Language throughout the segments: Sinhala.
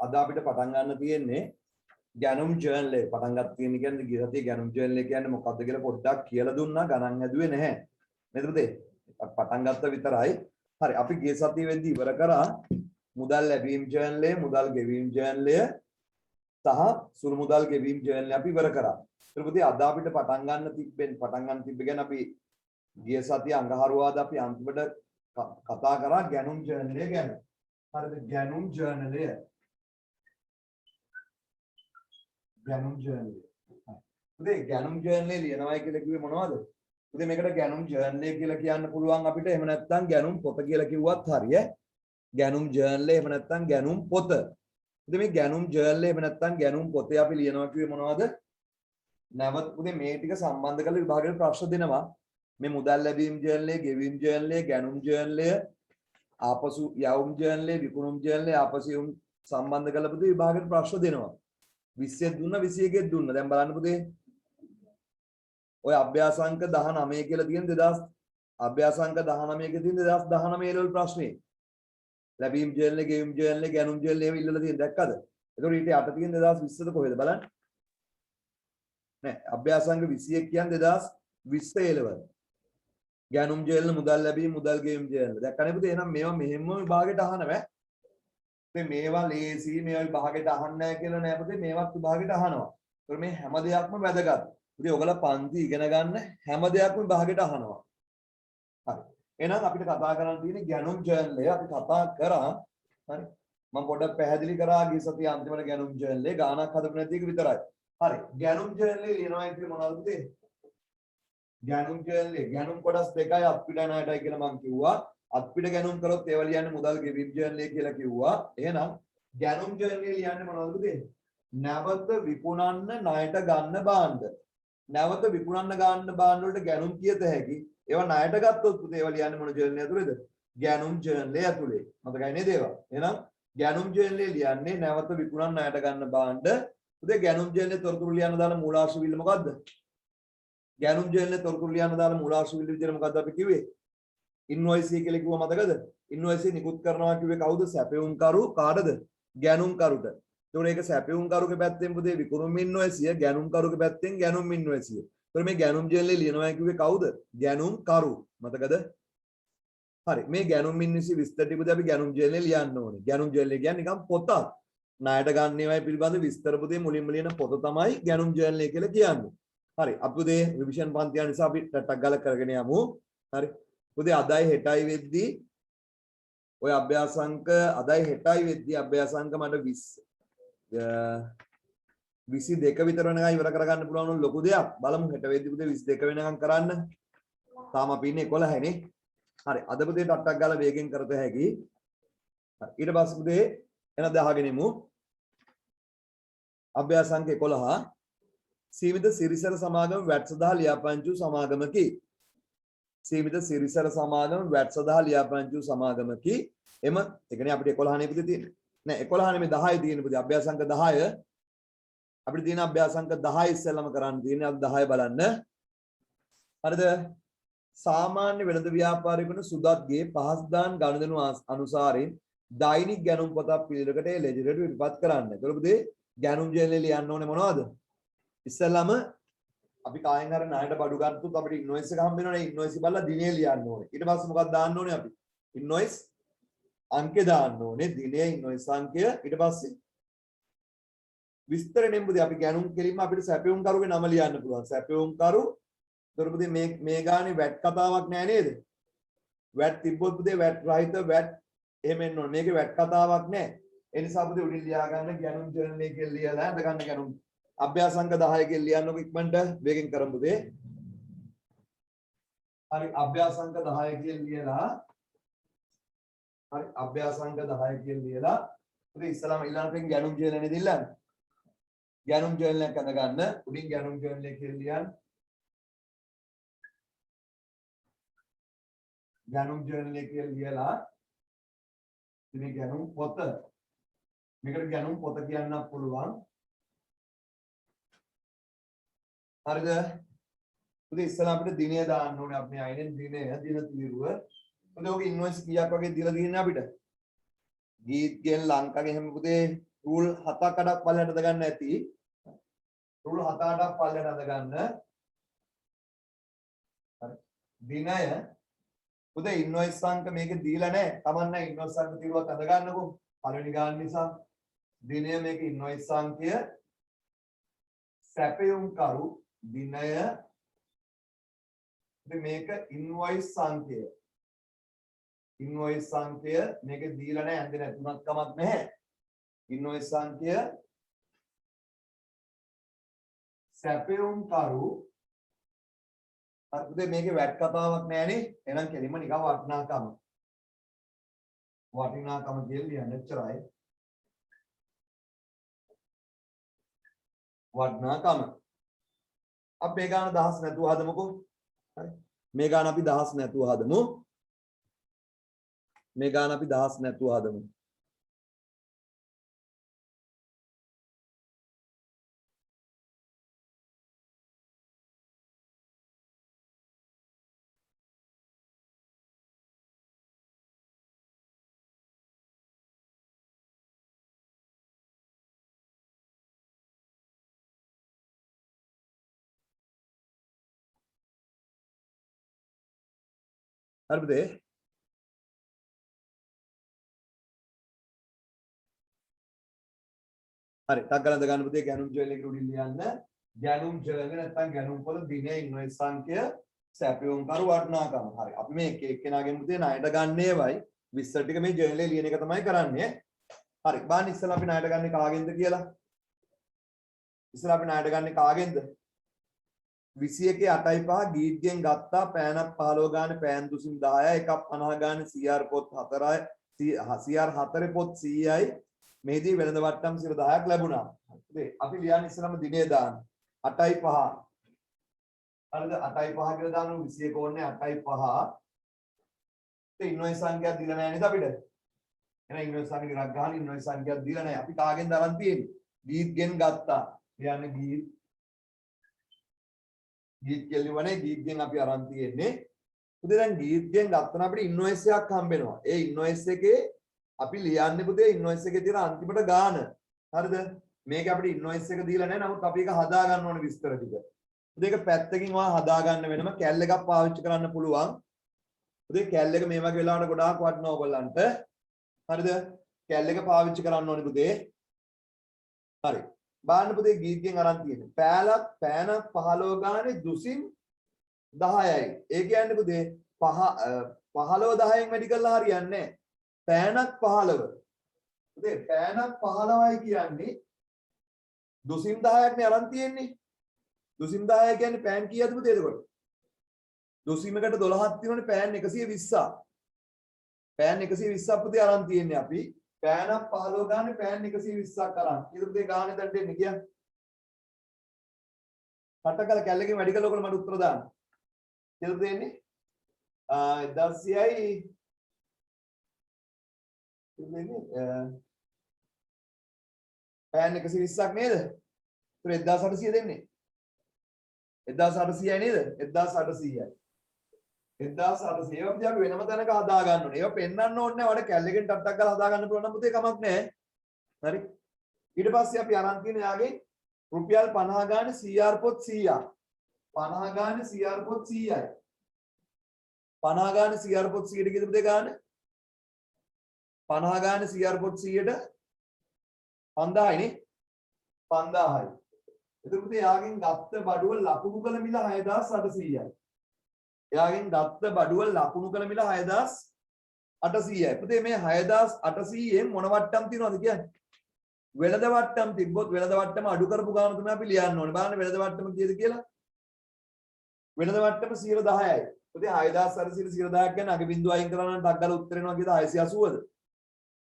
අද අපිට පටන් ගන්න තියෙන්නේ ගැනුම් ජර්නල් එක. පටන් ගන්න තියෙන කියන්නේ ගිය සතියේ ගැනුම් ජර්නල් එක කියන්නේ මොකක්ද කියලා පොඩ්ඩක් කියලා දුන්නා. ගණන් හැදුවේ නැහැ. නේද පුතේ? පටන් ගත්ත විතරයි. හරි අපි ගිය සතියේ වෙද්දී ඉවර කරා මුදල් ලැබීම් ජර්නල් එක, මුදල් ගෙවීම් ජර්නල් එක සහ සුළු මුදල් ගෙවීම් ජර්නල් අපි ඉවර කරා. ඊට පුතේ අද අපිට පටන් ගන්න තිබ්බ ගැන අපි ගිය සතියේ අඟහරුවාදා අපි අන්තිමට කතා කරා ගැනුම් ජර්නල් එක ගැන. හරිද? ගැනුම් ජර්නල් එක. ගැනුම් ජර්නල් එක. පුතේ ගැනුම් ජර්නල් එක ලියනවා කියලා කිව්වේ මොනවද? පුතේ මේකට ගැනුම් ජර්නල් එක කියලා කියන්න පුළුවන් අපිට. එහෙම නැත්නම් ගැනුම් පොත කියලා කිව්වත් හරිය. ගැනුම් ජර්නල් එක එහෙම නැත්නම් ගැනුම් පොත. පුතේ මේ ගැනුම් ජර්නල් එක එහෙම නැත්නම් ගැනුම් පොතේ අපි ලියනවා කිව්වේ මොනවද? නැවත පුතේ මේ ටික සම්බන්ධ කරලා විභාගයට ප්‍රශ්න දෙනවා. මේ මුදල් ලැබීම් ජර්නල් එක, ගෙවීම් ජර්නල් එක, ගැනුම් ජර්නල් එක, ආපසු යවුම් ජර්නල් එක, විකුණුම් ජර්නල් එක, ආපසු යවුම් සම්බන්ධ කරලා පුතේ විභාගයට ප්‍රශ්න දෙනවා. 20ක් දුන්නා 21ක් දුන්නා. දැන් බලන්න පුතේ. ඔය අභ්‍යාසාංක 19 කියලා තියෙන 2000 අභ්‍යාසාංක 19 එකේ තියෙන 2019 ලෙවල් ප්‍රශ්නේ. ලැබීම් ජර්නල් එක, ගෙවීම් ජර්නල් එක, ගැනුම් ජර්නල් එක ඉල්ලලා තියෙන දැක්කද? ඒතකොට ඊට යට තියෙන 2020ද කොහෙද බලන්න. නෑ අභ්‍යාසාංක 21 කියන්නේ 2020 ලෙවල්. ගැනුම් ජර්නල්, මුදල් ලැබීම්, මුදල් ගෙවීම් ජර්නල්. දැක්කනේ පුතේ. එහෙනම් මේවා මෙහෙම විභාගයට අහනවා. මේවා ලේසි මේවා විභාගයට අහන්නේ නැහැ කියලා නෑ පුතේ. මේවත් විභාගයට අහනවා. ඒතකොට මේ හැම දෙයක්ම වැදගත්. පුතේ ඔයගොල්ලෝ පන්ති ඉගෙන ගන්න හැම දෙයක්ම විභාගයට අහනවා. හරි. එහෙනම් අපිට කතා කරන්න තියෙන්නේ ගැනුම් ජර්නල් එක. අපි කතා කරා. හරි. මම පොඩ්ඩක් පැහැදිලි කරා ගිය සතියේ අන්තිමට ගැනුම් ජර්නල් එක ගානක් හදපු නැති එක විතරයි. හරි. ගැනුම් ජර්නල් එක ලියනවා කියන්නේ මොනවද පුතේ? ගැනුම් ජර්නල් එක ගැනුම් කොටස් දෙකයි අත්පිට ණයටයි කියලා මම කිව්වා. අත්පිට ගැනුම් කරොත් ඒවා ලියන්නේ මුදල් ගෙවීම් ජර්නල් එක කියලා කිව්වා. එහෙනම් ගැනුම් ජර්නල් එක ලියන්නේ මොනවද පුතේ? නැවත විකුණන්න ණයට ගන්න භාණ්ඩ. නැවත විකුණන්න ගන්න භාණ්ඩ වලට ගැනුම් කියත හැකි. ඒවා ණයට ගත්තොත් පුතේ ඒවා ලියන්නේ මොන ජර්නල් ඇතුළේද? ගැනුම් ජර්නල් ඇතුළේ. මතකයි නේද ඒවා? එහෙනම් ගැනුම් ජර්නල් ලියන්නේ නැවත විකුණන්න ණයට ගන්න භාණ්ඩ. පුතේ ගැනුම් ජර්නල් තොරතුරු ලියන්න දාන මූලාශ්‍ර විල්ල මොකද්ද? ගැනුම් ජර්නල් තොරතුරු ලියන්න දාන මූලාශ්‍ර විල්ල විදිහට මොකද්ද අපි කිව්වේ? ඉන්වොයිස් එක කියලා කිව්වා මතකද? ඉන්වොයිස් එක නිකුත් කරනවා කිව්වේ කවුද? සැපයුම් කරු කාටද? ගැනුම් කරුට. ඒතකොට ඒක සැපයුම් කරුගේ පැත්තෙන් පුතේ විකුණුම් ඉන්වොයිස් එක, ගැනුම් කරුගේ පැත්තෙන් ගැනුම් ඉන්වොයිස් එක. ඒතකොට මේ ගැනුම් ජර්නල් ලියනවා කිව්වේ කවුද? ගැනුම් කරු. මතකද? හරි. මේ ගැනුම් ඉන්වොයිස් විස්තර ටික අපි ගැනුම් ජර්නල් ලියන්න ඕනේ. ගැනුම් ජර්නල් කියන්නේ නිකන් පොතක්. ණයට ගන්න ඒවායි පිළිබඳ විස්තර පුතේ මුලින්ම ලියන පොත තමයි ගැනුම් ජර්නල් කියලා කියන්නේ. හරි. අපි පුතේ රිවිෂන් පන්ති යන නිසා අපි ටටක් ගාලා කරගෙන යමු. හරි. පුතේ අදයි හෙටයි වෙද්දී ඔය අභ්‍යාසංක අදයි හෙටයි වෙද්දී අභ්‍යාසංක මට 22 විතර වෙනකන් ඉවර කරගන්න පුළුවන් නම් ලොකු දෙයක්. බලමු හෙට වෙද්දී පුතේ 22 වෙනකන් කරන්න. තාම අපි ඉන්නේ 11 නේ. හරි. අද පුතේ ටට්ටක් ගාලා වේගෙන් කරත හැකි. හරි. ඊට පස්සේ පුතේ එන 10 ගෙනෙමු. අභ්‍යාසංක 11 සීමිත සිරිසර සමාගම වැට් සඳහා ලියාපදිංචි සමාගමකි. සීමිත සිරිසර සමාගම වැට් සඳහා ලියාපදිංචි සමාගමකි. එම ඒ කියන්නේ අපිට 11 නේ පුතේ තියෙන්නේ. නෑ 11 නෙමෙයි 10යි තියෙන්නේ පුතේ. අභ්‍යාසංක 10 අපිට තියෙන අභ්‍යාසංක 10 ඉස්සෙල්ලාම කරන්න තියෙන්නේ. අද 10 බලන්න. හරිද? සාමාන්‍ය වෙළඳ ව්‍යාපාරික වන සුදත්ගේ පහස්දාන් ගණදෙනු අනුසාරයෙන් දෛනික ගැනුම් පොතක් පිළිවෙලකට ලෙජරට ඉදිරිපත් කරන්න. ඒතකොට පුතේ ගැනුම් ජර්නල් ලියන්න ඕනේ මොනවද? ඉස්සෙල්ලාම අපි කායෙන් හරි ණයට බඩු ගන්නතුත් අපිට ඉන්වොයිස් එක හම්බ වෙනවනේ. ඉන්වොයිස් බලලා දිනේ ලියන්න ඕනේ. ඊට පස්සේ මොකක්ද දාන්න ඕනේ අපි? ඉන්වොයිස් අංකය දාන්න ඕනේ. දිනේ ඉන්වොයිස් අංකය. ඊට පස්සේ විස්තර නෙම්බුදී අපි ගැනුම් කෙලින්ම අපිට සැපයුම් කරුගේ නම ලියන්න පුළුවන්. සැපයුම් කරු. ඒතර පුතේ මේ ගානේ වැට් කතාවක් නෑ නේද? වැට් තිබ්බොත් පුතේ වැට් රහිත වැට් එහෙම එන්න ඕනේ. මේකේ වැට් කතාවක් නෑ. ඒ නිසා පුතේ උඩින් ලියා ගන්න ගැනුම් ජර්නල් එකේ ලියලා හඳ ගන්න ගැනුම් අභ්‍යාසංක 10 කියලා ලියන්නකො ඉක්මනට වේගෙන් කරමු පුතේ. හරි අභ්‍යාසංක 10 කියලා ලියලා හරි අභ්‍යාසංක 10 කියලා ලියලා පුතේ ඉස්සලාම ඊළඟට ගැනුම් ජර්නල් නේද ඉල්ලන්නේ. ගැනුම් ජර්නල් එක අඳ ගන්න උඩින් ගැනුම් ජර්නල් එක කියලා ලියන්න. ගැනුම් ජර්නල් එක කියලා ලියලා ඉතින් ගැනුම් පොත මේකට ගැනුම් පොත කියන්නත් පුළුවන්. හරිද? පුතේ ඉස්සලා අපිට දිනය දාන්න ඕනේ. අපි අයිනෙන් දින තීරුව. පුතේ ඔක ඉන්වොයිස් කීයක් වගේ දීලා තියෙන්නේ අපිට? ගීත්ගෙන් ලංකාවේ එහෙම පුතේ රූල් 7-8ක් පල්ලෙහාට අඳ ගන්න ඇති. රූල් 7-8ක් පල්ලෙහාට අඳ ගන්න. හරි. දිනය පුතේ ඉන්වොයිස් අංක මේකේ දීලා නැහැ. තමන්න ඉන්වොයිස් අංක තිරුවත් අඳ ගන්නකෝ. පළවෙනි ගාන නිසා දිනය මේක ඉන්වොයිස් අංකය සැපයුම් කරු දිනය මේක ඉන්වොයිස් අංකය. ඉන්වොයිස් අංකය මේක දීලා නැහැ ඇඳ නැතුණත් කමක් නැහැ. ඉන්වොයිස් අංකය සැපයුම් කරු අද මේකේ වැට් කතාවක් නැහැනේ. එහෙනම් කෙලින්ම නිකන් වටිනාකම. වටිනාකම කියලා ලියන්න එච්චරයි. වටිනාකම. අපි මේ ගාන 1000 නැතුව හදමුකෝ. හරි. මේ ගාන අපි 1000 නැතුව හදමු. මේ ගාන අපි 1000 නැතුව හදමු. හරිද? හරි ටක් ගාලා ගන්න පුතේ ගැනුම් ජර්නල් එකට උඩින් ලියන්න. ගැනුම් ජර්නල් නැත්නම් ගැනුම් වල දිනේ ඉන්වොයිස් අංකය සැපයුම් කරු වටිනාකම. හරි අපි මේ එක එක්කෙනාගෙන් පුතේ ණයට ගන්නේවයි විස්තර ටික මේ ජර්නල් එකේ ලියන එක තමයි කරන්නේ. හරි බලන්න ඉස්සෙල්ලා අපි ණයට ගන්නේ කාගෙන්ද කියලා. ඉස්සෙල්ලා අපි ණයට ගන්නේ කාගෙන්ද? 21 8.5 ගීත්ගෙන් ගත්තා පෑනක් 15 ගානේ පෑන් දුසින් 10යි එකක් 50 ගානේ CR පොත් 4යි CR 4 පොත් 100යි මේදී වෙළඳ වට්ටම් 10ක් ලැබුණා. හරි අපි ලියන්නේ ඉස්සෙල්ලාම දිනේ දාන්න 8.5 හරිද 8.5 කියලා දානවා 21 ඕනේ 8.5 ඒ ඉන්වොයිස් සංඛ්‍යාවක් දීලා නැහැ නේද අපිට. එහෙනම් ඉන්වොයිස් සංඛ්‍යාවක් ගන්න ඉන්වොයිස් සංඛ්‍යාවක් දීලා නැහැ. අපි කාගෙන්ද අරන් තියෙන්නේ? ගීත්ගෙන් ගත්තා. ලියන්නේ ගීත් කෙලිවනේ ගීත්ගෙන් අපි අරන් තියෙන්නේ. පුතේ දැන් ගීත්ගෙන් ගත්තම අපිට ඉන්වොයිස් එකක් හම්බ වෙනවා. ඒ ඉන්වොයිස් එකේ අපි ලියන්නේ පුතේ ඉන්වොයිස් එකේ තියෙන අන්තිමට ගාන. හරිද? මේක අපිට ඉන්වොයිස් එක දීලා නැහැ. නමුත් අපි ඒක හදා ගන්න ඕනේ විස්තර ටික. පුතේ ඒක පැත්තකින් ඔයා හදා ගන්න වෙනම කැල් එකක් පාවිච්චි කරන්න පුළුවන්. පුතේ කැල් එක මේ වගේ වෙලාවට ගොඩාක් වටිනවා ඔයගොල්ලන්ට. හරිද? කැල් එක පාවිච්චි කරන්න ඕනේ පුතේ. හරි. බාන්න පුතේ ගීත්ගෙන් අරන් තියෙන්නේ. පෑනක් 15 ගානේ දුසින් 10යි. ඒ කියන්නේ පුතේ 15 10න් වැඩි කරලා හරියන්නේ නැහැ. පෑනක් 15. පුතේ පෑනක් 15යි කියන්නේ දුසින් 10ක් නේ අරන් තියෙන්නේ. දුසින් 10 කියන්නේ පෑන් කීයද පුතේ එතකොට? දුසිමකට 12ක් තියෙනවනේ පෑන් 120ක්. පෑන් 120ක් පුතේ අරන් තියෙන්නේ අපි. පෑනක් 15 ගානේ පෑන් 120ක් අරන්. ඊට පුතේ ගානේ දැන් දෙන්නේ කියන්නේ. කටකල කැල්ලකින් වැඩි කළා ඔයගොල්ලෝ මට උත්තර දාන්න. ඊට දෙන්නේ 16යි පෑන් 120ක් නේද? ඒත් 1800 දෙන්නේ. 1800යි නේද? 1800යි. 1800 ඒවා අපි වෙනම තැනක හදා ගන්න ඕනේ. ඒවා පෙන්වන්න ඕනේ නැහැ. වඩ කැල්ලකින් ටක් ගාලා හදා ගන්න පුළුවන් නම් පුතේ කමක් නැහැ. හරි. ඊට පස්සේ අපි අරන් තියෙන යාගේ රුපියල් 50 ගානේ CR පොත් 100ක්. 50 ගානේ CR පොත් 100යි. 50 ගානේ CR පොත් 100ට කීයද පුතේ ගාන? 50 ගානේ CR පොත් 100ට 5000යි නේ. 5000යි. එතකොට පුතේ යාගෙන් ගත්ත බඩුව ලකුණු කළ මිල 6800යි. එයාගෙන් ගත්ත බඩුව ලකුණු කළ මිල 6800යි. පුතේ මේ 6800න් මොන වට්ටම් තියනවද කියන්නේ? වෙළඳ වට්ටම් තිබ්බොත් වෙළඳ වට්ටම අඩු කරපු ගාන තමයි අපි ලියන්න ඕනේ. බලන්න වෙළඳ වට්ටම කීයද කියලා. වෙළඳ වට්ටම 10%යි. පුතේ 6800 10ක් ගැන අග බිඳුව අයින් කරනවා නම් ටක් ගාලා උත්තර එනවා කියද 680ද?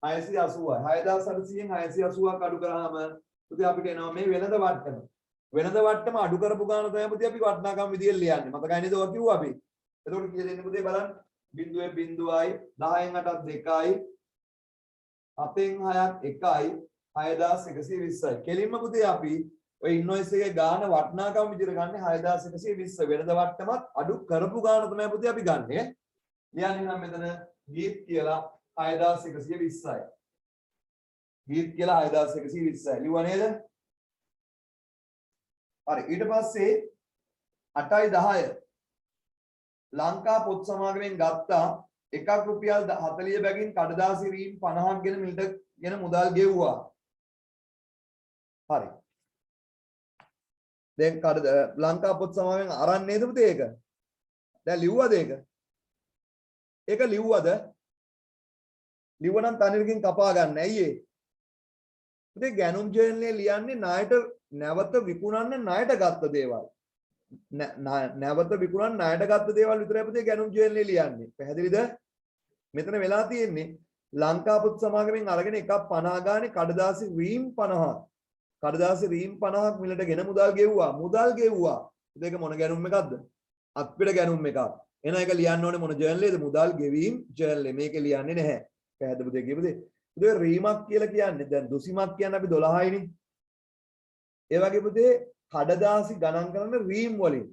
680යි. 6800න් 680ක් අඩු කරාම පුතේ අපිට එනවා මේ වෙළඳ වට්ටම. වෙළඳ වට්ටම අඩු කරපු ගාන තමයි පුතේ අපි වටිනාකම් විදියට ලියන්නේ. මතකයි නේද ඔය කිව්වා අපි. එතකොට කීයද එන්නේ පුතේ බලන්න. බිඳුවේ බිඳුවයි 10න් 8ක් 2යි 7න් 6ක් 1යි 6120යි. කෙලින්ම පුතේ අපි ඔය ඉන්වොයිස් එකේ ගාන වටිනාකම් විදියට ගන්න 6120 වෙළඳ වට්ටමත් අඩු කරපු ගාන තමයි පුතේ අපි ගන්නෙ. ලියන්නේ නම් මෙතන ගීත් කියලා 6120යි. ගීත් කියලා 6120යි ලියුවා නේද? හරි ඊට පස්සේ 8යි 10 ලංකා පොත් සමාගමෙන් ගත්තා එකක් රුපියල් 40 බැගින් කඩදාසි රීම් 50ක් ගෙන මිලට ගෙන මුදල් ගෙව්වා. හරි. දැන් ලංකා පොත් සමාගමෙන් අරන් නේද පුතේ ඒක? දැන් ලිව්වද ඒක? ඒක ලිව්වද? ලිව්වනම් තනියකින් කපා ගන්න. ඇයි ඒ? පුතේ ගැනුම් ජර්නලේ ලියන්නේ ණයට නැවත විකුණන්න ණයට ගත්ත දේවල්. නැවත විකුණන්න ණයට ගත්ත දේවල් විතරයි පුතේ ගැනුම් ජර්නලේ ලියන්නේ. පැහැදිලිද? මෙතන වෙලා තියෙන්නේ ලංකා පොත් සමාගමෙන් අරගෙන එකක් 50 ගානේ කඩදාසි රීම් 50ක්. කඩදාසි රීම් 50ක් මිලට ගෙන මුදල් ගෙව්වා. මුදල් ගෙව්වා. ඒක මොන ගැනුම් එකක්ද? අත්පිට ගැනුම් එකක්. එහෙනම් ඒක ලියන්න ඕනේ මොන ජර්නලේද? මුදල් ගෙවීම් ජර්නලේ. මේක ලියන්නේ නැහැ. පැහැදිලිද පුතේ කියපුදේ? පුතේ රීමක් කියලා කියන්නේ දැන් දුසිමක් කියන්නේ අපි 12යිනේ. ඒ වගේ පුතේ කඩදාසි ගණන් කරන රීම් වලින්.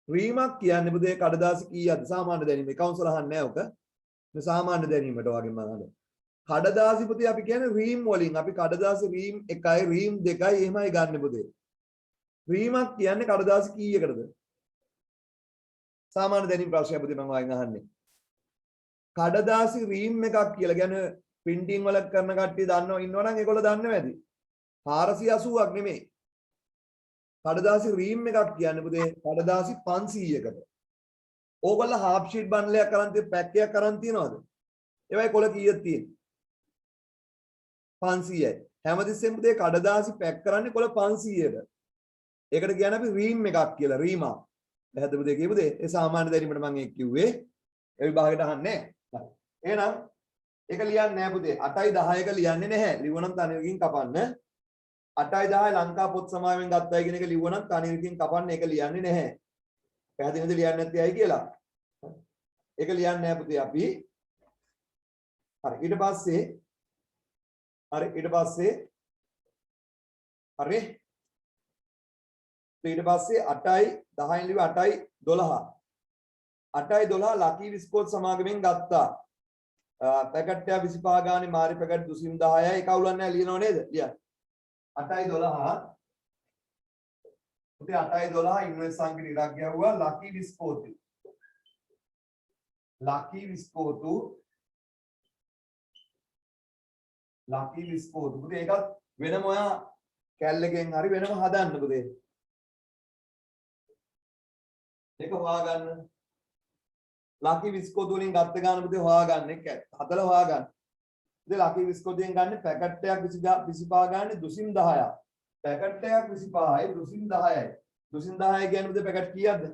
රීමක් කියන්නේ පුතේ කඩදාසි කීයක්ද? සාමාන්‍ය දැනීම. කවුන්සල් අහන්නේ නැහැ ඔක. මේ සාමාන්‍ය දැනීමට වගේ මම අහන්නේ. කඩදාසි පුතේ අපි කියන්නේ රීම් වලින්. අපි කඩදාසි රීම් 1යි රීම් 2යි එහෙමයි ගන්න පුතේ. රීමක් කියන්නේ කඩදාසි කීයකටද? සාමාන්‍ය දැනීම ප්‍රශ්නයක් පුතේ මම වයින් අහන්නේ. කඩදාසි රීම් එකක් කියලා කියන්නේ printing වල කරන කට්ටිය දන්නව ඉන්නවනම් ඒගොල්ලෝ දන්නව ඇති. 480ක් නෙමෙයි. කඩදාසි රීම් එකක් කියන්නේ පුතේ කඩදාසි 500කට. ඕගොල්ලෝ half sheet බන්ඩලයක් කරන් තියෙ පැක් එකක් කරන් තියනවද? ඒවයි කොළ කීයක් තියෙන්නේ? 500යි. හැමතිස්සෙම පුතේ කඩදාසි පැක් කරන්නේ කොළ 500ට. ඒකට කියන්නේ අපි රීම් එකක් කියලා රීමා. පැහැදිලිද පුතේ කියපුදේ? ඒ සාමාන්‍ය දැනීමට මම ඒක කිව්වේ. ඒ විභාගයට අහන්නේ නැහැ. එහෙනම් ඒක ලියන්නේ නැහැ පුතේ. 8යි 10ක ලියන්නේ නැහැ. ලිව්වනම් තනියකින් කපන්න. 8යි 10යි ලංකා පොත් සමාගමෙන් ගත්තයි කියන එක ලිව්වනම් තනියකින් කපන්න. ඒක ලියන්නේ නැහැ. පැහැදිලිද ලියන්නේ නැත්තේ ඇයි කියලා? ඒක ලියන්නේ නැහැ පුතේ අපි. හරි ඊට පස්සේ හරි ඊට පස්සේ 8යි 10න් ලිව්ව 8යි 12. 8යි 12 ලකී විස්කෝත් සමාගමෙන් ගත්තා. පැකට් එක 25 ගානේ මාරි පැකට් 210යි ඒක අවුලක් නැහැ ලියනව නේද? ලියන්න. 8යි 12 පුතේ 8යි 12 ඉන්වොයිස් සංඛ්‍යා ඉරක් ගැහුවා ලකී විස්කෝතු. ලකී විස්කෝතු පුතේ ඒකත් වෙනම ඔයා කැල් එකෙන් හරි වෙනම හදන්න පුතේ. ඒක හොයාගන්න. ලකී විස්කෝතු වලින් ගත්ත ගාන පුතේ හොයාගන්න. ඒක හදලා හොයාගන්න. පුතේ ලකී විස්කෝතුෙන් ගන්න පැකට් එකක් 25 ගානේ 210ක්. පැකට් එකක් 25යි 210යි. 210 කියන්නේ පුතේ පැකට් කීයක්ද?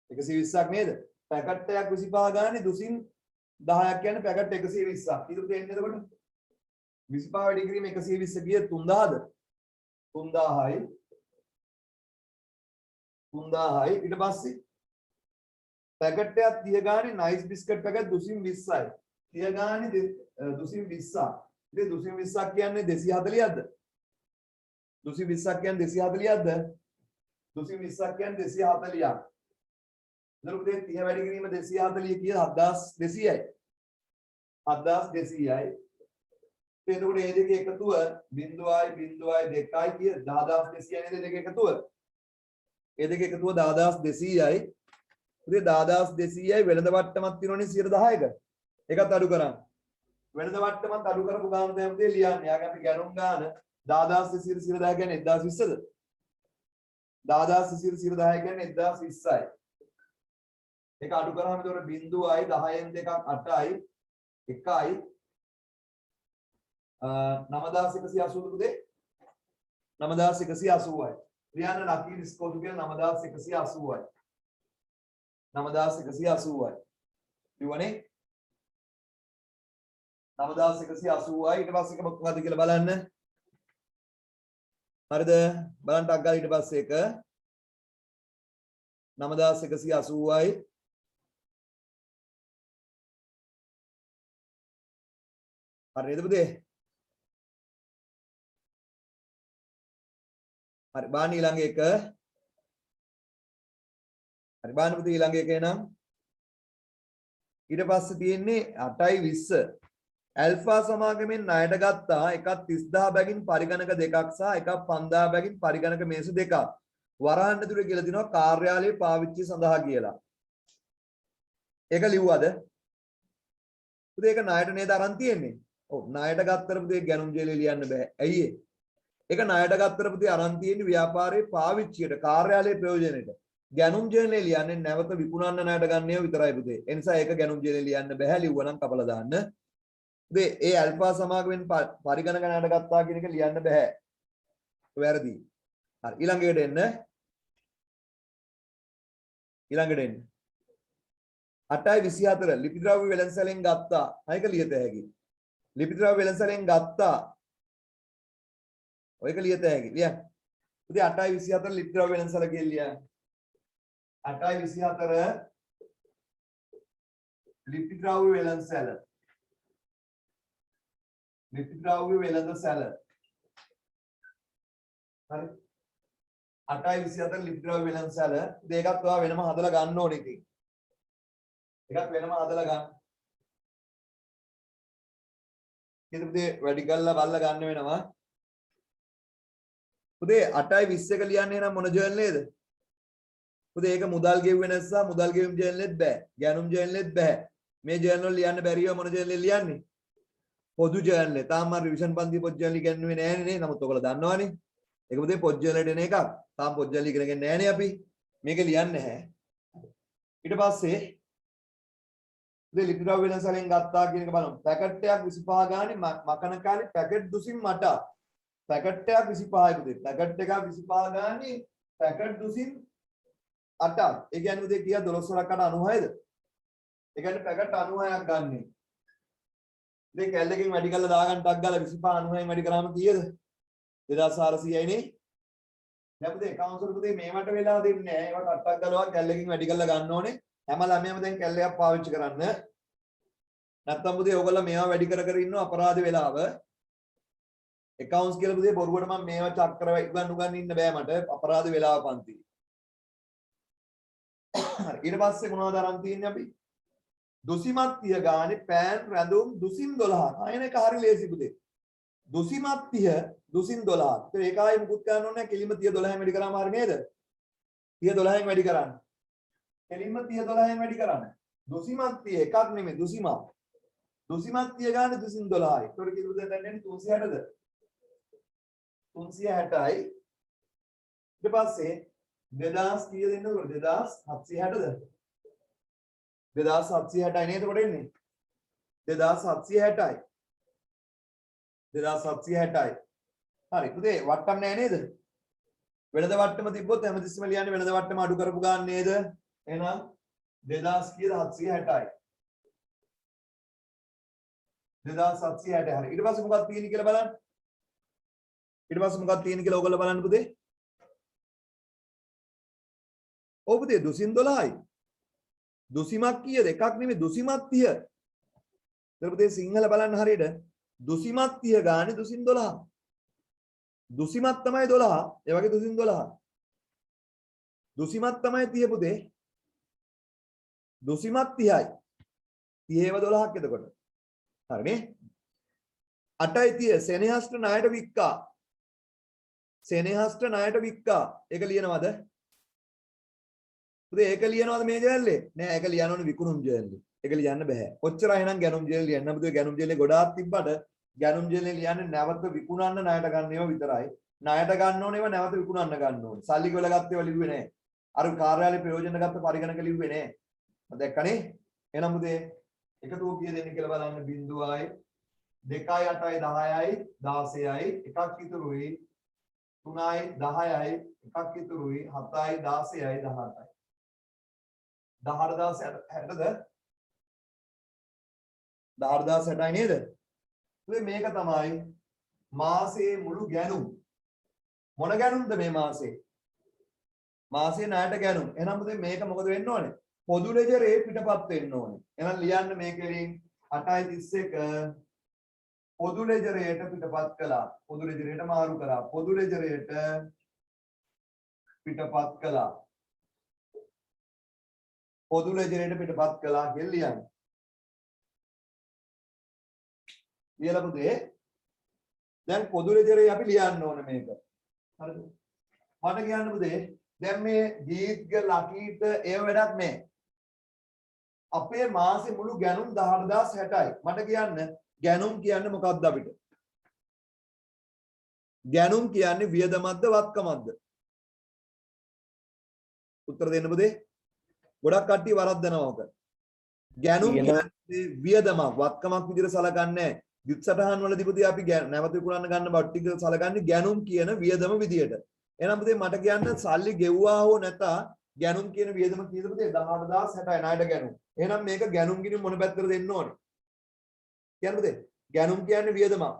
120ක් නේද? පැකට් එකක් 25 ගානේ 210ක් කියන්නේ පැකට් 120ක්. ඊට පුතේ එන්නේ එතකොට 25 ඩිග්‍රීම 120 ගියේ 3000ද? 3000යි 3000යි ඊට පස්සේ පැකට් එකක් 30 ගානේ නයිස් බිස්කට් පැකට් 220යි 30 ගානේ 220ක් ඉතින් 220ක් කියන්නේ 240ක්ද 220ක් කියන්නේ 240ක්ද 220ක් කියන්නේ 240ක් එතකොට පුතේ 30 වැඩි කිරීම 240 කිය 7200යි 7200යි එතකොට මේ දෙකේ එකතුව 0.02යි කිය 10200 නේද දෙක එකතුව ඒ දෙක එකතුව 10200යි පුතේ 10200යි වෙළඳ වට්ටමක් තියෙනවනේ 10%ක ඒකත් අඩු කරන්න වෙළඳ වට්ටමත් අඩු කරපු ගාන තමයි පුතේ ලියන්නේ යාගේ අපි ගැනුම් ගාන 10200 කියන්නේ 1020ද 10200 කියන්නේ 1020යි ඒක අඩු කරාම එතකොට 0.10න් 2ක් 8යි 1යි 9180 පුතේ 9180යි ලියන්න ලකී විස්කෝතු කියලා 9180යි 9180යි ලියවනේ 9180යි ඊට පස්සේ මොකක්ද කියලා බලන්න හරිද බලන්න ටක් ගාලා ඊට පස්සේ එක 9180යි හරිද පුතේ හරි බාන්න ඊළඟ එක හරි බාන්න පුතේ ඊළඟ එක එනම් ඊට පස්සේ තියෙන්නේ 8යි 20 ඇල්ෆා සමාගමෙන් ණයට ගත්තා එකක් 30000 බැගින් පරිගණක දෙකක් සහ එකක් 5000 බැගින් පරිගණක මේසු දෙකක්. වරහන් ඇතුලේ කියලා දිනවා කාර්යාලයේ පාවිච්චි සඳහා කියලා. ඒක ලිව්වද? පුතේ ඒක ණයට නේද අරන් තියෙන්නේ? ඔව් ණයට ගත්තර පුතේ ගැනුම් ජීලේ ලියන්න බෑ. ඇයි ඒ? ඒක ණයට ගත්තර පුතේ අරන් තියෙන්නේ ව්‍යාපාරයේ පාවිච්චියට කාර්යාලයේ ප්‍රයෝජනෙට. ගැනුම් ජීලේ ලියන්නේ නැවත විකුණන්න ණයට ගන්නේව විතරයි පුතේ. ඒ නිසා ඒක ගැනුම් ජීලේ ලියන්න බෑ. ලිව්වනම් කපලා දාන්න. පුතේ ඒ ඇල්ෆා සමාගමෙන් පරිගණක ණයට ගත්තා කියන එක ලියන්න බෑ. වැරදි. හරි ඊළඟට එන්න. ඊළඟට එන්න. 8.24 ලිපි ද්‍රව්‍ය වෙළඳසැලෙන් ගත්තා. අයක ලියත හැකි. ලිපි ද්‍රව්‍ය වෙළඳසැලෙන් ගත්තා. ඔයක ලියත හැකි. ලියන්න. පුතේ 8.24 ලිපි ද්‍රව්‍ය වෙළඳසැල කියලා ලියන්න. 8.24 ලිපි ද්‍රව්‍ය වෙළඳසැල. ලිපි ද්‍රව්‍ය වෙළඳසැල. හරි. 8.24 ලිපි ද්‍රව්‍ය වෙළඳසැල. දෙකක් ඔයා වෙනම හදලා ගන්න ඕනේ ඉතින්. එකක් වෙනම හදලා ගන්න. ඊට පුතේ වැඩි කරලා බලලා ගන්න වෙනවා. පුතේ 8.21 ලියන්නේ නම් මොන ජර්නලේද? පුතේ ඒක මුදල් ගෙව්වේ නැත්නම් මුදල් ගෙවීම් ජර්නලෙත් බෑ. ගැනුම් ජර්නලෙත් බෑ. මේ ජර්නල් ලියන්න බැරිව මොන ජර්නලෙ ලියන්නේ? පොදු ජර්නලෙ. තාම මම රිවිෂන් පන්ති පොත් ජර්නල් ඉගෙනුවේ නෑනේ නේ. නමුත් ඔයගොල්ලෝ දන්නවනේ. ඒක පුතේ පොත් ජර්නලෙට එන එකක්. තාම පොත් ජර්නල් ඉගෙනගෙන නෑනේ අපි. මේක ලියන්නේ නැහැ. ඊට පස්සේ ලිපි ද්‍රව්‍ය වෙළඳසැලෙන් ගත්තා කියන එක බලමු. පැකට් එකක් 25 ගානේ මකන කාලේ පැකට් දුසින් මට. පැකට් එකක් 25යි පුතේ. පැකට් එකක් 25 ගානේ පැකට් දුසින් 8ක්. ඒ කියන්නේ පුතේ කීයක් 12 වරක් 96ද? ඒ කියන්නේ පැකට් 96ක් ගන්නෙ. ඉතින් කැල්ලකින් වැඩි කරලා දාගන්න ටක් ගාලා 25 96න් වැඩි කරාම කීයද? 2400යි නේ. දැන් පුතේ එකවුන්ට් පුතේ මේවට වෙලා දෙන්නේ නැහැ. ඒවට ටක් ගාලා කැල්ලකින් වැඩි කරලා ගන්න ඕනේ. හැම ළමයාම දැන් කැල්ලයක් පාවිච්චි කරන්න. නැත්තම් පුතේ ඕගොල්ලෝ මේවා වැඩි කර කර ඉන්නව අපරාධ වෙලාව. accounts කියලා පුතේ බොරුවට මම මේවා චක්‍ර උගන් ඉන්න බෑ මට අපරාධ වෙලාව පන්ති. හරි ඊට පස්සේ මොනවද අරන් තියන්නේ අපි? දුසිමත් 30 ගානේ පෑන් රැඳුම් දුසින් 12. අයන එක හරි ලේසි පුතේ. දුසිමත් 30 දුසින් 12. ඒක ආයි මුකුත් ගන්න ඕනේ නැහැ. කෙලිම 30 12න් වැඩි කරාම හරි නේද? 30 12න් වැඩි කරන්න. කෙලින්ම 30 12න් වැඩි කරන්න. දුසිමත් 30 එකක් නෙමෙයි දුසිමත්. දුසිමත් 30 ගානේ දුසින් 12යි. ඒතකොට කිව්වද දැන් 360ද? 360යි. ඊට පස්සේ 2000 කීයද එන්නේ? 2760ද? 2760යි නේද කොට එන්නේ? 2760යි. 2760යි. හරි. පුතේ වට්ටම් නෑ නේද? වෙනද වට්ටම තිබ්බොත් හැමතිස්සෙම ලියන්නේ වෙනද වට්ටම අඩු කරපු ගන්න නේද? එහෙනම් 2000 කීයද? 760යි. 2760 හරි. ඊට පස්සේ මොකක්ද තියෙන්නේ කියලා බලන්න. ඊට පස්සේ මොකක්ද තියෙන්නේ කියලා ඔයගොල්ලෝ බලන්න පුතේ. ඔව් පුතේ දුසින් 12යි. දුසිමක් කීයද? එකක් නෙමෙයි දුසිමත් 30. ඊට පුතේ සිංහල බලන්න හරියට දුසිමත් 30 ගානේ දුසින් 12. දුසිමත් තමයි 12. ඒ වගේ දුසින් 12. දුසිමත් තමයි 30 පුතේ. දුසිමත් 30යි. 30ව 12ක් එතකොට. හරිනේ 8යි 30 සෙනෙහස්ට ණයට වික්කා. සෙනෙහස්ට ණයට වික්කා. ඒක ලියනවද? පුතේ ඒක ලියනවද මේ ජර්නලේ? නෑ ඒක ලියන්න ඕනේ විකුණුම් ජර්නලේ. ඒක ලියන්න බෑ. කොච්චරයි එහෙනම් ගැනුම් ජර්නල් ලියන්න. පුතේ ගැනුම් ජර්නලේ ගොඩාක් තිබ්බට ගැනුම් ජර්නලේ ලියන්නේ නැවත විකුණන්න ණයට ගන්න ඒවා විතරයි. ණයට ගන්න ඕනේ ඒවා නැවත විකුණන්න ගන්න ඕනේ. සල්ලි වල ගත්ත ඒවා ලිව්වේ නෑ. අර කාර්යාලේ ප්‍රයෝජන ගත්ත පරිගණක ලිව්වේ නෑ. දැක්කනේ? එහෙනම් පුතේ එකතුව කීයද එන්නේ කියලා බලන්න 0යි 2යි 8යි 10යි 16යි එකක් ඉතුරුයි 3යි 10යි එකක් ඉතුරුයි 7යි 16යි 18යි 18060ද 18060යි නේද? මේක තමයි මාසයේ මුළු ගැනුම්. මොන ගැනුම්ද මේ මාසේ? මාසේ ණයට ගැනුම්. එහෙනම් පුතේ මේක මොකද වෙන්න ඕනේ? පොදු ලෙජරේ පිටපත් වෙන්න ඕනේ. එහෙනම් ලියන්න මේකෙන් 8.31 පොදු ලෙජරේට පිටපත් කළා. පොදු ලෙජරේට මාරු කරා. පොදු ලෙජරේට පිටපත් කළා. පොදු ලෙජරේට පිටපත් කළා කියලා ලියන්න. ලියලා පුතේ දැන් පොදු ලෙජරේ අපි ලියන්න ඕන මේක. හරිද? මට කියන්න පුතේ දැන් මේ දීර්ඝ ලකීට ඒ වැඩක් නැහැ. අපේ මාසේ මුළු ගැනුම් 18060යි. මට කියන්න ගැනුම් කියන්නේ මොකක්ද අපිට? ගැනුම් කියන්නේ වියදමක්ද වත්කමක්ද? උත්තර දෙන්න පුතේ. ගොඩක් කට්ටිය වරද්දනවා ඔක. ගැනුම් කියන්නේ වියදමක් වත්කමක් විදිහට සලකන්නේ නැහැ. යුත් සටහන් වලදී පුතේ අපි නැවත විකුණන්න ගන්න බඩු ටික සලකන්නේ ගැනුම් කියන වියදම විදිහට. එහෙනම් පුතේ මට කියන්න සල්ලි ගෙව්වා හෝ නැතා ගැනුම් කියන වියදම කීයද පුතේ 18060යි ණයට ගැනුම්. එහෙනම් මේක ගැනුම් ගිණුම් මොන පැත්තට දෙන්න ඕනේ? කියන්න පුතේ. ගැනුම් කියන්නේ වියදමක්.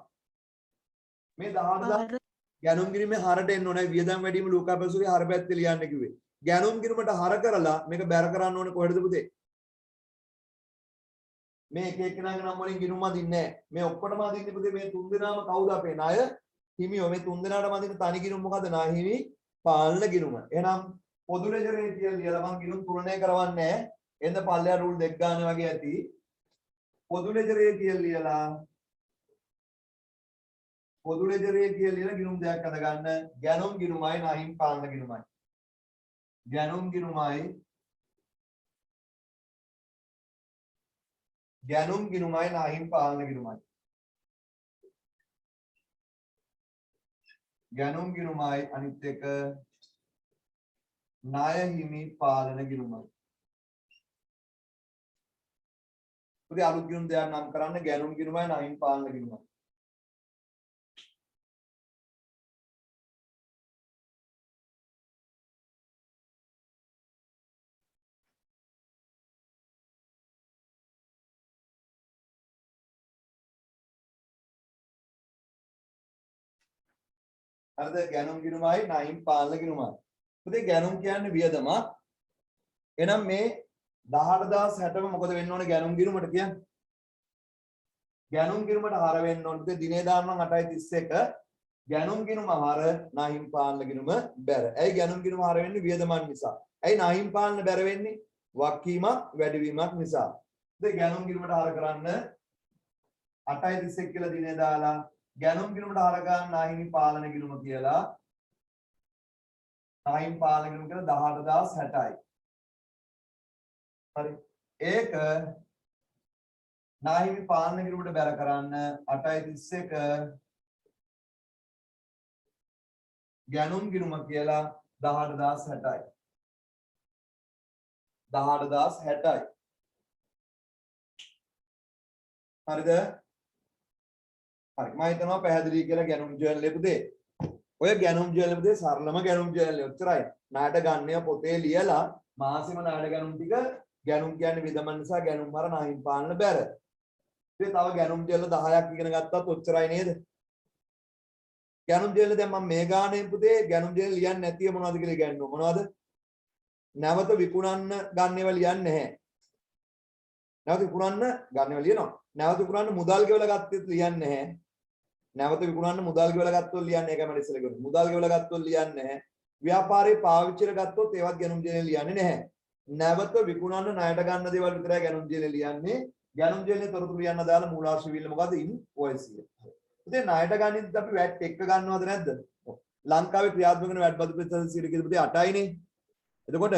මේ 18000 ගැනුම් ගිණුමේ හරට එන්න ඕනේ. වියදම් වැඩිම ලූකා පැසුගේ හර පැත්තේ ලියන්න කිව්වේ. ගැනුම් ගිණුමට හර කරලා මේක බැර කරන්න ඕනේ කොහෙද පුතේ? මේ එක එක්කෙනාගේ නම් වලින් ගිණුම් අදින්නේ නැහැ. මේ ඔක්කොටම අදින්නේ පුතේ මේ තුන් දෙනාම කවුද අපේ ණය හිමියෝ. මේ තුන් දෙනාටම අදින තනි ගිණුම් මොකද? ණය හිමි පාලන ගිණුම. එහෙනම් පොදු ලෙජරේ කියලා ලියලා මම ගිණුම් තුනනේ කරවන්නේ නැහැ. එන්න පල්ලෙහා රූල් දෙක ගන්න වගේ ඇති. පොදු ලෙජරේ කියලා ලියලා පොදු ලෙජරේ කියලා ලියලා ගිණුම් දෙකක් අඳ ගන්න. ගැනුම් ගිණුමයි ණය හිමි පාලන ගිණුමයි. ගැනුම් ගිණුමයි ගැනුම් ගිණුමයි ණය හිමි පාලන ගිණුමයි. ගැනුම් ගිණුමයි අනිත් එක ණය හිමි පාලන ගිණුමයි. පුතේ අලුත් ගිණුම් දෙයක් නම් කරන්න ගැනුම් ගිණුමයි ණය හිමි පාලන ගිණුමයි. හරිද? ගැනුම් ගිණුමයි ණය හිමි පාලන ගිණුමයි. පුතේ ගැනුම් කියන්නේ වියදමක්. එහෙනම් මේ 18060ම මොකද වෙන්න ඕනේ ගැනුම් ගිණුමට කියන්නේ? ගැනුම් ගිණුමට හර වෙන්න ඕනේ. පුතේ දිනේ දාන්න 8.31 ගැනුම් ගිණුම හර ණය හිමි පාලන ගිණුම බැර. ඇයි ගැනුම් ගිණුම හර වෙන්නේ? වියදමන් නිසා. ඇයි ණය හිමි පාලන බැර වෙන්නේ? වක්කීමක් වැඩිවීමක් නිසා. පුතේ ගැනුම් ගිණුමට හර කරන්න 8.31 කියලා දිනේ දාලා ගැනුම් ගිණුමට හර ගන්න ණය හිමි පාලන ගිණුම කියලා ණය හිමි පාලන ගිණුම කියලා 18060යි. හරි. ඒක ණය හිමි පාලන ගිණුමට බැර කරන්න 8.31 ගැනුම් ගිණුම කියලා 18060යි. 18060යි. හරිද? හරි. මම හිතනවා පැහැදිලි කියලා ගැනුම් ජර්නල් එක පුතේ. ඔය ගැනුම් ජර්නල් පුතේ සරලම ගැනුම් ජර්නල් ඔච්චරයි. ණයට ගන්නව පොතේ ලියලා මාසෙම ණයට ගැනුම් ටික ගැනුම් කියන්නේ විදමන් නිසා ගැනුම් මර ණය හිමි පාලන බැර. ඉතින් තව ගැනුම් ජර්නල් 10ක් ඉගෙන ගත්තත් ඔච්චරයි නේද? ගැනුම් ජර්නල් දැන් මම මේ ගානේ පුතේ ගැනුම් ජර්නල් ලියන්නේ නැතිව මොනවද කියලා ඉගෙනනවා. මොනවද? නැවත විකුණන්න ගන්නව ලියන්නේ නැහැ. නැවත විකුණන්න ගන්නව ලියනවා. නැවත විකුණන්න මුදල් ගෙවලා ගත්තත් ලියන්නේ නැහැ. නැවත විකුණන්න මුදල් ගෙවලා ගත්තොත් ලියන්නේ ඒකම ඉස්සෙල්ලා කිව්වා. මුදල් ගෙවලා ගත්තොත් ලියන්නේ නැහැ. ව්‍යාපාරේ පාවිච්චිට ගත්තොත් ඒවත් ගැනුම් ජර්නල් ලියන්නේ නැහැ. නැවත විකුණන්න ණයට ගන්න දේවල් විතරයි ගැනුම් ජර්නල් ලියන්නේ. ගැනුම් ජර්නල් තොරතුරු ලියන්න දාලා මූලාශ්‍ර විල්ල මොකද්ද? ඉන්වොයිස් එක. පුතේ ණයට ගන්නෙත් අපි වැට් එක ගන්නවද නැද්ද? ලංකාවේ ක්‍රියාත්මක වෙන වැට් බදු ප්‍රතිශත කීයද පුතේ 8යිනේ. එතකොට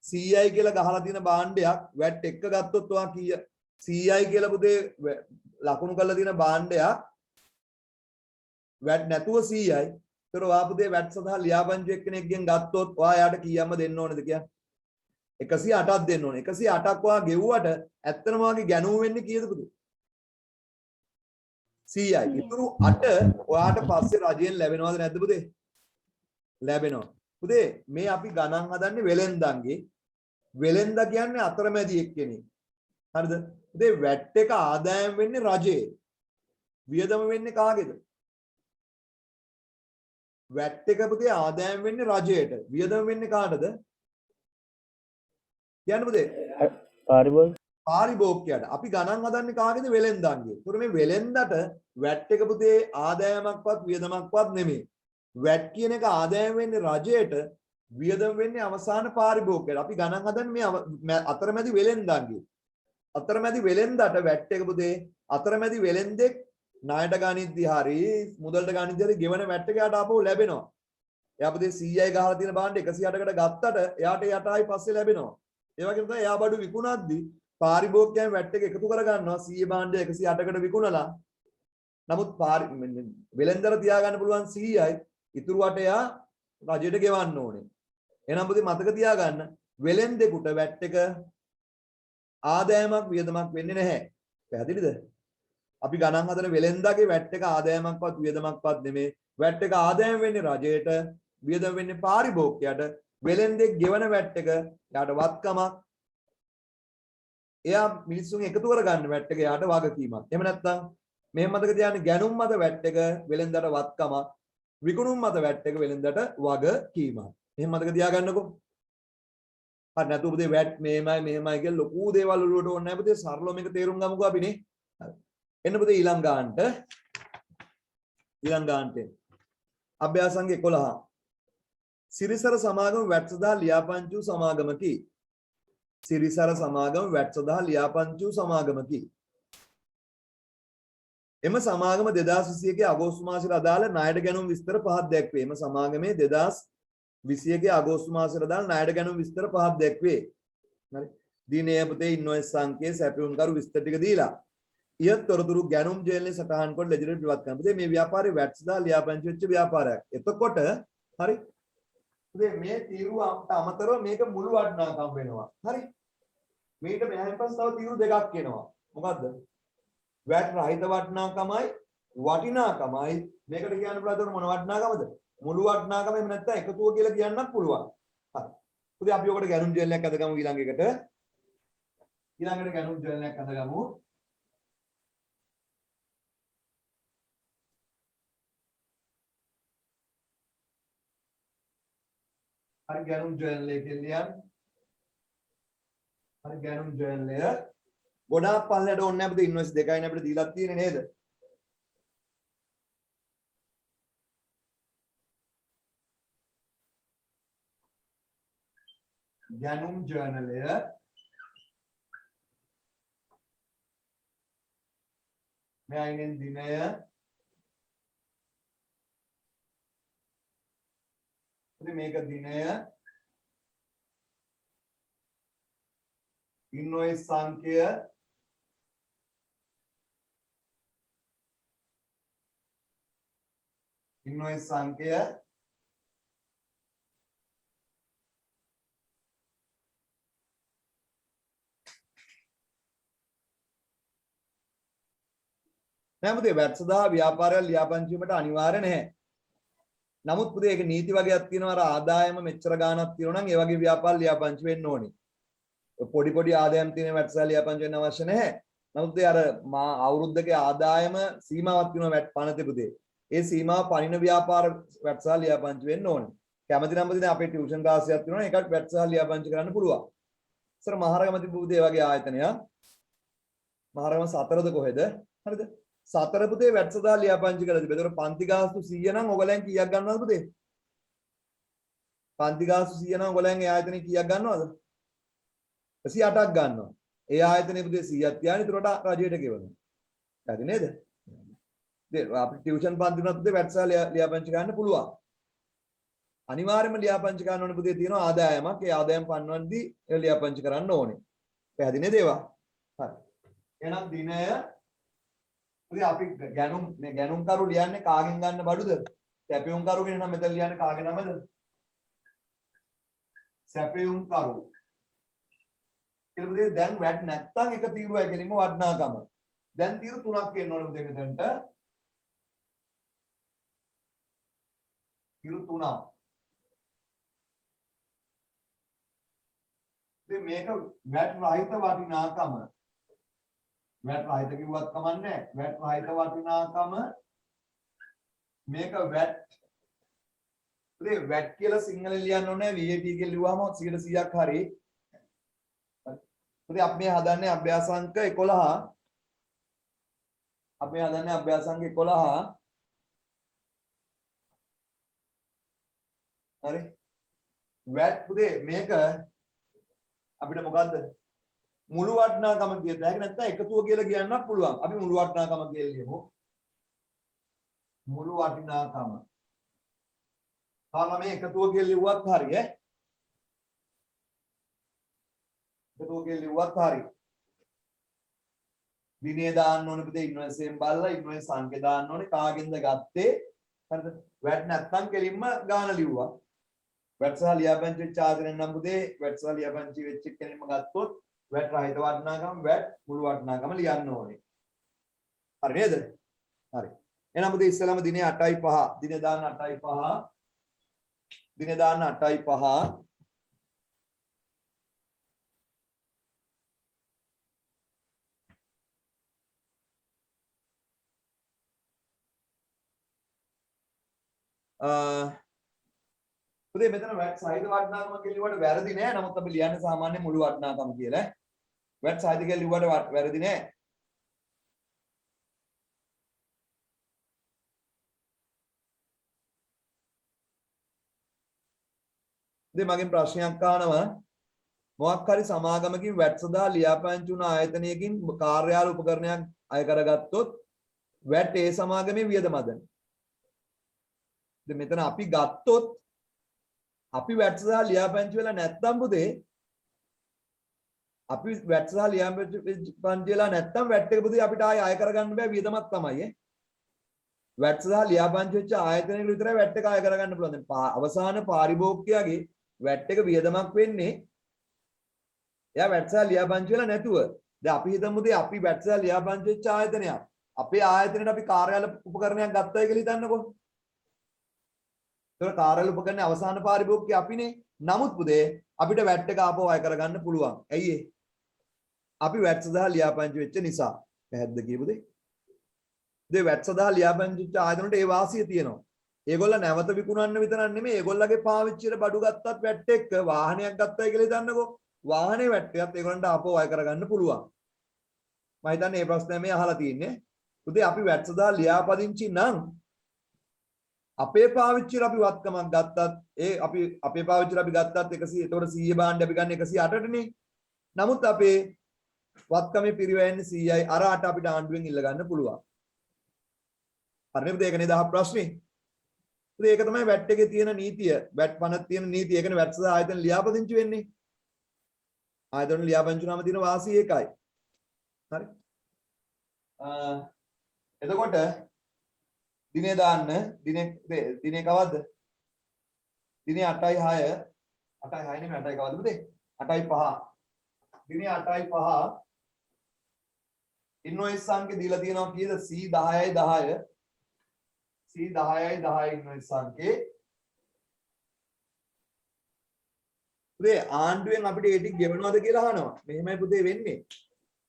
CI කියලා ගහලා තියෙන භාණ්ඩයක් වැට් එක ගත්තොත් ඔයා කීය? CI කියලා පුතේ ලකුණු කරලා තියෙන භාණ්ඩයක් වැට් නැතුව 100යි. ඒතර ඔයා පුතේ වැට් සඳහා ලියාපදිංචි එක්කෙනෙක්ගෙන් ගත්තොත් ඔයා යාට කීයක්ම දෙන්න ඕනේද කියන්නේ? 108ක් දෙන්න ඕනේ. 108ක් ඔයා ගෙව්වට ඇත්තම වාගේ ගැනුම වෙන්නේ කීයද පුතේ? 100යි. ඊටු 8 ඔයාට පස්සේ රජයෙන් ලැබෙනවද නැද්ද පුතේ? ලැබෙනවා. පුතේ මේ අපි ගණන් හදන්නේ වෙලෙන්දන්ගේ. වෙලෙන්දා කියන්නේ අතරමැදි එක්කෙනෙක්. හරිද? පුතේ වැට් එක ආදායම් වෙන්නේ රජයේ. වියදම වෙන්නේ කාගේද? වැට් එක පුතේ ආදායම් වෙන්නේ රජයට. වියදම වෙන්නේ කාටද? කියන්න පුතේ. පාරිභෝගිකයට. අපි ගණන් හදන්නේ කාගේද? වෙලෙන්දන්ගේ. ඒතර මේ වෙලෙන්දට වැට් එක පුතේ ආදායමක්වත් වියදමක්වත් නෙමෙයි. වැට් කියන එක ආදායම් වෙන්නේ රජයට, වියදම වෙන්නේ අවසාන පාරිභෝගිකයට. අපි ගණන් හදන්නේ මේ අතරමැදි වෙලෙන්දන්ගේ. අතරමැදි වෙලෙන්දට වැට් එක පුතේ අතරමැදි වෙලෙන්දෙක් ණයට ගනිද්දි හරි මුදලට ගනිද්දි හරි ගෙවන වැට් එක යාට ආපහු ලැබෙනවා. එයා පුතේ 100යි ගහලා තියෙන භාණ්ඩ 108කට ගත්තට එයාට 8යි පස්සේ ලැබෙනවා. ඒ වගේම තමයි එයා බඩු විකුණද්දි පාරිභෝගිකයන් වැට් එක එකතු කර ගන්නවා 100 භාණ්ඩ 108කට විකුණලා. නමුත් වෙලෙන්දර තියාගන්න පුළුවන් 100යි ඉතුරු 8 එයා රජයට ගෙවන්න ඕනේ. එහෙනම් පුතේ මතක තියාගන්න වෙලෙන්දෙකුට වැට් එක ආදායමක් වියදමක් වෙන්නේ නැහැ. පැහැදිලිද? අපි ගණන් හදන වෙලෙන්දාගේ වැට් එක ආදායමක්වත් වියදමක්වත් නෙමෙයි. වැට් එක ආදායම වෙන්නේ රජයට, වියදම වෙන්නේ පාරිභෝගිකයට. වෙලෙන්දෙක් ගෙවන වැට් එක යාට වත්කමක්. එයා මිනිස්සුන් එකතු කරගන්න වැට් එක යාට වගකීමක්. එහෙම නැත්නම් මෙහෙම මතක තියාගන්න ගැනුම් මත වැට් එක වෙලෙන්දාට වත්කමක්. විකුණුම් මත වැට් එක වෙලෙන්දාට වගකීමක්. එහෙම මතක තියාගන්නකෝ. හරි නැතු පුතේ වැට් මෙහෙමයි කියලා ලොකු දේවල් වලට ඕනේ නැහැ පුතේ සරලව මේක තේරුම් ගමුකෝ අපි නේ. හරි. එන්න පුතේ ඊළඟ ගානට අභ්‍යාසංග 11. සිරිසර සමාගම වැට් සඳහා ලියාපදිංචි වූ සමාගමකි. සිරිසර සමාගම වැට් සඳහා ලියාපදිංචි වූ සමාගමකි. එම සමාගම 2021 අගෝස්තු මාසයට අදාළ ණයට ගැනුම් විස්තර පහක් දැක්වේ. එම සමාගමේ 2021 අගෝස්තු මාසයට අදාළ ණයට ගැනුම් විස්තර පහක් දැක්වේ. හරි. දිනය පුතේ ඉන්වොයිස් සංකේ සැපයුම්කරු විස්තර ටික දීලා. ඊයත් තොරතුරු ගැනුම් ජේලේ සටහන් කොට ලෙජර් පිටවත් කරනවා. පුතේ මේ ව්‍යාපාරේ වැට් සඳහා ලියාපදිංචි වෙච්ච ව්‍යාපාරයක්. එතකොට හරි. පුතේ මේ තීරුවට අමතරව මේක මුළු වටිනාකම් වෙනවා. හරි. මේක මෙහෙන් පස්සේ තව තීරු දෙකක් එනවා. මොකද්ද? වැට් රහිත වටිනාකමයි මේකට කියන්න පුළුවන් මොන වටිනාකමද? මුළු වටිනාකම එහෙම නැත්නම් එකතුව කියලා කියන්නත් පුළුවන්. හරි. පුතේ අපි ඔකට ගැනුම් ජේලයක් අදගමු ඊළඟ එකට. ඊළඟට ගැනුම් ජේලයක් අදගමු. හරි ගැනුම් ජර්නල් එකේ ලියන්න. හරි ගැනුම් ජර්නල් එක ගොඩාක් පල්ලයට ඕනේ නැහැ අපිට ඉන්වොයිස් දෙකයිනේ අපිට දීලා තියෙන්නේ නේද? ගැනුම් ජර්නල් එක මෙයින් දිනය මේක දිනය ඉන්වොයිස් සංඛ්‍ය නෑ පුතේ වැට් සඳහා ව්‍යාපාරයක් ලියාපදිංචි වීමට අනිවාර්ය නැහැ. නමුත් පුතේ ඒක නීති වගේක් තියෙනවා. අර ආදායම මෙච්චර ගාණක් තියෙනවා නම් ඒ වගේ ව්‍යාපාර ලියාපදිංචි වෙන්න ඕනේ. පොඩි ආදායම් තියෙන වැට් සඳහා ලියාපදිංචි වෙන්න අවශ්‍ය නැහැ. නමුත් අර අවුරුද්දක ආදායම සීමාවක් තියෙනවා වැට් පනතේ පුතේ. ඒ සීමාව පනින ව්‍යාපාර වැට් සඳහා ලියාපදිංචි වෙන්න ඕනේ. කැමති නම් පුතේ අපේ ටියුෂන් ක්ලාස් එකක් තියෙනවා. ඒකට වැට් සඳහා ලියාපදිංචි කරන්න පුළුවන්. ඉතින් මහරගම තිබු පුතේ වගේ ආයතනයක්. මහරගම 4ද කොහෙද? හරිද? 4 පුතේ වැට් සඳහා ලියාපදිංචි කරලා තිබේ. ඒතකොට පන්ති ගාස්තු 100 නම් ඔයගලෙන් කීයක් ගන්නවද පුතේ? පන්ති ගාස්තු 100 නම් ඔයගලෙන් ඒ ආයතනේ කීයක් ගන්නවද? 108ක් ගන්නවා. ඒ ආයතනේ පුතේ 100ක් තියාගෙන ඒතරට රජයට ගෙවනවා. හරි නේද? අපි ටියුෂන් පන්ති වුණත් පුතේ වැට් සඳහා ලියාපදිංචි ගන්න පුළුවන්. අනිවාර්යයෙන්ම ලියාපදිංචි ගන්න ඕනේ පුතේ තියෙනවා ආදායමක්. ඒ ආදායම පන්වන්නේදී ඒ ලියාපදිංචි කරන්න ඕනේ. පැහැදිලි නේද ඒවා? හරි. එහෙනම් දිනය අපි ගැනුම් කරු ලියන්නේ කාගෙන් ගන්න බඩුද? සැපයුම් කරු කියන නම් මෙතන ලියන්නේ කාගේ නමද? සැපයුම් කරු. ඊළඟට දැන් වැට් නැත්තම් එක තීරුවයි කෙලින්ම වටිනාකම. දැන් තීරු තුනක් එන්න ඕනේ මුදේ මෙතනට. තීරු තුනක්. ඉතින් මේක වැට් රහිත වටිනාකම. වැට් රහිත කිව්වත් කමන්නේ වැට් රහිත වටිනාකම මේක වැට් ඉතින් වැට් කියලා සිංහලෙන් ලියන්න ඕනේ VAT කියලා ලියුවාම 100%ක් හරි. ඉතින් අපි මේ හදන්නේ අභ්‍යාසාංක 11. අපි හදන්නේ අභ්‍යාසාංක 11. හරි. වැට් පුතේ මේක අපිට මොකද්ද? මුළු වටිනාකම කියත හැකි නැත්නම් එකතුව කියලා කියන්නත් පුළුවන්. අපි මුළු වටිනාකම කියලා ලියමු. මුළු වටිනාකම. තාම මේ එකතුව කියලා ලිව්වත් හරි ඈ. එකතුව කියලා ලිව්වත් හරි. දිනේ දාන්න ඕනේ පුතේ ඉන්වොයිස් එකෙන් බලලා ඉන්වොයිස් සංඛ්‍ය දාන්න ඕනේ කාගෙන්ද ගත්තේ හරිද වැට් නැත්තම් කෙලින්ම ගාන ලිව්වා වැට් සහ ලියාපදිංචි වෙච්ච ආදරෙන් නම් පුතේ වැට් සහ ලියාපදිංචි වෙච්ච කෙලින්ම ගත්තොත් වැට් රහිත වටිනාකම වැට් මුළු වටිනාකම ලියන්න ඕනේ හරි නේද හරි එහෙනම් පුතේ ඉස්සෙල්ලාම දිනේ 8.5 දිනේ දාන්න 8.5 දිනේ දාන්න 8.5 පුතේ මෙතන වැට් සහිත වටිනාකම කියලා ලිව්වට වැරදි නෑ. නමුත් අපි ලියන්නේ සාමාන්‍ය මුළු වටිනාකම කියලා. වැට් සහිත කියලා ලිව්වට වැරදි නෑ. ඉතින් මගෙන් ප්‍රශ්නයක් අහනවා මොකක් හරි සමාගමකින් වැට් සදා ලියාපදිංචි වුණ ආයතනයකින් කාර්යාල උපකරණයක් අය කරගත්තොත් වැට් ඒ සමාගමේ වියදමද? ඉතින් මෙතන අපි ගත්තොත් අපි වැට් සහ ලියාපදිංචි වෙලා නැත්නම් පුතේ අපි වැට් සහ ලියාපදිංචි වෙලා නැත්නම් වැට් එක පුතේ අපිට ආයෙ අය කරගන්න බෑ වියදමක් තමයි ඈ වැට් සහ ලියාපදිංචි වෙච්ච ආයතනයකට විතරයි වැට් එක අය කරගන්න පුළුවන් දැන් අවසාන පාරිභෝගිකයාගේ වැට් එක වියදමක් වෙන්නේ එයා වැට් සහ ලියාපදිංචි වෙලා නැතුව දැන් අපි හිතමු පුතේ අපි වැට් සහ ලියාපදිංචි වෙච්ච ආයතනයක් අපේ ආයතනයට අපි කාර්යාල උපකරණයක් ගත්තයි කියලා හිතන්නකෝ ඒතර කාර්යාල උපකරණයේ අවසාන පාරිභෝගිකය අපිනේ. නමුත් පුතේ අපිට වැට් එක ආපහු අය කරගන්න පුළුවන්. ඇයි ඒ? අපි වැට් සදා ලියාපදිංචි වෙච්ච නිසා. පැහැද්ද කියපුදේ. ඉතින් වැට් සදා ලියාපදිංචි වෙච්ච ආයතනවලට ඒ වාසිය තියෙනවා. ඒගොල්ල නැවත විකුණන්න විතරක් නෙමෙයි ඒගොල්ලගේ පාවිච්චියට බඩු ගත්තත් වැට් එක්ක වාහනයක් ගත්තයි කියලා හිතන්නකෝ. වාහනේ වැට් එකත් ඒගොල්ලන්ට ආපහු අය කරගන්න පුළුවන්. මම හිතන්නේ මේ ප්‍රශ්නේ මේ අහලා තියෙන්නේ. පුතේ අපි වැට් සදා ලියාපදිංචි නම් අපේ පාවිච්චියට අපි වත්කමක් ගත්තත් ඒ අපි අපේ පාවිච්චියට අපි ගත්තත් 100 එතකොට 100 බාණ්ඩ අපි ගන්න 108ටනේ. නමුත් අපේ වත්කමේ පිරිවැයන්නේ 100යි. අර 8 අපිට ආණ්ඩුවෙන් ඉල්ල ගන්න පුළුවන්. හරිනේ පුතේ ඒක නේද අහ ප්‍රශ්නේ. පුතේ ඒක තමයි වැට් එකේ තියෙන නීතිය. වැට් පනත් තියෙන නීතිය. ඒකනේ වැට් සහ ආයතන ලියාපදිංචි වෙන්නේ. ආයතන ලියාපදිංචි වුණාම තියෙන වාසිය ඒකයි. හරි. එතකොට දිනේ දාන්න දිනේ කවද්ද? දිනේ 8.6 8.6 නෙමෙයි 8යි කවද්ද පුතේ? 8.5 දිනේ 8.5 ඉන්වොයිස් සංඛ්‍ය දීලා තියෙනවා කීයද? C10යි 10 C10යි 10 ඉන්වොයිස් සංඛ්‍යේ පුතේ ආණ්ඩුවෙන් අපිට ඒ ටික ගෙවනවද කියලා අහනවා. මෙහෙමයි පුතේ වෙන්නේ.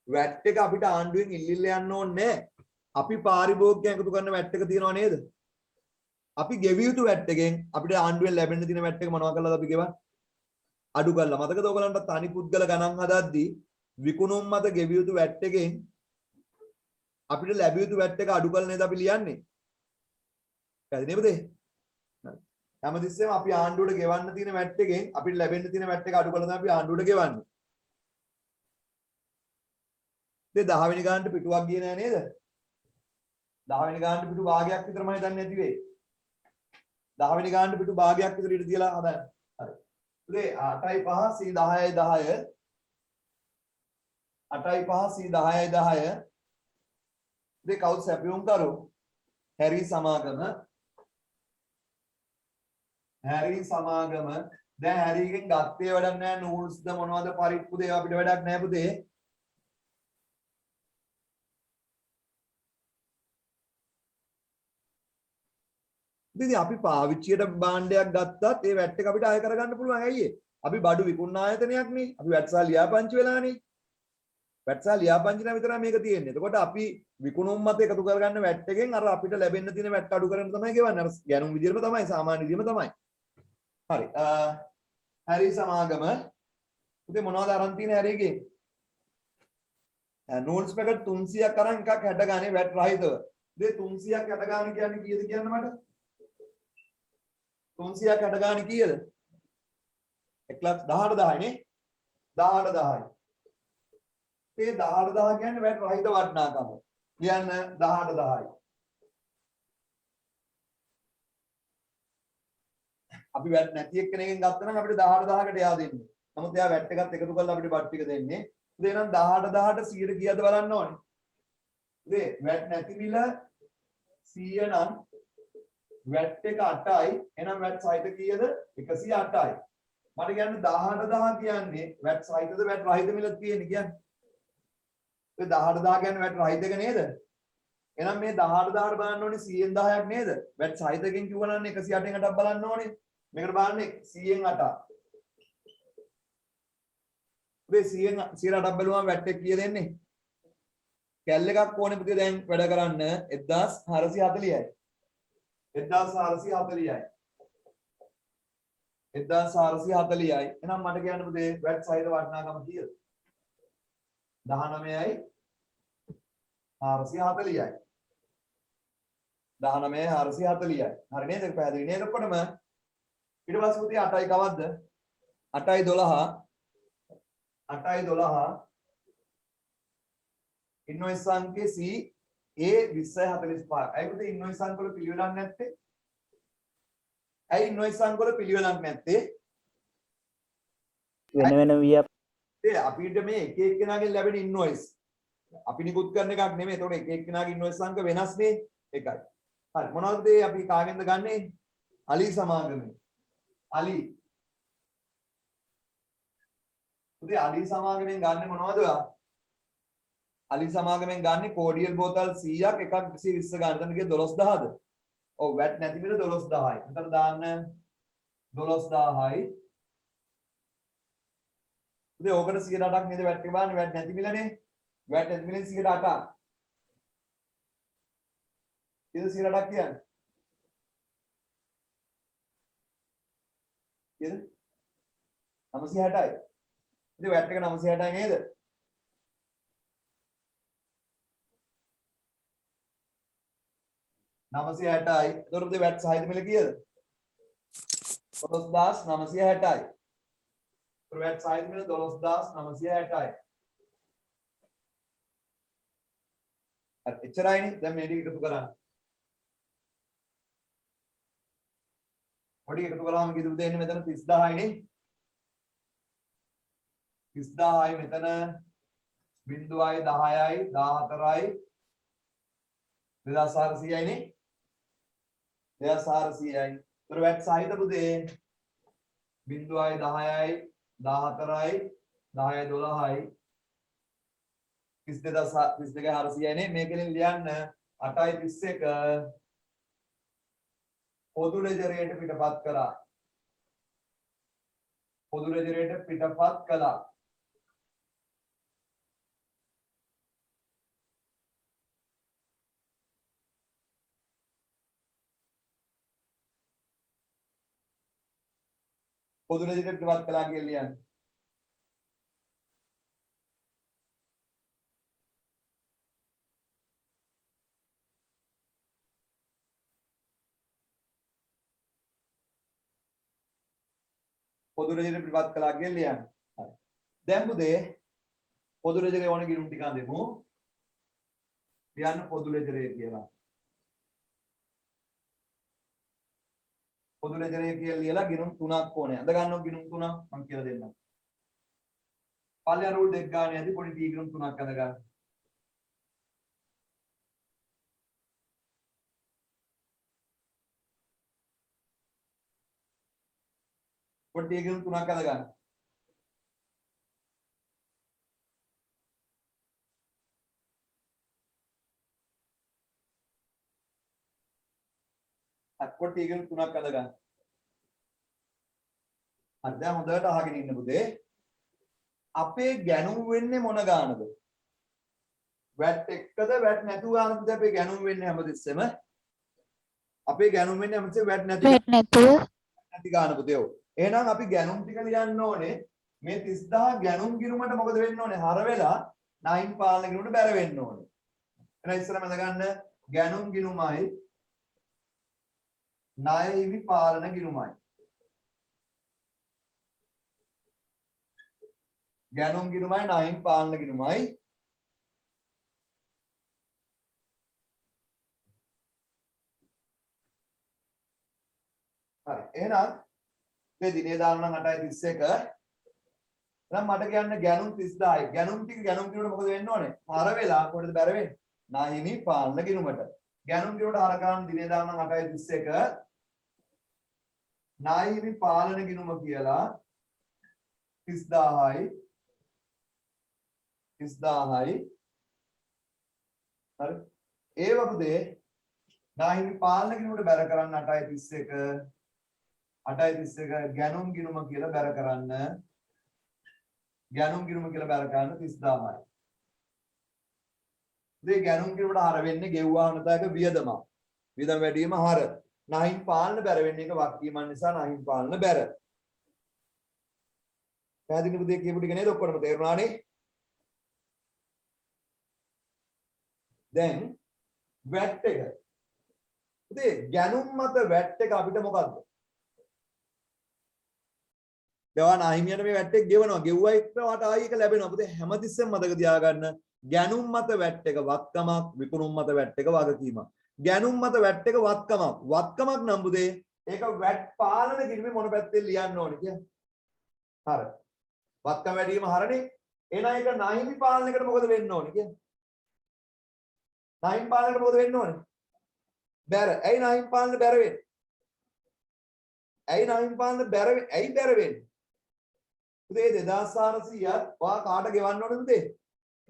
වැට් එක අපිට ආණ්ඩුවෙන් ඉල්ලිල්ල යන්න ඕනේ නැහැ. අපි පාරිභෝගිකයන් එකතු කරන වැට් එක තියනව නේද? අපි ගෙවිය යුතු වැට් එකෙන් අපිට ආණ්ඩුවෙන් ලැබෙන්න තියෙන වැට් එක මොනවා කළාද අපි ගෙවන්නේ? අඩු කළා. මතකද ඔයගලන්ට තනි පුද්ගල ගණන් හදද්දී විකුණුම් මත ගෙවිය යුතු වැට් එකෙන් අපිට ලැබිය යුතු වැට් එක අඩු කළා නේද අපි ලියන්නේ? පැහැදිලිද පුතේ? හැමතිස්සෙම අපි ආණ්ඩුවට ගෙවන්න තියෙන වැට් එකෙන් අපිට ලැබෙන්න තියෙන වැට් එක අඩු කළා තමයි අපි ආණ්ඩුවට ගෙවන්නේ. ඉතින් 10 වෙනි ගානට පිටුවක් ගියේ නෑ නේද? 10 වෙනි ගානට පිටු භාගයක් විතරම හිතන්නේ නැති වෙයි. 10 වෙනි ගානට පිටු භාගයක් විතර ඊට තියලා හදන්න. හරි. පුතේ 8.5 C 10යි 10 8.5 C 10යි 10 ඉතින් කවුද සැපයුම් කරු? හැරි සමාගම දැන් හැරිගෙන් ගත්තේ වැඩක් නැහැ නූල්ස්ද මොනවද පරිප්පුද ඒවා අපිට වැඩක් නැහැ පුතේ. ඉතින් අපි පාවිච්චියට භාණ්ඩයක් ගත්තත් ඒ වැට් එක අපිට අය කරගන්න පුළුවන්. ඇයි අපි බඩු විකුණන ආයතනයක් නේ. අපි වැට් සහ ලියාපදිංචි වෙලානේ. වැට් සහ ලියාපදිංචි නම් විතරයි මේක තියෙන්නේ. එතකොට අපි විකුණුම් මත එකතු කරගන්න වැට් එකෙන් අර අපිට ලැබෙන්න තියෙන වැට් අඩු කරගෙන තමයි ගෙවන්නේ. අර ගැනුම් විදිහටම තමයි සාමාන්‍ය විදිහම තමයි. හරි. හැරි සමාගම පුතේ මොනවද අරන් තියෙන්නේ හැරිගේ? නෝට්ස් පැකට් 300ක් අරන් එකක් 60 ගානේ වැට් රහිතව. ඉතින් 300ක් 60 ගාන කියන්නේ කීයද කියන්න මට? 300ක් 60 ගාන කීයද? 1,18,000 නේ? 18,000යි. මේ 18,000 කියන්නේ වැට් රහිත වටිනාකම. කියන්න 18,000යි. අපි වැට් නැති එක්කෙනෙක්ගෙන් ගත්තා නම් අපිට 18000කට එයා දෙන්නේ. නමුත් එයා වැට් එකත් එකතු කරලා අපිට බත් ටික දෙන්නේ. ඉතින් එහෙනම් 18000ට 100ට කීයද බලන්න ඕනේ. ඉතින් වැට් නැති මිල 100 නම් වැට් එක 8යි. එහෙනම් වැට් සහිත කීයද? 108යි. මට කියන්නේ 18000 කියන්නේ වැට් සහිතද වැට් රහිත මිලද කියන්නේ කියන්නේ. ඒ 18000 කියන්නේ වැට් රහිත එක නේද? එහෙනම් මේ 18000ට බලන්න ඕනේ 100න් 10ක් නේද? වැට් සහිතකින් කිව්වනම් 108න් 8ක් බලන්න ඕනේ. මේකට බලන්න 100න් 8ක්. මේ 100න් 8ක් බලුවම වැට් එක කීයද එන්නේ? කැල් එකක් ඕනේ පුතේ දැන් වැඩ කරන්න 1440යි. 1440යි. 1440යි. එහෙනම් මට කියන්න පුතේ වැට් සහිත වටිනාකම කීයද? 19යි 440යි. 19යි 440යි. හරි නේද? ඒක පැහැදිලි නේද ඔක්කොටම? ඊට පස්සේ පුතේ 8යි කවද්ද? 8යි 12. 8යි 12. ඉන්වොයිස් අංකේ C A 2045. ඇයි පුතේ ඉන්වොයිස් අංක වල පිළිවෙලක් නැත්තේ? ඇයි ඉන්වොයිස් අංක වල පිළිවෙලක් නැත්තේ? වෙන වෙන විය ඒ අපිට මේ එක එක්කෙනාගෙන් ලැබෙන ඉන්වොයිස් අපි නිකුත් කරන එකක් නෙමෙයි. ඒතකොට එක එක්කෙනාගේ ඉන්වොයිස් අංක වෙනස් නේ. එකයි. හරි මොනවද අපි කාගෙන්ද ගන්නෙ? අලි සමාගමෙන්. අලි. පුතේ අලි සමාගමෙන් ගන්නෙ මොනවද ඔයා? අලි සමාගමෙන් ගන්නෙ කෝඩියල් බෝතල් 100ක් එකක් 220 ගන්න. එතන කිය 12000ද? ඔව් වැට් නැති මිල 12000යි. එතන දාන්න 12000යි. පුතේ ඕකට 108ක් නේද වැට් එක බලන්න වැට් නැති මිලනේ. වැට් නැති මිලෙන් 108ක්. කීයද 108ක් කියන්නේ? කීයද? 960යි. ඉතින් වැට් එක 960යි නේද? නමසය 60යි. එතකොට පුතේ වැට් සහිත මිල කීයද? 12960යි. වැට් සහිත මිල 12960යි. හරි එච්චරයිනේ. දැන් මේ ටික එකතු කරන්න. ඔය ටික එකතු කරාම කීයද පුතේ එන්නේ මෙතන 30000යි නේ. 30000යි මෙතන 0.10යි 10යි 14යි 2400යි නේ. 2400යි. ඒතර වැට් සහිත පුතේ 0.10යි 10යි 14යි 10යි 12යි 32400යි නේ. මේකෙන් ලියන්න 8යි 31 පොදු ලෙජරයට පිටපත් කරා. පොදු ලෙජරයට පිටපත් කළා. පොදු ලෙජරයට පිටපත් කළා කියලා ලියන්න. පොදු ලෙජරයට පිටපත් කළා කියලා ලියන්න. හරි. දැන් පුතේ පොදු ලෙජරේ ඕන ගිණුම් ටික අඳෙමු. ලියන්න පොදු ලෙජරේ කියලා. පොදු ලෙජරේ කියලා ලියලා ගිණුම් 3ක් ඕනේ. අඳ ගන්නව ගිණුම් 3ක් මම කියලා දෙන්නම්. පල්ලිය රූල් දෙක ගන්න යද්දි පොඩි ටී ගිණුම් 3ක් අඳ ගන්න. පොඩි ටී ගිණුම් 3ක් අඳ ගන්න. අක්කොට ටී ගිණුම් 3ක් අඳ ගන්න. හරි දැන් හොඳට අහගෙන ඉන්න පුතේ. අපේ ගැණුම් වෙන්නේ මොන ගානද? වැට් එක්කද වැට් නැතුව ගානද අපේ ගැණුම් වෙන්නේ හැමතිස්සෙම? අපේ ගැණුම් වෙන්නේ හැමතිස්සෙම වැට් නැති ගාන පුතේ. ඔව්. එහෙනම් අපි ගැණුම් ටික ලියන්න ඕනේ. මේ 30000 ගැණුම් ගිණුමට මොකද වෙන්න ඕනේ? හර වෙලා 9 පාලන ගිණුමට බැර වෙන්න ඕනේ. එහෙනම් ඉස්සරම ගන්න ගැණුම් ගිණුමයි ණය හිමි පාලන ගිණුමයි. ගැණුම් ගිණුමයි ණයින් පාලන ගිණුමයි. හරි. එහෙනම් ඒ දිනේ දානවා නම් 8.31. එහෙනම් මට කියන්න ගැනුම් 30000යි. ගැනුම් ටික ගැනුම් කිනුවට මොකද වෙන්න ඕනේ? හර වෙලා කොහෙද බැර වෙන්නේ? නාහිමි පාලන ගිණුමට. ගැනුම් කිනුවට හර කරන් දිනේ දානවා නම් 8.31. නාහිමි පාලන ගිණුම කියලා 30000යි. 30000යි. හරි. ඒ වගේ නාහිමි පාලන ගිණුමට බැර කරන්න 8.31. 8.31 ගැනුම් ගිණුම කියලා බැර කරන්න. ගැනුම් ගිණුම කියලා බැර කරන්න 30000යි. මේ ගැනුම් ගිණුමට හර වෙන්නේ ගෙව්වා නැතක වියදම. වියදම වැඩි වීම හර. නාහිමි පාලන බැර වෙන්නේ එක වක්කීමන් නිසා නාහිමි පාලන බැර. පැහැදිලි පුතේ කියපු ටික නේද ඔක්කොම තේරුණානේ? දැන් වැට් එක. පුතේ ගැනුම් මත වැට් එක අපිට මොකද්ද? දවා නාහිමියට මේ වැට් එක ගෙවනවා. ගෙව්වා එක්ක වට ආයි එක ලැබෙනවා. පුතේ හැමතිස්සෙම මතක තියාගන්න ගැනුම් මත වැට් එක වත්කමක්, විකුණුම් මත වැට් එක වගකීමක්. ගැනුම් මත වැට් එක වත්කමක්. වත්කමක් නම් පුතේ ඒක වැට් පාලන කිරීමේ මොන පැත්තෙන් ලියන්න ඕනේ කියලා. හරි. වත්කම වැඩි වීම හරනේ. එහෙනම් ඒක නාහිමි පාලනයකට මොකද වෙන්න ඕනේ කියලා. නාහිමි පාලනයකට මොකද වෙන්න ඕනේ? බැර. ඇයි නාහිමි පාලන බැර වෙන්නේ? ඇයි නාහිමි පාලන බැර වෙන්නේ? ඇයි බැර වෙන්නේ? පුතේ 2400ක් ඔයා කාට ගෙවන්න ඕනද පුතේ?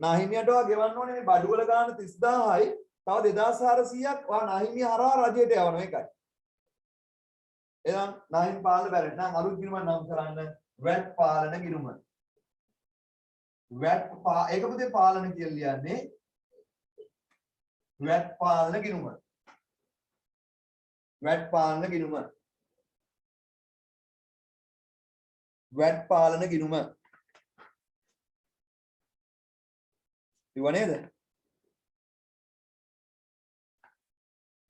නාහිමියට ඔයා ගෙවන්න ඕනේ මේ බඩුවල ගාන 30000යි. තව 2400ක් ඔයා නාහිමිය හරහා රජයට යවනවා ඒකයි. එහෙනම් නාහිමි පාලන බැර වෙන. නම් අලුත් ගිණුමක් නම් කරන්න වැට් පාලන ගිණුම. ඒක පුතේ පාලන කියලා ලියන්නේ වැට් පාලන ගිණුම. වැට් පාලන ගිණුම. වැට් පාලන ගිණුම. ඉව නේද?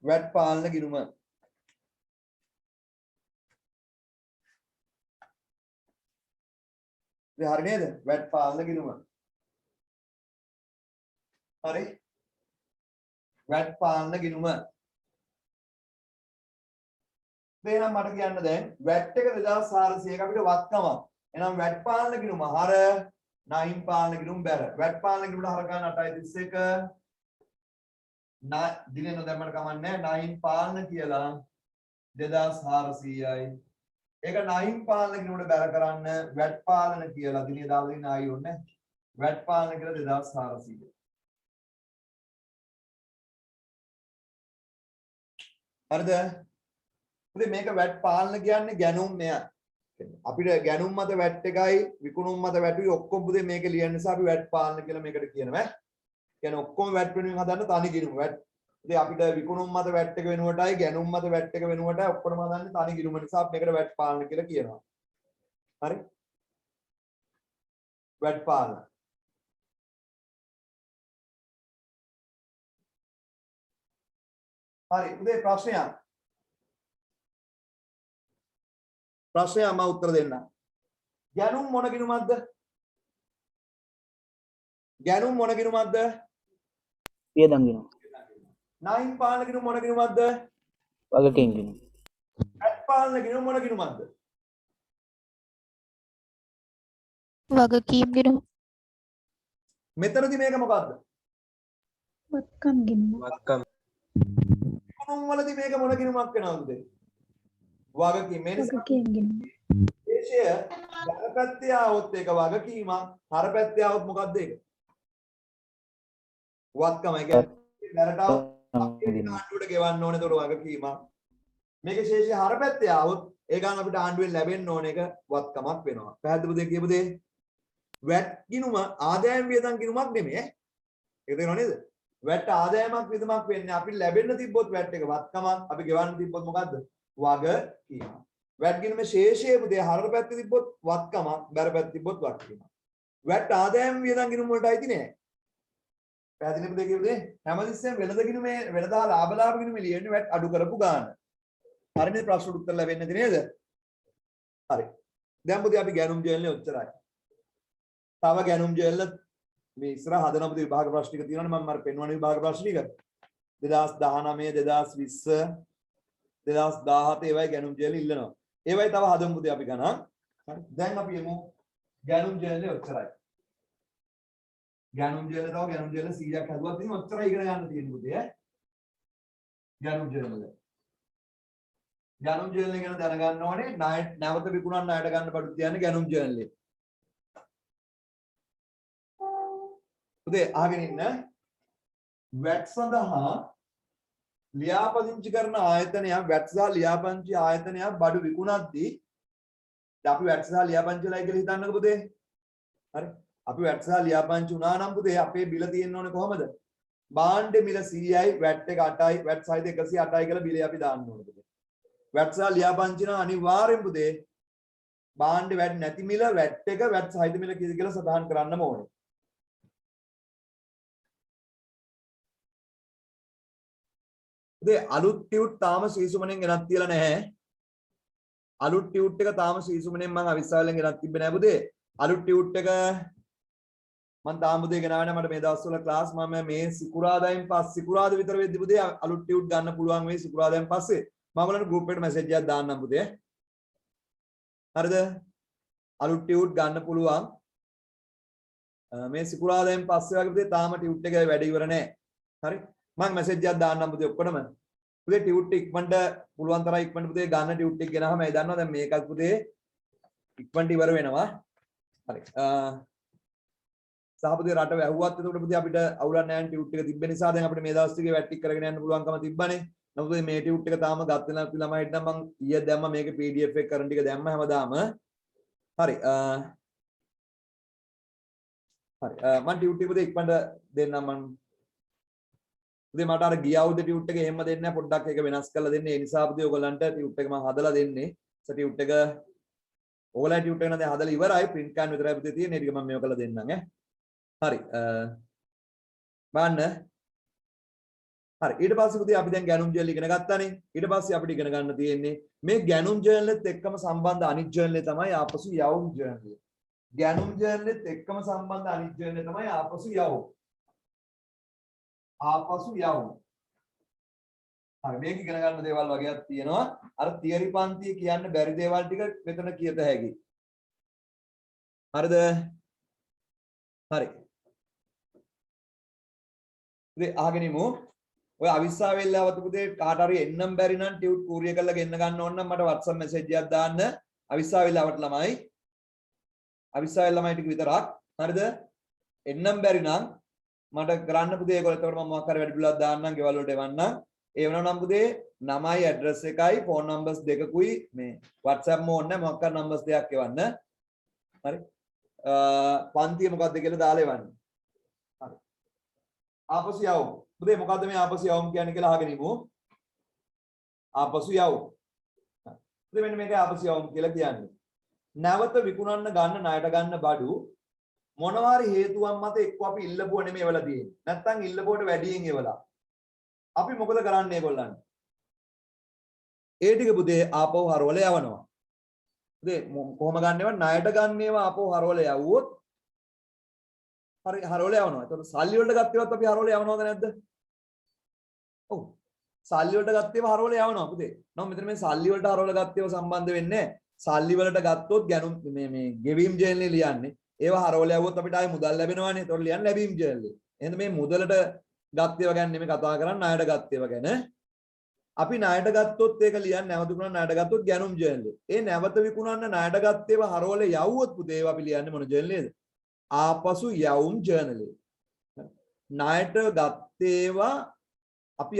වැට් පාලන ගිණුම. ඉතින් හරි නේද? වැට් පාලන ගිණුම. හරි. වැට් පාලන ගිණුම. එහෙනම් මට කියන්න දැන් වැට් එක 2400ක අපිට වත්කමක්. එහෙනම් වැට් පාලන ගිණුම හර නාහිමි පාලන ගිණුම බැර. වැට් පාලන ගිණුමට හර ගන්න 8.31 දිනේ නොදැම්මට කමන්නේ නාහිමි පාලන කියලා 2400යි. ඒක නාහිමි පාලන ගිණුමට බැර කරන්න වැට් පාලන කියලා දිනේ දාලා දෙන්න ආයි ඕනේ. වැට් පාලන කියලා 2400. හරිද? ඉතින් මේක වැට් පාලන කියන්නේ ගැනුම් මෙය. අපිට ගැනුම් මත වැට් එකයි විකුණුම් මත වැටුයි ඔක්කොම පුතේ මේක ලියන්න නිසා අපි වැට් පාලන කියලා මේකට කියනවා. කියන්නේ ඔක්කොම වැට් වෙනුවෙන් හදන්න තනි ගිණුම. වැට් ඉතින් අපිට විකුණුම් මත වැට් එක වෙනුවටයි ගැනුම් මත වැට් එක වෙනුවටයි ඔක්කොම හදන්නේ තනි ගිණුම නිසා අපි මේකට වැට් පාලන කියලා කියනවා. හරි? වැට් පාලන. හරි. පුතේ ප්‍රශ්නයක්. ප්‍රශ්නය මම උත්තර දෙන්න. ගැනුම් මොන ගිණුමක්ද? ගැනුම් මොන ගිණුමක්ද? වියදම් ගිණුම. නාහිමි පාලන ගිණුම මොන ගිණුමක්ද? වගකීම් ගිණුම. වැට් පාලන ගිණුම මොන ගිණුමක්ද? වගකීම් ගිණුම. මෙතනදී මේක මොකද්ද? වත්කම් ගිණුම. වත්කම්. විකුණුම් වලදී මේක මොන ගිණුමක් වෙනවද? වගකීම්. මේ නිසා වගකීම් ගිණුම. දේශය බැර පැත්තේ આવොත් ඒක වගකීමක්, හර පැත්තේ આવොත් මොකද්ද ඒක? වත්කම. ඒ කියන්නේ බැරට આવොත් ආණ්ඩුවට ගෙවන්න ඕනේ ඒතකොට වගකීමක්. මේක ශේෂය හර පැත්තේ આવොත් ඒ ගාන අපිට ආණ්ඩුවෙන් ලැබෙන්න ඕන එක වත්කමක් වෙනවා. පැහැදිලිද දෙය කියපු දේ? වැට් ගිණුම ආදායම් වියදම් ගිණුමක් නෙමෙයි. ඒක තේරෙනව නේද? වැට් ආදායමක් වියදමක් වෙන්නේ අපිට ලැබෙන්න තිබ්බොත් වැට් එක වත්කමක්, අපි ගෙවන්න තිබ්බොත් මොකද්ද? වගකීමක්. වැට් ගිණුමේ ශේෂයේ පුතේ හර පැත්තේ තිබ්බොත් වත්කමක්, බැර පැත්තේ තිබ්බොත් වගකීමක්. වැට් ආදායම් වියදම් ගිණුම වලට අයිති නෑ. පැහැදිලිද දෙය කියපු දේ? හැමතිස්සෙම වෙනද ගිණුමේ වෙනදා ලාභ ගිණුමේ ලියන්නේ වැට් අඩු කරපු ගාන. හරිනේ ප්‍රශ්නට උත්තර ලැබෙන්නේ නැති නේද? හරි. දැන් පුතේ අපි ගැනුම් ජර්නලේ උත්තරයි. තව ගැනුම් ජර්නල මේ ඉස්සරහ හදන පුතේ විභාග ප්‍රශ්න ටික තියෙනවනේ මම මර පෙන්වන විභාග ප්‍රශ්න ටික. 2019 2020 2017 ඒවයි ගැනුම් ජර්නල ඉල්ලනවා. ඒවයි තව හදමු පුතේ අපි ගණන්. හරි. දැන් අපි එමු ගැනුම් ජර්නලේ ඔච්චරයි. ගැනුම් ජර්නල තව ගැනුම් ජර්නල 100ක් හදුවත් ඉතින් ඔච්චරයි ඉගෙන ගන්න තියෙන්නේ පුතේ ඈ. ගැනුම් ජර්නල. ගැනුම් ජර්නල ගැන දැනගන්න ඕනේ. නැවත විකුණන්න ණයට ගන්න බඩු තියන්නේ ගැනුම් ජර්නලේ. පුතේ අහගෙන ඉන්න. වැට් සඳහා ලියාපදිංචි කරන ආයතනයක් වැට් සහ ලියාපදිංචි ආයතනයක් බඩු විකුණද්දී අපි වැට් සහ ලියාපදිංචි වෙලයි කියලා හිතන්නකෝ පුතේ. හරි. අපි වැට් සහ ලියාපදිංචි වුණා නම් පුතේ අපේ බිල තියෙන්න ඕනේ කොහමද? භාණ්ඩ මිල 100යි වැට් එක 8යි වැට් සහිත 108යි කියලා බිලේ අපි දාන්න ඕනේ පුතේ. වැට් සහ ලියාපදිංචි නම් අනිවාර්යෙන් පුතේ භාණ්ඩ වැට් නැති මිල වැට් එක වැට් සහිත මිල කීයද කියලා සඳහන් කරන්නම ඕනේ. අලුත් ටියුට් තාම සීසුමනෙන් ගෙනත් තියලා නැහැ. අලුත් ටියුට් එක තාම සීසුමනෙන් මම අවිස්සාවලෙන් ගෙනත් තිබ්බේ නැහැ පුතේ. අලුත් ටියුට් එක මම තාම පුතේ ගෙනාවේ නැහැ. මට මේ දවස්වල ක්ලාස් මම මේ සිකුරාදායින් පස්සේ සිකුරාදා විතර වෙද්දි පුතේ අලුත් ටියුට් ගන්න පුළුවන් වෙයි සිකුරාදායින් පස්සේ. මම ඔයාලට ගෲප් එකට මැසේජ් එකක් දාන්නම් පුතේ. හරිද? අලුත් ටියුට් ගන්න පුළුවන්. මේ සිකුරාදායින් පස්සේ වගේ පුතේ තාම ටියුට් එක වැඩ ඉවර නැහැ. හරි? මම මැසේජ් එකක් දාන්නම් පුතේ ඔක්කොටම. පුතේ ටියුට් ඉක්මනට පුළුවන් තරම් ඉක්මනට පුතේ ගන්න ටියුට් එක ගෙනාම ඒ දන්නවා දැන් මේකත් පුතේ ඉක්මනට ඉවර වෙනවා. හරි. සහපුතේ රට වැහුවත් එතකොට පුතේ අපිට අවුලක් නැහැ ටියුට් එක තිබ්බ නිසා දැන් අපිට මේ දවස් ටිකේ වැට් ටික කරගෙන යන්න පුළුවන්කම තිබ්බනේ. නමුත් මේ ටියුට් එක තාම ගත්තේ නැති ළමයිට නම් මම ඊයේ දැම්ම මේකේ PDF එක කරන ටික දැම්ම හැමදාම. හරි. හරි. මම ටියුට් එක පුතේ ඉක්මනට දෙන්නම් මම. පුතේ මට අර ගිය අවුරුද්දේ ටියුට් එක එහෙම දෙන්නේ නැහැ පොඩ්ඩක් ඒක වෙනස් කරලා දෙන්න. ඒ නිසා පුතේ ඔයගලන්ට ටියුට් එක මම හදලා දෙන්නේ. ටියුට් එක ඔයගලයි ටියුට් එක නම් දැන් හදලා ඉවරයි. print කරන්න විතරයි පුතේ තියෙන්නේ. ඒක මම මේක කරලා දෙන්නම් ඈ. හරි. බලන්න. හරි. ඊට පස්සේ පුතේ අපි දැන් ගැනුම් ජර්නල් ඉගෙන ගත්තානේ. ඊට පස්සේ අපිට ඉගෙන ගන්න තියෙන්නේ මේ ගැනුම් ජර්නලෙත් එක්කම සම්බන්ධ අනිත් ජර්නලේ තමයි ආපසු යවුම් ජර්නල්. ගැනුම් ජර්නලෙත් එක්කම සම්බන්ධ අනිත් ජර්නලේ තමයි ආපසු යවුම්. ආපසු යවුම්. හරි මේක ඉගෙන ගන්න දේවල් වගේක් තියෙනවා. අර තියරි පන්තියේ කියන්න බැරි දේවල් ටික මෙතන කියත හැකි. හරිද? හරි. ඉතින් අහගෙන ඉමු. ඔය අවිස්සාවෙල්ලාවත පුතේ කාට හරි එන්නම් බැරි නම් ටියුට් කූරිය කරලා ගෙන්න ගන්න ඕන නම් මට WhatsApp message එකක් දාන්න. අවිස්සාවෙල්ලාවට ළමයි. අවිස්සාවෙල් ළමයි ටික විතරක්. හරිද? එන්නම් බැරි නම් මට කරන්න පුතේ ඒගොල්ලෝ එතකොට මම මොකක් හරි වැඩි පිළිවෙලක් දාන්නම් ගෙවල් වලට එවන්නම්. ඒ වෙනවා නම් පුතේ නමයි ඇඩ්‍රස් එකයි ෆෝන් නම්බර්ස් දෙකකුයි මේ WhatsApp මොන්න මොකක් හරි නම්බර්ස් දෙකක් එවන්න. හරි. පන්තිය මොකක්ද කියලා දාලා එවන්න. හරි. ආපසු යවුම්. පුතේ මොකද්ද මේ ආපසු යවුම් කියන්නේ කියලා අහගෙන ඉමු. ආපසු යවුම්. පුතේ මෙන්න මේක ආපසු යවුම් කියලා කියන්නේ. නැවත විකුණන්න ගන්න ණයට ගන්න බඩු මොනවාරි හේතුවක් මත එක්ක අපි ඉල්ලපුව නෙමෙයි එවලා තියෙන්නේ. නැත්තම් ඉල්ලපුවට වැඩියෙන් එවලා. අපි මොකද කරන්නේ ඒගොල්ලන්? ඒ ටික පුතේ ආපහු හරවල යවනවා. පුතේ කොහොම ගන්නේව ණයට ගන්නේවා ආපහු හරවල යවුවොත් හරි හරවල යවනවා. එතකොට සල්ලි වලට ගත්තේවත් අපි හරවල යවනවද නැද්ද? ඔව්. සල්ලි වලට ගත්තේව හරවල යවනවා පුතේ. නම මෙතන මේ සල්ලි වලට හරවල ගත්තේව සම්බන්ධ වෙන්නේ නැහැ. සල්ලි වලට ගත්තොත් ගැනුම් මේ ගෙවීම් ජර්නලේ ලියන්නේ. ඒවා හරවල යවුවොත් අපිට ආයේ මුදල් ලැබෙනවානේ. ඒතකොට ලියන්න ලැබීම් ජර්නලේ. එහෙනම් මේ මුදලට ගත්තේව ගැන නෙමෙයි කතා කරන්නේ ණයට ගත්තේව ගැන. අපි ණයට ගත්තොත් ඒක ලියන්න නැවත විකුණන්න ණයට ගත්තොත් ගැනුම් ජර්නලේ. ඒ නැවත විකුණන්න ණයට ගත්තේව හරවල යවුවොත් පුතේ ඒවා අපි ලියන්නේ මොන ජර්නලේද? ආපසු යවුම් ජර්නලේ. ණයට ගත්තේවා අපි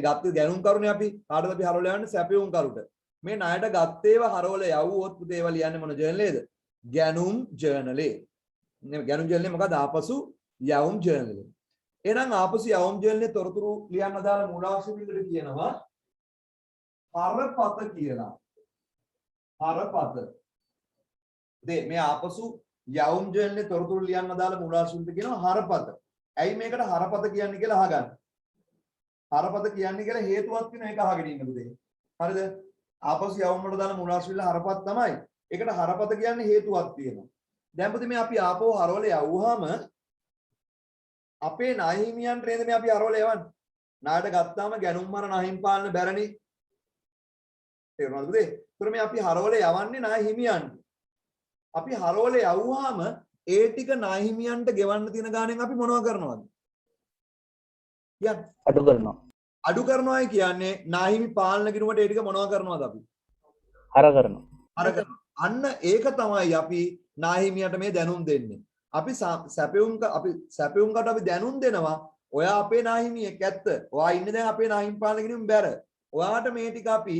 ගත්තේ ගැනුම් කරුනේ අපි කාටද අපි හරවල යවන්නේ සැපයුම් කරුට. මේ ණයට ගත්තේවා හරවල යවුවොත් පුතේ ඒවා ලියන්නේ මොන ජර්නලේද? ගැනුම් ජර්නලේ. ගැනුම් ජර්නලේ මොකද? ආපසු යවුම් ජර්නලේ. එහෙනම් ආපසු යවුම් ජර්නලේ තොරතුරු ලියන්න දාලා මූලාශ්‍ර බිඳුවට කියනවා හරපත කියලා. හරපත. මේ ආපසු යවුම් ජර්නලේ තොරතුරු ලියන්න දාලා මූලාශ්‍ර බිඳුවට කියනවා හරපත. ඇයි මේකට හරපත කියන්නේ කියලා අහගන්න. හරපත කියන්නේ කියලා හේතුවක් තියෙනවා ඒක අහගෙන ඉන්න පුතේ. හරිද? ආපසු යවුම් වලට දාලා මූලාශ්‍ර බිඳුව හරපත තමයි. ඒකට හරපත කියන්නේ හේතුවක් තියෙනවා. දැන් පුතේ මේ අපි ආපහු හරවල යවුවාම අපේ නාහිමියන්ට නේද මේ අපි හරවල යවන්නේ. ණයට ගත්තාම ගැනුම් මර නාහිම් පාලන බැරණි. තේරුණාද පුතේ? ඒතර මේ අපි හරවල යවන්නේ ණය හිමියන්ට. අපි හරවල යවුවාම ඒ ටික ණය හිමියන්ට ගෙවන්න තියෙන ගාණෙන් අපි මොනව කරනවද? කියන්නේ අඩු කරනවා. අඩු කරනවායි කියන්නේ ණය හිමි පාලන කිරුමට ඒ ටික මොනව කරනවද අපි? හර කරනවා. අර කරනවා. අන්න ඒක තමයි අපි ණය හිමියට මේ දැනුම් දෙන්නේ. අපි සැපයුම්කට අපි දැනුම් දෙනවා. ඔයා අපේ ණය හිමියෙක් ඇත්ත. ඔයා ඉන්නේ දැන් අපේ ණය හිමි පාලන කිරීම බැර. ඔයාට මේ ටික අපි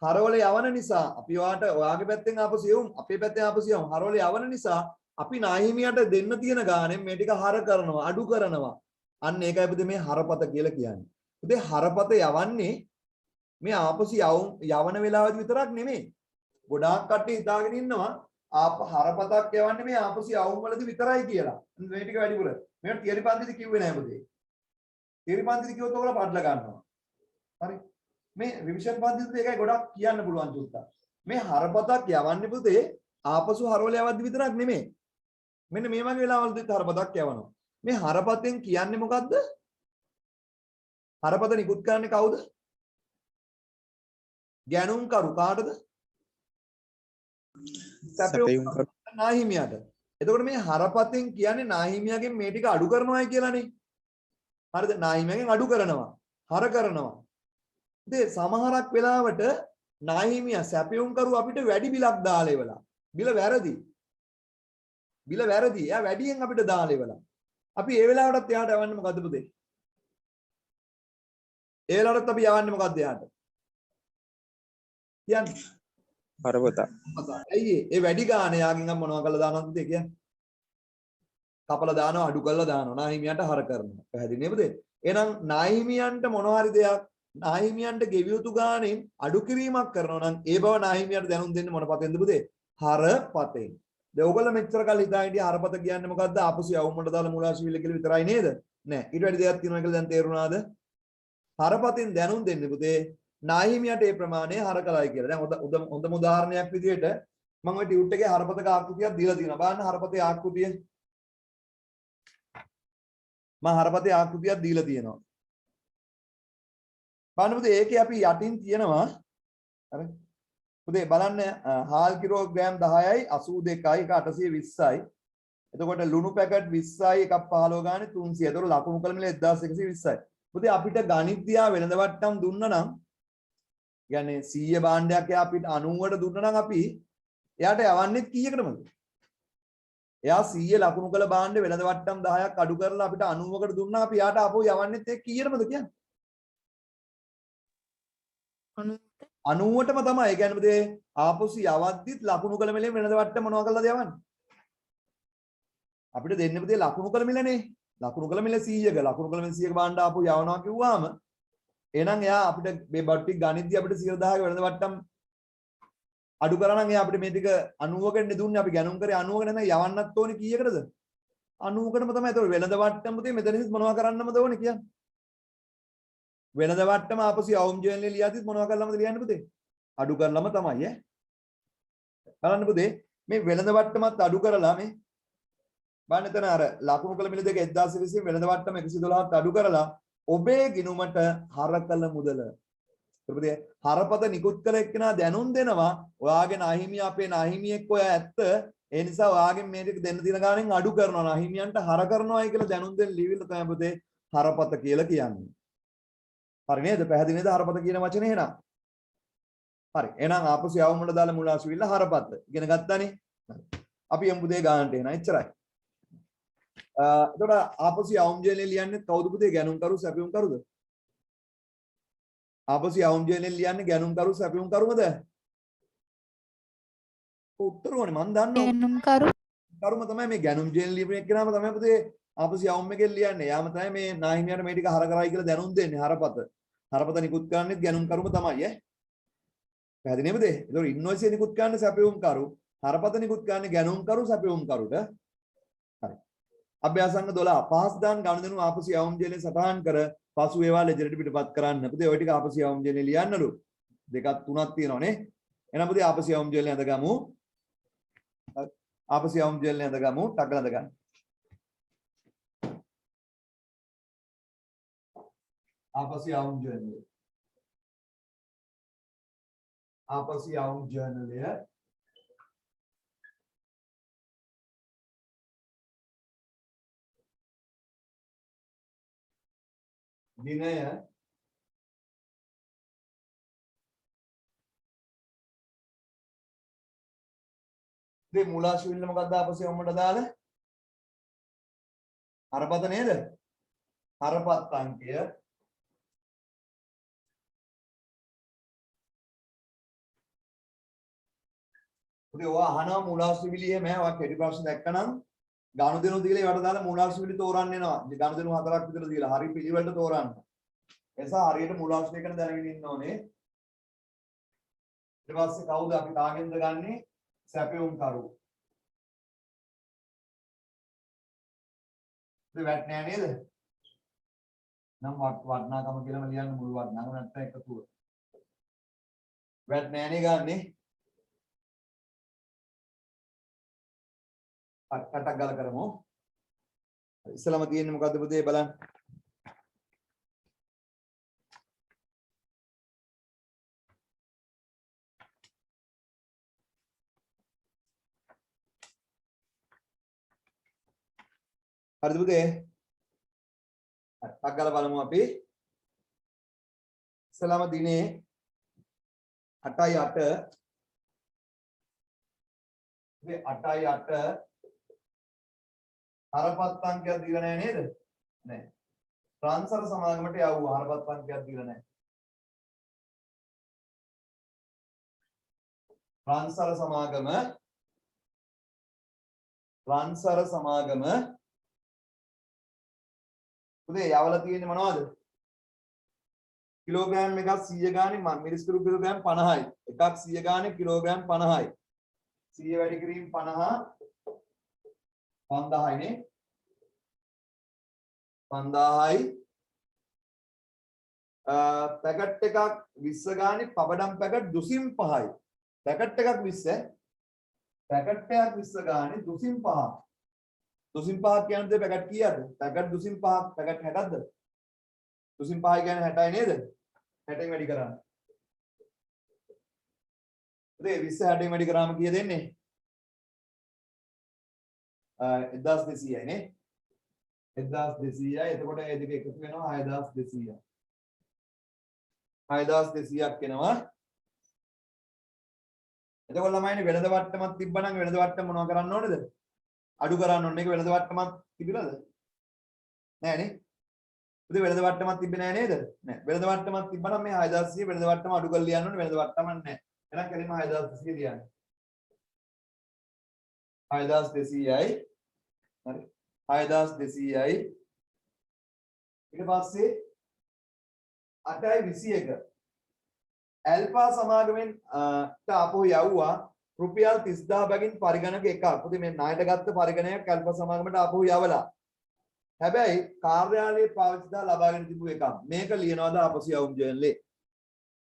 හරවල යවන නිසා අපි ඔයාගේ පැත්තෙන් ආපු සියුම් අපේ පැත්තෙන් ආපු සියුම් හරවල යවන නිසා අපි ණය හිමියට දෙන්න තියෙන ගාණෙන් මේ ටික හර කරනවා අඩු කරනවා. අන්න ඒකයි පුතේ මේ හරපත කියලා කියන්නේ. පුතේ හරපත යවන්නේ මේ ආපසු යවන වෙලාවදී විතරක් නෙමෙයි. ගොඩාක් කට්ටිය හිතාගෙන ඉන්නවා හරපතක් යවන්නේ මේ ආපසු යවුම් වලදී විතරයි කියලා. මේ ටික වැඩිපුර. මේකට තියරි පන්තිද කිව්වේ නෑ පුතේ. තියරි පන්තිද කිව්වොත් ඔයගොල්ලෝ පඩල ගන්නවා. හරි. මේ රිවිෂන් පන්තිද ඒකයි ගොඩක් කියන්න පුළුවන් චුට්ටක්. මේ හරපතක් යවන්නේ පුතේ ආපසු හරවල යවද්දි විතරක් නෙමෙයි. මෙන්න මේ වගේ වෙලාවලදීත් හරපතක් යවනවා. මේ හරපතෙන් කියන්නේ මොකද්ද? හරපත නිකුත් කරන්නේ කවුද? ගැනුම් කරු කාටද? සැපයුම් කරු නාහිමියට. එතකොට මේ හරපතෙන් කියන්නේ නාහිමියගෙන් මේ ටික අඩු කරනවායි කියලානේ. හරිද? නාහිමියගෙන් අඩු කරනවා. හර කරනවා. ඉතින් සමහරක් වෙලාවට නාහිමිය සැපයුම් කරු අපිට වැඩි බිලක් දාලා ඉවලා. බිල වැරදි. බිල වැරදි. එයා වැඩියෙන් අපිට දාලා ඉවලා. අපි ඒ වෙලාවටත් එයාට යවන්නේ මොකද්ද පුතේ? ඒ වෙලාවටත් අපි යවන්නේ මොකද්ද එයාට? කියන්නේ හරපත. ඇයි ඒ වැඩි ගාණ යාගෙන් මොනවා කරලා දානවද පුතේ කියන්නේ? කපලා දානවා අඩු කරලා දානවා. නාහිමියන්ට හර කරනවා. පැහැදිලි නේද පුතේ? එහෙනම් නාහිමියන්ට මොනවා හරි දෙයක් නාහිමියන්ට ගෙවිය යුතු ගාණෙන් අඩු කිරීමක් කරනවා නම් ඒ බව නාහිමියන්ට දැනුම් දෙන්නේ මොන පතෙන්ද පුතේ? හරපතෙන්. දැන් ඔයගොල්ලෝ මෙච්චර කල් හිතා හිටිය හරපත කියන්නේ මොකද්ද? ආපසු යවුම් වලට දාලා මූලාශිවිල්ල කියලා විතරයි නේද? නෑ. ඊට වැඩි දෙයක් තියෙනවා කියලා දැන් තේරුණාද? හරපතෙන් දැනුම් දෙන්නේ පුතේ නාහිමියට ඒ ප්‍රමාණය හර කළයි කියලා. දැන් හොඳම උදාහරණයක් විදිහට මම ওই ටියුට් එකේ හරපතක ආකෘතියක් දීලා තියෙනවා. බලන්න හරපතේ ආකෘතිය. මම හරපතේ ආකෘතියක් දීලා තියෙනවා. බලන්න පුතේ ඒකේ අපි යටින් තියෙනවා හරි. පුතේ බලන්න හාල් කිලෝග්‍රෑම් 10යි 82යි 820යි. එතකොට ලුණු පැකට් 20යි එකක් 15 ගානේ 300. එතකොට ලකුණු කළ මිල 1120යි. පුතේ අපිට ගණිතයා වෙනද වට්ටම් දුන්නා නම් කියන්නේ 100 භාණ්ඩයක් එයා අපිට 90ට දුන්නා නම් අපි එයාට යවන්නේ කීයකටද? එයා 100 ලකුණු කළ භාණ්ඩේ වෙනද වට්ටම් 10ක් අඩු කරලා අපිට 90කට දුන්නා අපි එයාට ආපහු යවන්නේ ඒ කීයටද කියන්නේ? 90ටම තමයි. ඒ කියන්නේ පුතේ ආපසු යවද්දිත් ලකුණු කළ මිලෙන් වෙනද වට්ටම මොනවා කළාද යවන්නේ? අපිට දෙන්නේ පුතේ ලකුණු කළ මිලනේ. ලකුණු කළ මිල 100ක ලකුණු කළ මිල 100ක භාණ්ඩ ආපහු යවනවා කිව්වම එහෙනම් එයා අපිට මේ බට්ටි ගණිතය අපිට 100,000ක වෙනද වට්ටම් අඩු කරා නම් එයා අපිට මේ ටික 90කට දුන්නේ. අපි ගණන් කරේ 90කට නම් යවන්නත් ඕනේ කීයකටද? 90කටම තමයි. ඒතකොට වෙනද වට්ටම පුතේ මෙතනදිත් මොනවා කරන්නමද ඕනේ කියන්නේ? වෙනද වට්ටම ආපසු යවුම් ජර්නලේ ලියද්දිත් මොනවා කරලාමද ලියන්නේ පුතේ? අඩු කරලම තමයි ඈ. බලන්න පුතේ මේ වෙනද වට්ටමත් අඩු කරලා මේ බලන්න එතන අර ලකුණු කළ මිල දෙක 1220 වෙනද වට්ටම 112ත් අඩු කරලා ඔබේ ගිණුමට හරකල මුදල. පුතේ හරපත නිකුත් කළ එක්කෙනා දැනුම් දෙනවා ඔයාගේ නාහිමිය අපේ නාහිමියෙක් ඔය ඇත්ත. ඒ නිසා ඔයාගෙන් මේ ටික දෙන්න තියෙන ගාණෙන් අඩු කරනවා. නාහිමියන්ට හර කරනවායි කියලා දැනුම් දෙන්න ලියවිල්ල තමයි පුතේ හරපත කියලා කියන්නේ. හරි නේද? පැහැදිලි නේද හරපත කියන වචනේ එහෙනම්? හරි. එහෙනම් ආපසු යවුම් වල දාලා මූලාශිවිල්ල හරපත. ඉගෙන ගත්තානේ? අපි යමු පුතේ ගානට එන. එච්චරයි. එතකොට ආපසු යවුම් ජර්නලේ ලියන්නේ කවුද පුතේ? ගැනුම් කරු සැපයුම් කරුද? ආපසු යවුම් ජර්නලේ ලියන්නේ ගැනුම් කරු සැපයුම් කරුමද? උත්තර ඕනේ මම දන්නවා. ගැනුම් කරු. කරුම තමයි මේ ගැනුම් ජර්නල් ලියපු එක්කනම තමයි පුතේ ආපසු යවුම් එකෙන් ලියන්නේ. යාම තමයි මේ නාහිමියට මේ ටික හර කරයි කියලා දැනුම් දෙන්නේ හරපත. හරපත නිකුත් කරන්නේත් ගැනුම් කරුම තමයි ඈ. පැහැදිලි නේද? ඒතකොට ඉන්වොයිස් එක නිකුත් කරන්නේ සැපයුම් කරු. හරපත නිකුත් කරන්නේ ගැනුම් කරු සැපයුම් කරුට. හරි. අභ්‍යාසංග 12 පහස් දාන ගනුදෙනු ආපසු යවුම් ජර්නලේ සටහන් කර පසු ඒවා ලෙජරට පිටපත් කරන්න. පුතේ ওই ටික ආපසු යවුම් ජර්නලේ ලියන්නලු. දෙකක් තුනක් තියෙනවා නේ. එහෙනම් පුතේ ආපසු යවුම් ජර්නලේ අඳගමු. ආපසු යවුම් ජර්නලේ අඳගමු. ටග්ගල අඳගන්න. ආපසු යවුම් ජර්නලේ ආපසු යවුම් ජර්නලය දිනය මේ මූලාශ්‍ර මොකක්ද ආපසු යවුම්ට දාලා හරපත නේද හරපත් අංකය උදේ ඔයා අහනවා මූලාශ්‍ර විලිය එහෙම ඔයා කෙටි ප්‍රශ්න දැක්කනම් ගනුදෙනු දීලා ඒවට දාලා මූලාශ්‍ර විලි තෝරන්න එනවා. ගනුදෙනු 4ක් විතර දීලා හරි පිළිවෙලට තෝරන්න. ඒ නිසා හරියට මූලාශ්‍රය ගැන දැනගෙන ඉන්න ඕනේ. ඊට පස්සේ කවුද අපි කාගෙන්ද ගන්නෙ? සැපයුම් කරු. ඒ වැට් නෑ නේද? නම් වර්ණාකම කියලාම ලියන්න මුළු වර්ණාකම නැත්නම් එකතුව. වැට් නෑනේ ගන්නේ. කටක් ගාලා කරමු. ඉස්සලම තියෙන්නේ මොකද්ද පුතේ බලන්න. හරිද පුතේ? කටක් ගාලා බලමු අපි. ඉස්සලම දිනේ 8යි 8 මේ 8යි 8 හරපත් අංකයක් දීලා නැහැ නේද? නැහැ. ට්‍රාන්ස්ෆර් සමාගමට යවුවා හරපත් අංකයක් දීලා නැහැ. ට්‍රාන්ස්ෆර් සමාගම උදේ යවලා තියෙන්නේ මොනවද? කිලෝග්‍රෑම් එකක් 100 ගානේ මිලිස්කරු කිලෝග්‍රෑම් 50යි. එකක් 100 ගානේ කිලෝග්‍රෑම් 50යි. 100 වැඩි කිරීම 50 5000යි නේ 5000යි පැකට් එකක් 20 ගානේ පබඩම් පැකට් 205යි පැකට් එකක් 20 පැකට් එකක් 20 ගානේ 205 205 කියන්නේ පැකට් කීයද පැකට් 205 පැකට් 60ක්ද 205 කියන්නේ 60යි නේද 60න් වැඩි කරන්න උදේ 20 60න් වැඩි කරාම කීයද එන්නේ 1200යි නේ 1200යි එතකොට ඒ දෙක එකතු වෙනවා 6200යි 6200ක් එනවා එතකොට ළමයිනේ වෙළඳ වට්ටමක් තිබ්බනම් වෙළඳ වට්ටම මොනව කරන්න ඕනේද අඩු කරන්න ඕනේ ඒක වෙළඳ වට්ටමක් තිබිලාද නෑ නේ ඉතින් වෙළඳ වට්ටමක් තිබ්බේ නෑ නේද නෑ වෙළඳ වට්ටමක් තිබ්බනම් මේ 6200 වෙළඳ වට්ටම අඩු කරලා ලියන්න ඕනේ වෙළඳ වට්ටමක් නෑ එහෙනම් කෙලින්ම 6200 ලියන්න 6200යි හරි 6200යි ඊට පස්සේ 8යි 21 ඇල්ෆා සමාගමෙන් ආපහු යවුවා රුපියල් 30000 බැගින් පරිගණක එකක්. පුතේ මේ ණයට ගත්ත පරිගණකයක් ඇල්ෆා සමාගමට ආපහු යවලා. හැබැයි කාර්යාලයේ පාවතිදා ලබාගෙන තිබු එකක්. මේක ලියනවාද ආපසු යවුම් ජර්නලේ?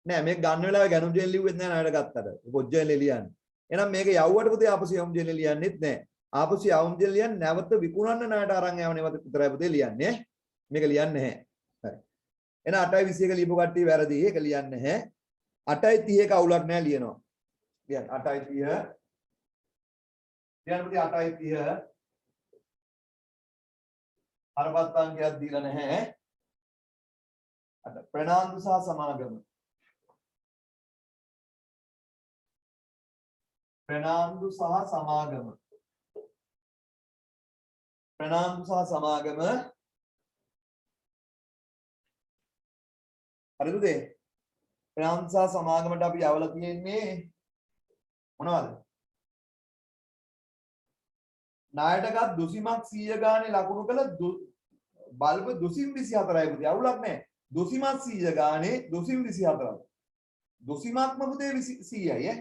නෑ මේක ගන්න වෙලාවේ ගණන් ජර්නල් ලිව්වෙත් නෑ ණයට ගත්තට. පොත් ජර්නලේ ලියන්නේ. එහෙනම් මේක යවුවට පුතේ ආපසු යවුම් ජර්නල් ලියන්නෙත් නෑ. ආපසු යවුම් ජර්නල් ලියන්නේ නැවත විකුණන්න ණයට අරන් යවන්නේවත් විතරයි පුතේ ලියන්නේ. මේක ලියන්නේ නැහැ. හරි. එහෙනම් 8යි 21 ලියපු කට්ටිය වැරදි. ඒක ලියන්නේ නැහැ. 8යි 30 කවුලක් නැහැ ලියනවා. ලියන්න 8යි 30. ලියන්න පුතේ 8යි 30. හරපත් අංකයක් දීලා නැහැ. ප්‍රනාන්දු සහ සමාගම. ප්‍රනාන්දු සහ සමාගම. ප්‍රනාන්දු සහ සමාගම හරිද උදේ? ප්‍රනාන්දු සහ සමාගමට අපි යවලා තියෙන්නේ මොනවද? ණයටගත් දුසිමක් 100 ගානේ ලකුණු කළ බල්බ 224යි පුතේ. අවුලක් නැහැ. දුසිමක් 100 ගානේ 224යි. දුසිමක්ම පුතේ 100යි ඈ.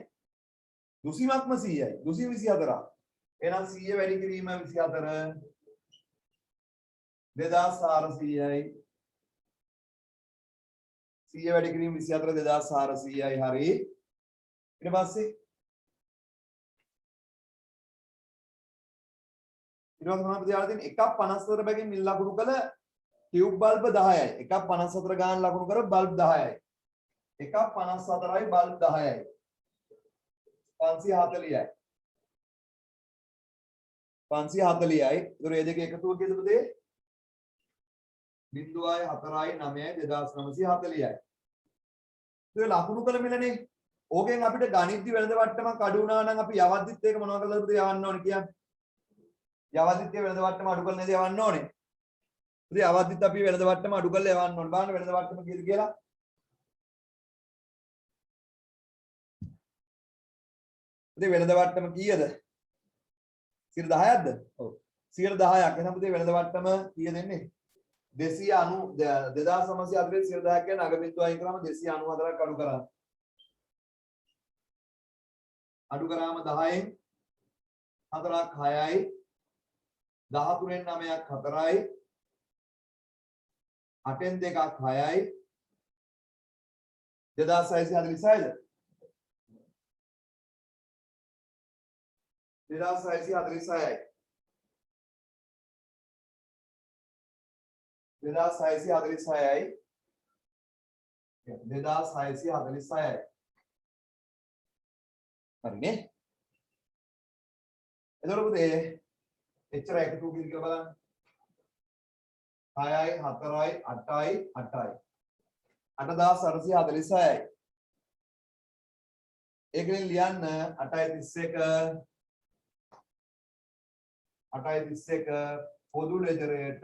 දුසිමක්ම 100යි. 224. එහෙනම් 100 වැඩි කිරීම 24 2400යි. 100 වැඩි කිරීම 24 2400යි හරි. ඊට පස්සේ මොනවද දාලා තියෙන්නේ? එකක් 54 බැගින් මිල් ලකුණු කළ ටියුබ් බල්බ් 10යි. එකක් 54 ගාන ලකුණු කර බල්බ් 10යි. එකක් 54යි බල්බ් 10යි. 540යි. 540යි. ඒතර මේ දෙක එකතුව කීයද පුතේ? 0.49 2940යි. ඒ ලකුණු කළ මිලනේ. ඕකෙන් අපිට ගණිතය වෙනද වට්ටමක් අඩු වුණා නම් අපි යවද්දිත් ඒක මොනවද කරලාද පුතේ යවන්න ඕනේ කියන්නේ? යවද්දිත් ඒ වෙනද වට්ටම අඩු කරලා නේද යවන්න ඕනේ. පුතේ යවද්දිත් අපි වෙනද වට්ටම අඩු කරලා යවන්න ඕනේ. බලන්න වෙනද වට්ටම කීයද කියලා. පුතේ වෙනද වට්ටම කීයද? 10%ක්ද? ඔව්. 10%ක්. එහෙනම් පුතේ වෙනද වට්ටම කීයද එන්නේ? 290 2940 1000 කියන්නේ අග බිඳුව අයින් කරාම 294ක් අඩු කරා. අඩු කරාම 10න් 4ක් 6යි 13න් 9ක් 4යි 8න් 2ක් 6යි 2646ද 2646යි 2646යි 2646යි හරිනේ එතකොට පුතේ එච්චර එකතු කිරි කියලා බලන්න 6යි 4යි 8යි 8යි 8846යි ඒකෙන් ලියන්න 831 පොදු ලෙජරයට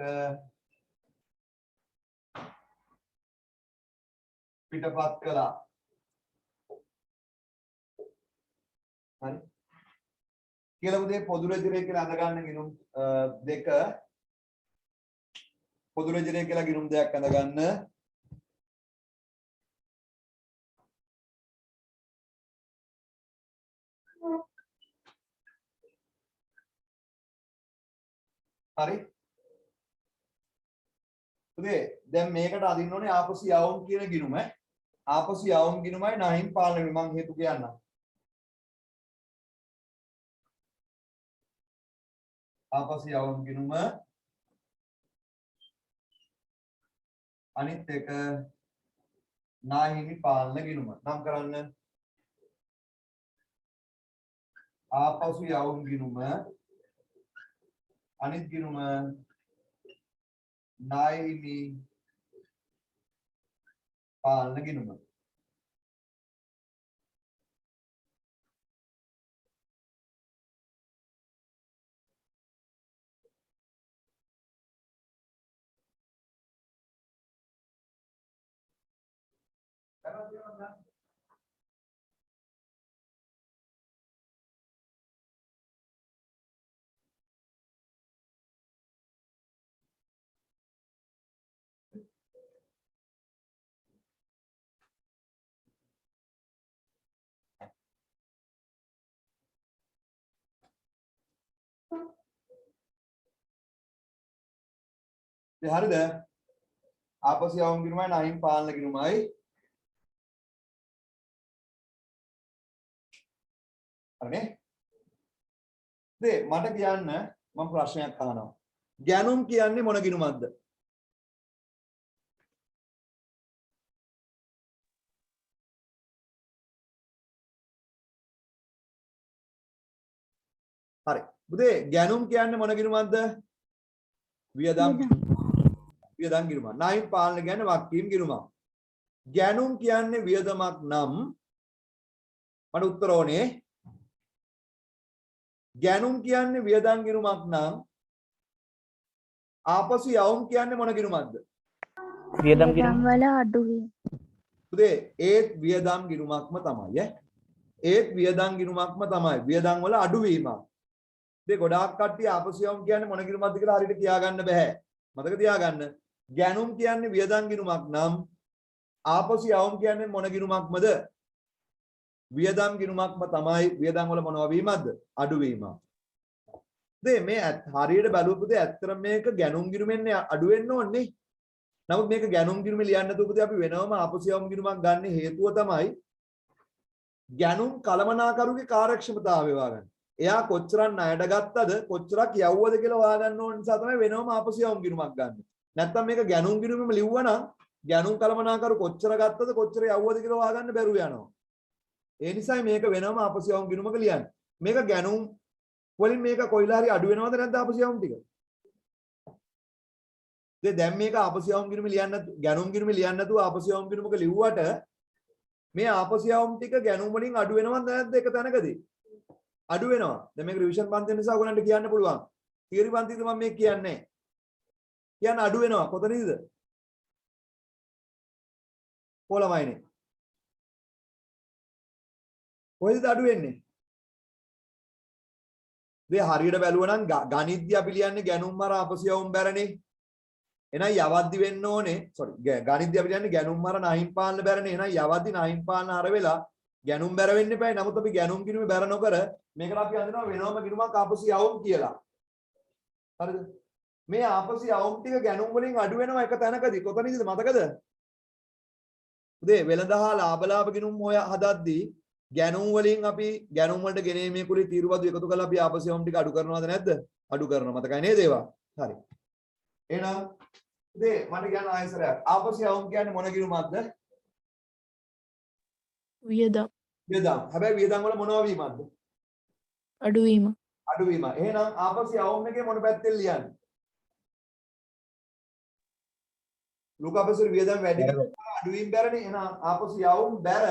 පිටපත් කළා හරි කියලා පුතේ පොදු ලෙජරේ කියලා අඳ ගන්න ගිණුම් දෙක පොදු ලෙජරේ කියලා ගිණුම් දෙකක් අඳ ගන්න හරි පුතේ දැන් මේකට අදින්න ඕනේ ආපසු යවුම් කියන ගිණුම ආපසු යවුම් ගිණුමයි 9 පාලනය මම හේතු කියන්නම් ආපසු යවුම් ගිණුම අනිත් එක නාහිමි පාලන ගිණුම නම් කරන්න ආපසු යවුම් ගිණුම අනිත් ගිණුම නාහිමි පාලන ගිණුම හරිද ආපසු යවුම් ගිණුමයි 9 පාලන ගිණුමයි හරිනේ දේ මට කියන්න මම ප්‍රශ්නයක් අහනවා ගැනුම් කියන්නේ මොන ගිණුමක්ද හරි පුතේ ගැනුම් කියන්නේ මොන ගිණුමක්ද වියදම් ගිණුම 9 පාලන කියන්නේ වක්කීම් ගිණුමක් ගැනුම් කියන්නේ වියදමක් නම් මට උත්තර ඕනේ ගැනුම් කියන්නේ වියදම් ගිණුමක් නම් ආපසු යවුම් කියන්නේ මොන ගිණුමක්ද වියදම් ගිණුම වල අඩුවීම. පුතේ ඒත් වියදම් ගිණුමක්ම තමයි ඒත් වියදම් ගිණුමක්ම තමයි වියදම් වල අඩුවීමක් ඉතින් ගොඩාක් කට්ටිය ආපසු යවුම් කියන්නේ මොන ගිණුමක්ද කියලා හරියට කියාගන්න බෑ මතක තියාගන්න ගැනුම් කියන්නේ වියදම් ගිණුමක් නම් ආපසු යවුම් කියන්නේ මොන ගිණුමක්මද වියදම් ගිණුමක්ම තමයි වියදම් වල මොනවා වීමක්ද අඩුවීමක් මේ හරියට බලුවොත් ඇත්තටම මේක ගැනුම් ගිණුමෙන් අඩු වෙන්න ඕනේ නමුත් මේක ගැනුම් ගිණුමේ ලියන්න නැතුව අපි වෙනවම ආපසු යවුම් ගිණුමක් ගන්න හේතුව තමයි ගැනුම් කළමනාකරුගේ කාර්යක්ෂමතාවය හොයාගන්න එයා කොච්චරක් ණයට ගත්තද කොච්චරක් යවුවද කියලා හොයාගන්න ඕන නිසා තමයි වෙනවම ආපසු යවුම් ගිණුමක් ගන්න. නැත්තම් මේක ගැනුම් ගිණුමෙම ලිව්වනම් ගැනුම් කළමනාකරු කොච්චර ගත්තද කොච්චර යවුවද කියලා හොයාගන්න බැරුව යනවා. ඒ නිසායි මේක වෙනම ආපසු යවුම් ගිණුමක ලියන්නේ. මේක ගැණුම් වලින් මේක කොයිලා හරි අඩු වෙනවද නැද්ද ආපසු යවුම් ටික? දැන් මේක ආපසු යවුම් ගිණුම ලියන්න ගැණුම් ගිණුම ලියන්න නැතුව ආපසු යවුම් ගිණුමක ලිව්වට මේ ආපසු යවුම් ටික ගැණුම් වලින් අඩු වෙනවද නැද්ද එක තැනකදී? අඩු වෙනවා. දැන් මේක රිවිෂන් පන්ති නිසා ඔයගලන්ට කියන්න පුළුවන්. තියරි පන්තිද මම මේක කියන්නේ. කියන්නේ අඩු වෙනවා. කොතනද? කොළමයිනේ. කොහෙද අඩු වෙන්නේ? මේ හරියට බැලුවා නම් ගණිතය අපි ලියන්නේ ගැණුම් මර ආපසු යවුම් බැරනේ. එහෙනම් යවද්දි වෙන්න ඕනේ. ගණිතය අපි ලියන්නේ ගැණුම් මර නහින් පාලන බැරනේ. එහෙනම් යවද්දි නහින් පාලන හර වෙලා ගැණුම් බැර වෙන්න එපා. නමුත් අපි ගැණුම් ගිණුමේ බැර නොකර මේකට අපි හඳුනනවා වෙනම ගිණුමක් ආපසු යවුම් කියලා. හරිද? මේ ආපසු යවුම් ටික ගැණුම් වලින් අඩු වෙනවා එක තැනකදී. කොතනද මතකද? උදේ වෙළඳහා ලාභ ගිණුම් හොය හදද්දී ගැණුම් වලින් අපි ගැණුම් වලට ගෙනීමේ කුලී තීරුබදු එකතු කරලා අපි ආපසු යවුම් ටික අඩු කරනවද නැද්ද? අඩු කරනවා. මතකයි නේද ඒවා? හරි. එහෙනම් උදේ මට කියන්න ආයෙසරයක්. ආපසු යවුම් කියන්නේ මොන ගිණුමක්ද? වියදම්. වියදම්. හැබැයි වියදම් වල මොනවා වීමක්ද? අඩුවීම. අඩුවීම. එහෙනම් ආපසු යවුම් එකේ මොන පැත්තෙන් ලියන්නේ? ලෝකාපසු වියදම් වැඩි අඩුවීම බැරනේ. එහෙනම් ආපසු යවුම් බැර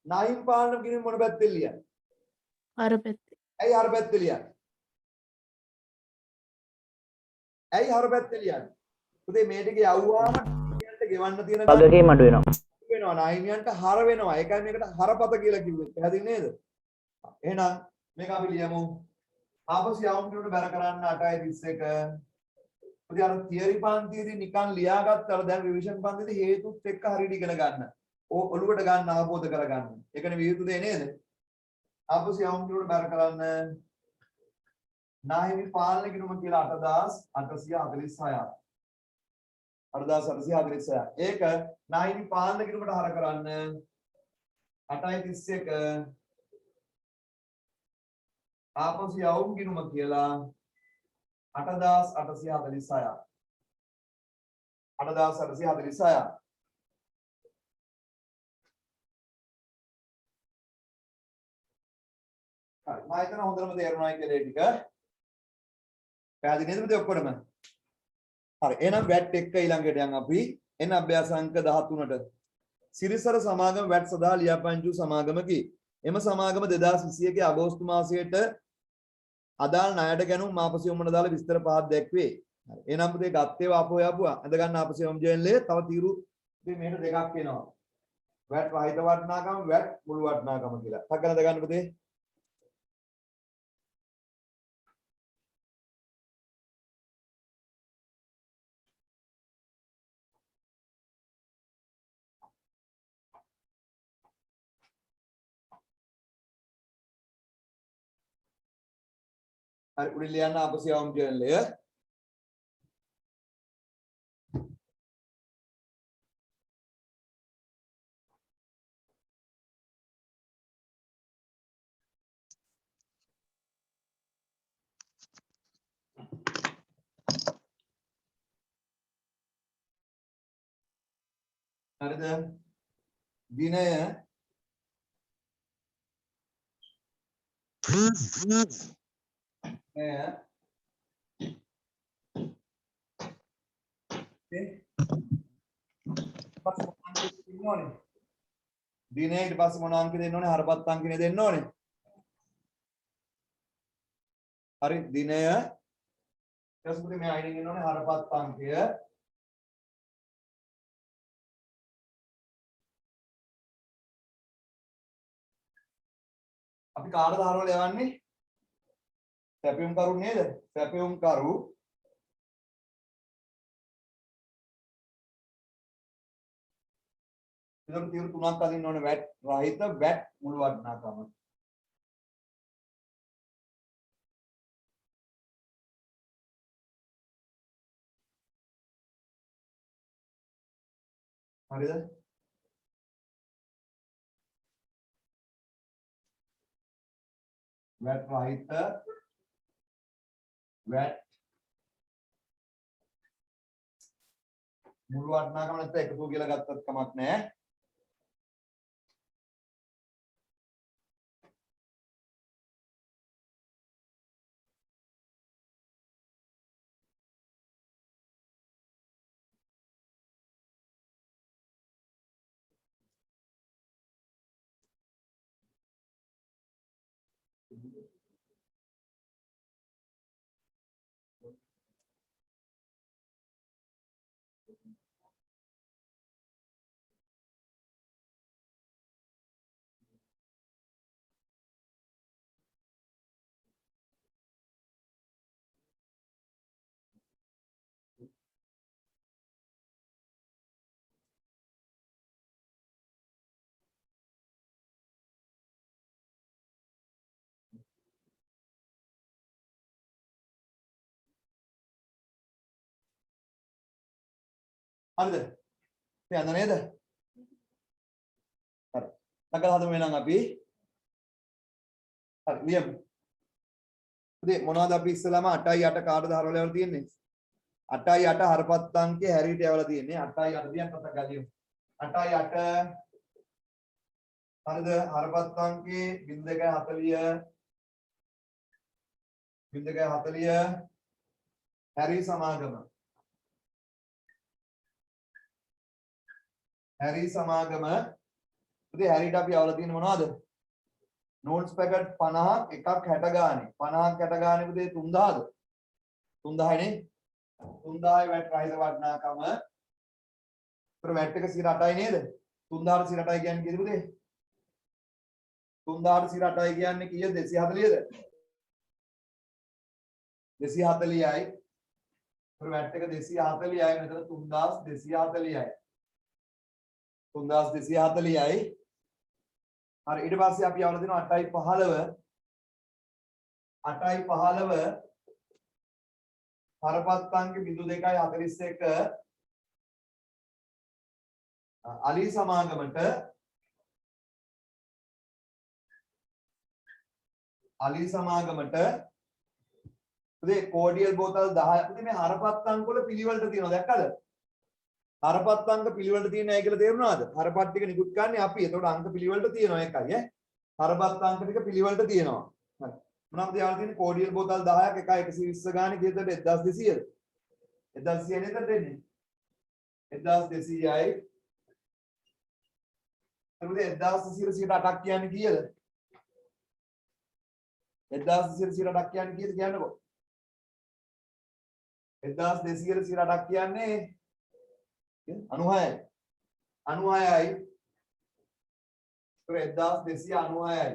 නයින් පාලන ගිණුම මොන පැත්තෙන් ලියන්නේ? අර පැත්තේ. ඇයි අර පැත්තේ ලියන්නේ? ඇයි අර පැත්තේ ලියන්නේ? පුතේ මේ ටික යවුවාම නියන්ට ගෙවන්න තියෙන වගකීම් අඩු වෙනවා. වෙනවා. නයිනියන්ට හර වෙනවා. ඒකයි මේකට හරපත කියලා කිව්වේ. පැහැදිලි නේද? එහෙනම් මේක අපි ලියමු. ආපසු යවුම් ගිණුමට බැර කරන්න 8:31. පුතේ අර තියරි පන්තියේදී නිකන් ලියාගත්තාම දැන් රිවිෂන් පන්තියේදී හේතුත් එක්ක හරියට ඉගෙන ගන්න. ඔළුවට ගන්න අවබෝධ කරගන්න. ඒකනේ විය යුතු දේ නේද? ආපසු යවුම් ගිණුමට බැර කරන්න නාහිමි පාලන ගිණුම කියලා 8846. 8846. ඒක නාහිමි පාලන ගිණුමට හර කරන්න 8:31 ආපසු යවුම් ගිණුම කියලා 8846. 8846. හරි මම හිතන හොඳටම තේරුණායි කියලා ඒ ටික. පැහැදිලි නේද පුතේ ඔක්කොටම? හරි එහෙනම් වැට් එක්ක ඊළඟට යන් අපි එන අභ්‍යාස අංක 13ට. සිරිසර සමාගම වැට් සදා ලියාපදිංචි සමාගමකි. එම සමාගම 2021 අගෝස්තු මාසයට අදාළ ණයට ගැනුම් මාපසු යොමුන දාලා විස්තර පහක් දැක්වේ. හරි එහෙනම් පුතේ ගත්තේ වාපෝ යපුවා අඳ ගන්න ආපසු යොමු ජෙන්ලේ තව තීරු ඉතින් මේකට දෙකක් එනවා. වැට් රහිත වටිනාකම වැට් මුළු වටිනාකම කියලා. ටක් ගන්න ගන්න පුතේ. හරි උඩින් ලියන්න ආපසු යවුම් ජර්නලය. හරිද? දිනය දිනේ ඊට පස්සේ මොන අංක දෙන්න ඕනේ? හරපත් අංකනේ දෙන්න ඕනේ. හරි දිනය ඊට පස්සේ මේ අයිනින් එන්න ඕනේ හරපත් අංකය. අපි කාටද හරවල යවන්නේ? සැපයුම් කරු නේද? සැපයුම් කරු එතකොට තීරු තුනක් අදින්න ඕනේ වැට් රහිත වැට් මුළු වටිනාකම. හරිද? වැට් රහිත වැට් මුළු වටිනාකම නැත්නම් එකතු කියලා ගත්තත් කමක් නැහැ. හරිද? තේරෙනවද නේද? හරි. නගල හදමු එහෙනම් අපි. හරි ලියමු. ඉතින් මොනවද අපි ඉස්සෙල්ලාම 8යි 8 කාටද හරවලා තියෙන්නේ? 8යි 8 හරපත් අංකේ හැරීට යවලා තියෙන්නේ. 8යි 8 දියන් පතක් ගලියමු. 8යි 8 හරිද? හරපත් අංකේ 0.40 0.40 හැරී සමාගම. හැරී සමාගම. ඉතින් හැරීට අපි යවලා තියෙන්නේ මොනවද? නෝට්ස් පැකට් 50ක් එකක් 60 ගානේ. 50ක් 60 ගානේ පුතේ 3000ද? 3000 නේ? 3000 වැට් රහිත වටිනාකම. ඒතර වැට් එක 8යි නේද? 3000 8යි කියන්නේ කීයද පුතේ? 3000 8යි කියන්නේ කීයද? 240ද? 240යි. ඒතර වැට් එක 240යි. මෙතන 3240යි. 3240යි. හරි ඊට පස්සේ අපි යවලා දෙනවා 8යි 15 8යි 15 හරපත් අංක 0.241 අලි සමාගමට පුතේ කෝඩියල් බෝතල් 10 පුතේ මේ හරපත් අංක වල පිළිවෙලට තියෙනවා දැක්කද? හරපත් අංක පිළිවෙලට තියෙන අය කියලා තේරුණාද? හරපත් ටික නිකුත් කරන්නේ අපි. එතකොට අංක පිළිවෙලට තියෙනවා එකයි ඈ. හරපත් අංක ටික පිළිවෙලට තියෙනවා. හරි. මොනවද යාළුවා තියෙන්නේ? කෝඩියල් බෝතල් 10ක් එකයි 120 ගානේ කීයද? 1200ද? 1200 නේද දෙන්නේ? 1200යි. එතකොට 1200ට 8ක් කියන්නේ කීයද? 1200ට 8ක් කියන්නේ කීයද කියන්නකෝ? 1200ට 8ක් කියන්නේ 96යි. 96යි. ඒක 1296යි.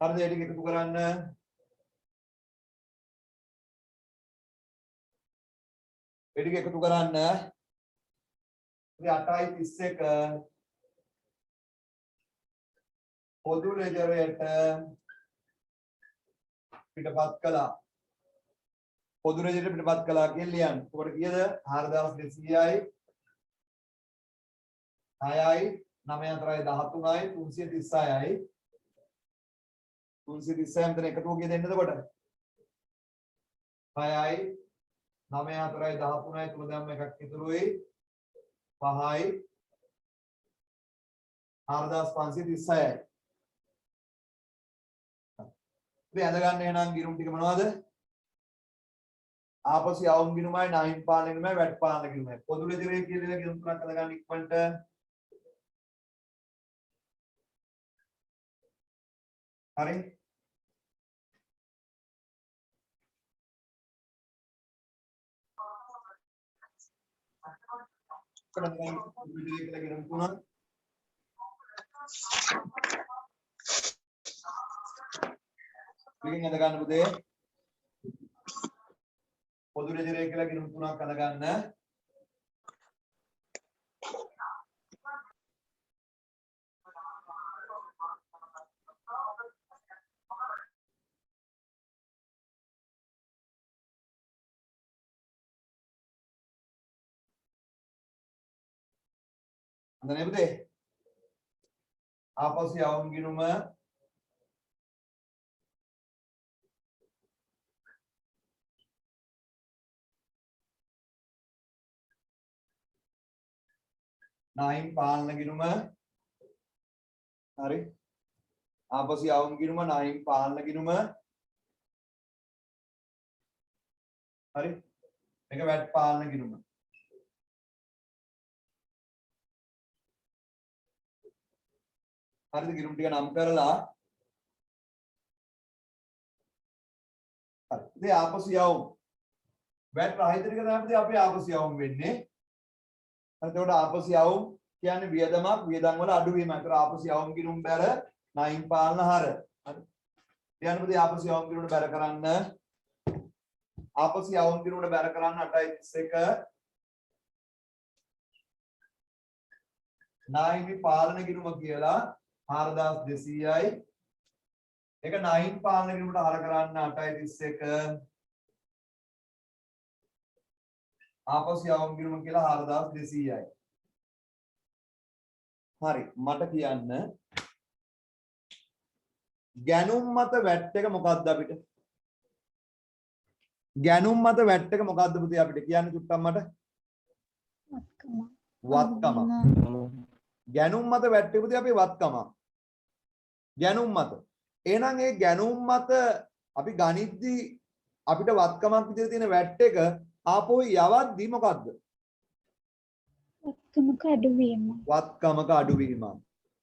හරිද? ඒක එකතු කරන්න. ඒක එකතු කරන්න. ඉතින් 8යි 31 පොදු ලෙජරයට පිටපත් කළා. පොදු ලෙජරයට පිටපත් කළා කියලා ලියන්න. එතකොට කීයද? 4200යි 6යි 9 4යි 13යි 336යි 336 මෙතන එකතුව කීයද එන්නද කොට? 6යි 9 4යි 13යි තුන දැම්ම එකක් ඉතුරුයි 5යි 4536යි. ඉතින් අද ගන්න එහෙනම් ගිණුම් ටික මොනවද? ආපසු යවුම් ගිණුමයි නාහිම් පාලන ගිණුමයි වැට් පාලන ගිණුමයි. පොදු ලෙජරේ කියලා ගිණුම් තුනක් අද ගන්න ඉක්මනට. හරි. කරන් ගන්න පොදු ලෙජරේ කියලා ගිණුම් තුනක්. මේකෙන් අද ගන්න පුතේ පොදු ලෙජරේ කියලා ගිණුම් තුනක් අද ගන්න. හඳනේ පුතේ ආපසු යවුම් ගිණුම නාහිම් පාලන ගිණුම හරි ආපසු යවුම් ගිණුම නාහිම් පාලන ගිණුම හරි මේක වැට් පාලන ගිණුම හරිද ගිණුම් ටික නම් කරලා හරි ඉතින් ආපසු යවුම් වැට් රහිත ටික තමයි අපි ආපසු යවුම් වෙන්නේ. එතකොට ආපසු යවුම් කියන්නේ වියදමක් වියදම් වල අඩුවීම. ඒතර ආපසු යවුම් ගිණුම් බැර නාහිම් පාලන හර. හරි. ලියන්න පුතේ ආපසු යවුම් ගිණුමට බැර කරන්න. ආපසු යවුම් ගිණුමට බැර කරන්න 8.31 නාහිම් පාලන ගිණුම කියලා 4200යි. ඒක නාහිම් පාලන ගිණුමට හර කරන්න 8.31 ආපසු යවම් ගිණුම කියලා 4200යි. හරි මට කියන්න ගැනුම් මත වැට් එක මොකක්ද අපිට? ගැනුම් මත වැට් එක මොකක්ද පුතේ අපිට කියන්න චුට්ටක් මට? වත්කම. ගැනුම් මත වැට් එක පුතේ අපේ වත්කම. ගැනුම් මත. එහෙනම් ඒ ගැනුම් මත අපි ගණිද්දී අපිට වත්කමක් විදිහට තියෙන වැට් එක ආපහු යවද්දී මොකද්ද? වත්කමක අඩුවීම. වත්කමක අඩුවීමක්.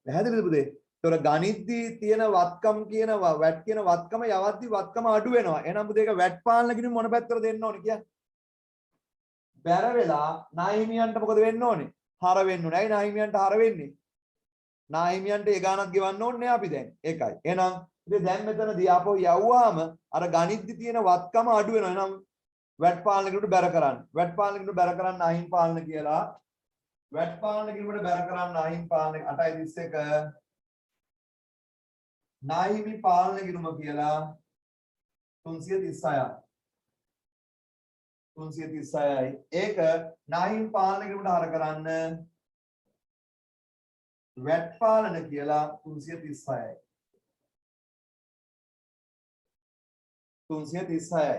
පැහැදිලිද පුතේ? ඒතොර ගණිද්දී තියෙන වත්කම් කියන වැට් කියන වත්කම යවද්දී වත්කම අඩු වෙනවා. එහෙනම් පුතේ ඒක වැට් පාලන කිරීම මොන පැත්තට දෙන්න ඕනේ කියන්නේ? බැර වෙලා නාහිමියන්ට මොකද වෙන්න ඕනේ? හර වෙන්න ඕනේ. ඇයි නාහිමියන්ට හර වෙන්නේ? නාහිමියන්ට ඒ ගාණක් ගෙවන්න ඕනේ අපි දැන්. ඒකයි. එහෙනම් ඉතින් දැන් මෙතනදී ආපහු යවුවාම අර ගණිද්දී තියෙන වත්කම අඩු වෙනවා. එහෙනම් වැට් පාලන කිරීමට බැර කරන්න. වැට් පාලන කිරීමට බැර කරන්න අහිං පාලන කියලා. වැට් පාලන කිරීමට බැර කරන්න අහිං පාලන 8.31 නාහිමි පාලන කිරීම කියලා 336යි. 336යි. ඒක නාහිමි පාලන කිරීමට හර කරන්න වැට් පාලන කියලා 336යි. 336යි.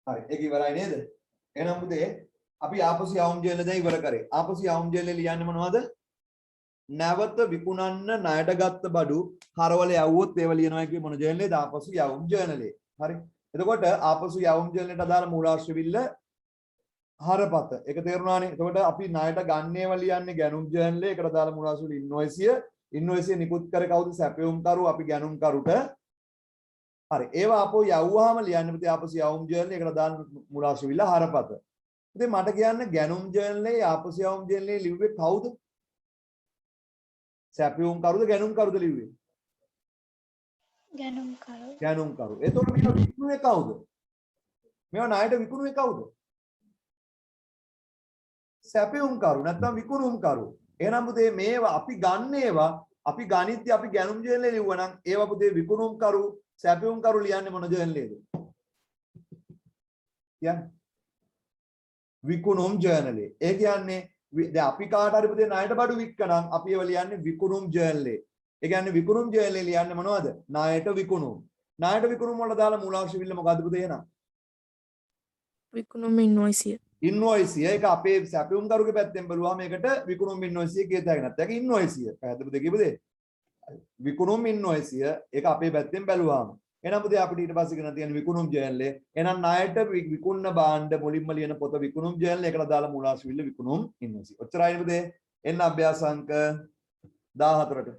හරි ඒක ඉවරයි නේද? එහෙනම් පුතේ අපි ආපසු යවුම් ජෙල්ල දැන් ඉවර කරේ. ආපසු යවුම් ජෙල්ලේ ලියන්නේ මොනවද? නැවත විකුණන්න ණයට ගත්ත බඩු හරවල යවුවොත් ඒව ලියනවා කියේ මොන ජර්නලේද? ආපසු යවුම් ජර්නලේ. හරි. එතකොට ආපසු යවුම් ජර්නලේට අදාළ මූලාශ්‍ර බිල්ල හරපත. ඒක තේරුණානේ. එතකොට අපි ණයට ගන්නේව ලියන්නේ ගැනුම් ජර්නලේ. ඒකට අදාළ මූලාශ්‍ර බිල් ඉන්වොයිසිය නිකුත් කර කවුද? සැපයුම් කරු අපි ගැනුම් කරුට. හරි. ඒවා ආපහු යවුවාම ලියන්නේ පුතේ ආපසු යවුම් ජර්නලේ. ඒකට අදාළ මූලාශ්‍ර බිල්ල හරපත. ඉතින් මට කියන්න ගැනුම් ජර්නලේ ආපසු යවුම් ජර්නලේ ලිව්වේ කවුද? සැපයුම් කරුද ගැනුම් කරුද ලිව්වේ? ගැනුම් කරු. ගැනුම් කරු. එතකොට මේවා විකුණුවේ කවුද? මේවා ණයට විකුණුවේ කවුද? සැපයුම් කරු නැත්නම් විකුණුම් කරු. එහෙනම් පුතේ මේවා අපි ගන්න ඒවා අපි ගණිතය අපි ගැනුම් ජර්නලේ ලිව්වනම් ඒවා පුතේ විකුණුම් කරු සැපයුම් කරු ලියන්නේ මොන ජර්නලේද? කියන්නේ විකුණුම් ජර්නලේ. ඒ කියන්නේ දැන් අපි කාට හරි පුතේ ණයට බඩු වික්කනම් අපි ඒව ලියන්නේ විකුණුම් ජර්නලේ. ඒ කියන්නේ විකුණුම් ජර්නලේ ලියන්නේ මොනවද? ණයට විකුණුම්. ණයට විකුණුම් වලට දාලා මූලාශ්‍ර බිල්ල මොකද්ද පුතේ එහෙනම්? විකුණුම් ඉන්වොයිසිය. ඉන්වොයිසිය ඒක අපේ සැපයුම් කරුගේ පැත්තෙන් බලුවාම මේකට විකුණුම් ඉන්වොයිසිය කියත හැකි නැත්නම් ඒක ඉන්වොයිසිය. පැහැදිලිද කියපුදේ? විකුණුම් ඉන්වොයිසිය ඒක අපේ පැත්තෙන් බැලුවාම. එහෙනම් පුතේ අපිට ඊට පස්සේ කරන්න තියෙන විකුණුම් ජර්නලේ. එහෙනම් ණයට විකුණන භාණ්ඩ මුලින්ම ලියන පොත විකුණුම් ජර්නලේ ඒකට දාලා මූලාශ්‍ර බිල්ල විකුණුම් ඉන්වොයිසිය. ඔච්චරයි පුතේ. එන්න අභ්‍යාස අංක 14ට.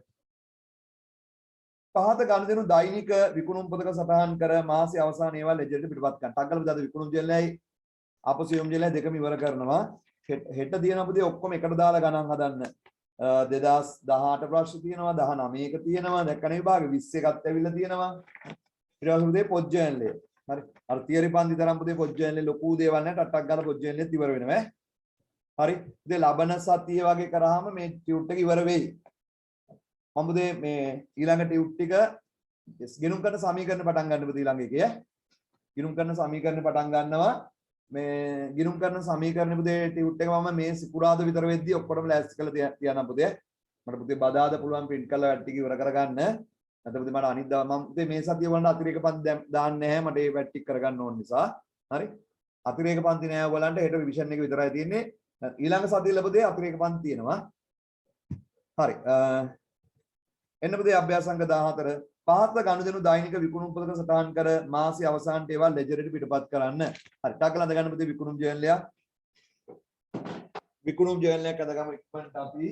පහත ගනුදෙනු දෛනික විකුණුම් පොතක සටහන් කර මාසයේ අවසාන ඒවා ලෙජරට පිටපත් කරන්න. ටග්ගල දාද විකුණුම් ජර්නලයි ආපසු යොම් ජර්නලයි දෙකම ඉවර කරනවා. හෙට දින පුතේ ඔක්කොම එකට දාලා ගණන් හදන්න. 2018 ප්‍රශ්න තියෙනවා 19ක තියෙනවා දැක්කනේ විභාගෙ 20 එකත් ඇවිල්ලා තියෙනවා ඊට පස්සේ පුතේ පොත් ජර්නලය හරි අර තියරි පන්ති තරම් පුතේ පොත් ජර්නලේ ලොකු දේවල් නැහැ ටට්ටක් ගාලා පොත් ජර්නලෙත් ඉවර වෙනවා හරි පුතේ ලබන සතිය වගේ කරාම මේ ටියුට් එක ඉවර වෙයි මම පුතේ මේ ඊළඟ ටියුට් ටික ගිණුම් කරන සමීකරණ පටන් ගන්න පුතේ ඊළඟ එකේ ගිණුම් කරන සමීකරණ පටන් ගන්නවා මේ ගිණුම් කරන සමීකරණ පුතේ ටියුට් එක මම මේ සිකුරාද විතර වෙද්දී ඔක්කොටම ලෑස්ති කරලා තියන්නම් පුතේ මට පුතේ බදාද පුළුවන් print කරලා වැට් ටික ඉවර කරගන්න නැත්නම් පුතේ මට අනිත් දවස් මම පුතේ මේ සතිය වලට අතිරේක පන්ති දාන්නේ නැහැ මට ඒ වැට් ටික කරගන්න ඕන නිසා හරි අතිරේක පන්ති නෑ ඔයගලන්ට හෙට රිවිෂන් එක විතරයි තියෙන්නේ ඊළඟ සතිය ලැබුදේ අතිරේක පන්ති තියෙනවා හරි එන්න පුතේ අභ්‍යාස අංක 14 පහත ගනුදෙනු දෛනික විකුණුම් පොතක සටහන් කර මාසයේ අවසානට ඒවා ලෙජරට පිටපත් කරන්න. හරි ටක් කරලා අඳගන්න පුතේ විකුණුම් ජර්නලයක්. විකුණුම් ජර්නලයක් අඳගම ඉක්මනට අපි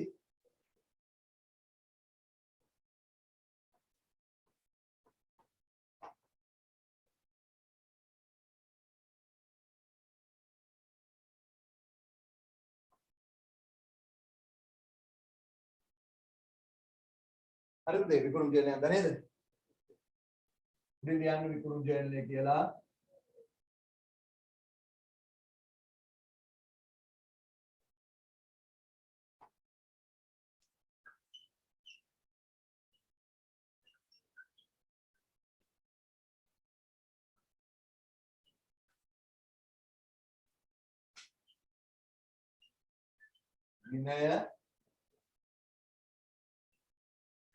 හරි පුතේ විකුණුම් ජර්නලයක් ද නේද? ඉතින් ලියන්න විකුණුම් ජර්නලය කියලා දිනය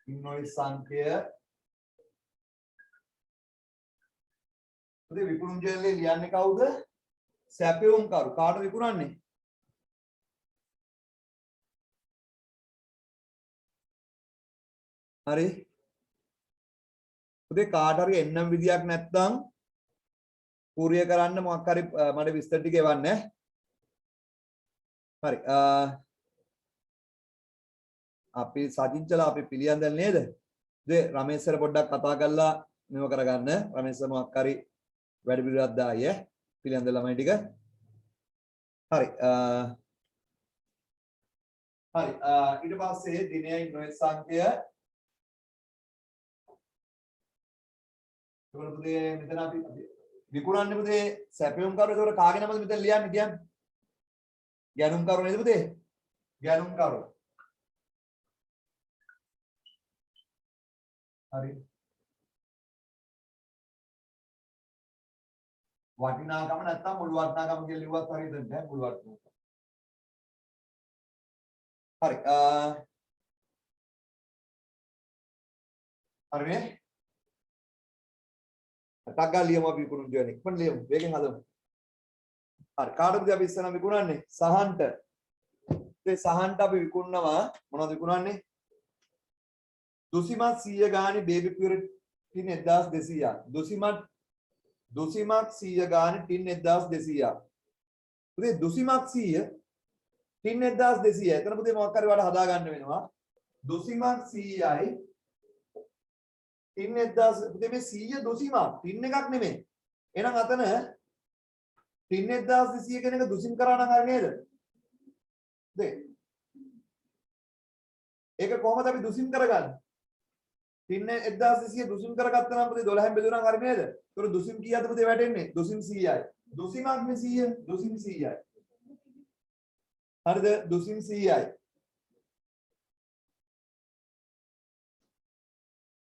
ඉන්නොයිස් අංකය උදේ විකුණුම් ජර්නලේ ලියන්නේ කවුද? සැපයුම් කරු. කාට විකුණන්නේ? හරි. උදේ කාට හරි එන්නම් විදියක් නැත්නම් කුරිය කරන්න මොකක් හරි මට විස්තර ටික එවන්න. හරි. අපි සජින්චලා අපි පිළියන්දල් නේද? උදේ රමේශ්වර පොඩ්ඩක් කතා කරලා මෙව කරගන්න. රමේශ්වර මොකක් හරි වැඩ පිළිවෙලක් දායි පිළියන්දල් ළමයි ටික. හරි. හරි. ඊට පස්සේ දිනයේ ඉන්වොයිස් අංකය ඒවල පුතේ මෙතන අපි විකුණන්නේ පුතේ සැපයුම් කරු. ඒතකොට කාගේ නමද මෙතන ලියන්නේ කියන්නේ? ගැනුම් කරු නේද පුතේ? ගැනුම් කරු. හරි. වටිනාකම නැත්තම් මුළු වටිනාකම කියලා ලිව්වත් හරියද නැහැ මුළු වටිනාකම. හරි. හරිනේ? ටක් ගාලා ලියමු අපි විකුණුම් ජර්නි. ඉක්මන ලියමු. වේගෙන් හදමු. හරි. කාටද අපි ඉස්සෙල්ලා විකුණන්නේ? සහන්ට. ඒ සහන්ට අපි විකුණනවා මොනවද විකුණන්නේ? දුසිමත් 100 ගානේ බේබි පියුරිටින් 1200ක්. දුසිමත් 100 ගානේ ටින් 1200ක්. පුතේ දුසිමත් 100 ටින් 1200. එතන පුතේ මොකක් හරි වඩා හදා ගන්න වෙනවා. දුසිමත් 100යි ටින් 1000. පුතේ මේ 100 දුසිමත් ටින් එකක් නෙමෙයි. එහෙනම් අතන ටින් 1200 කියන එක දුසිම් කරා නම් හරි නේද? පුතේ ඒක කොහොමද අපි දුසිම් කරගන්නේ? ටින් 1200 දුසිම් කරගත්තා නම් පුතේ 12න් බෙදුණා හරි නේද? ඒතකොට දුසිම් කීයද පුතේ වැටෙන්නේ? දුසිම් 100යි. දුසිමක් මේ 100 දුසිම් 100යි. හරිද? දුසිම් 100යි.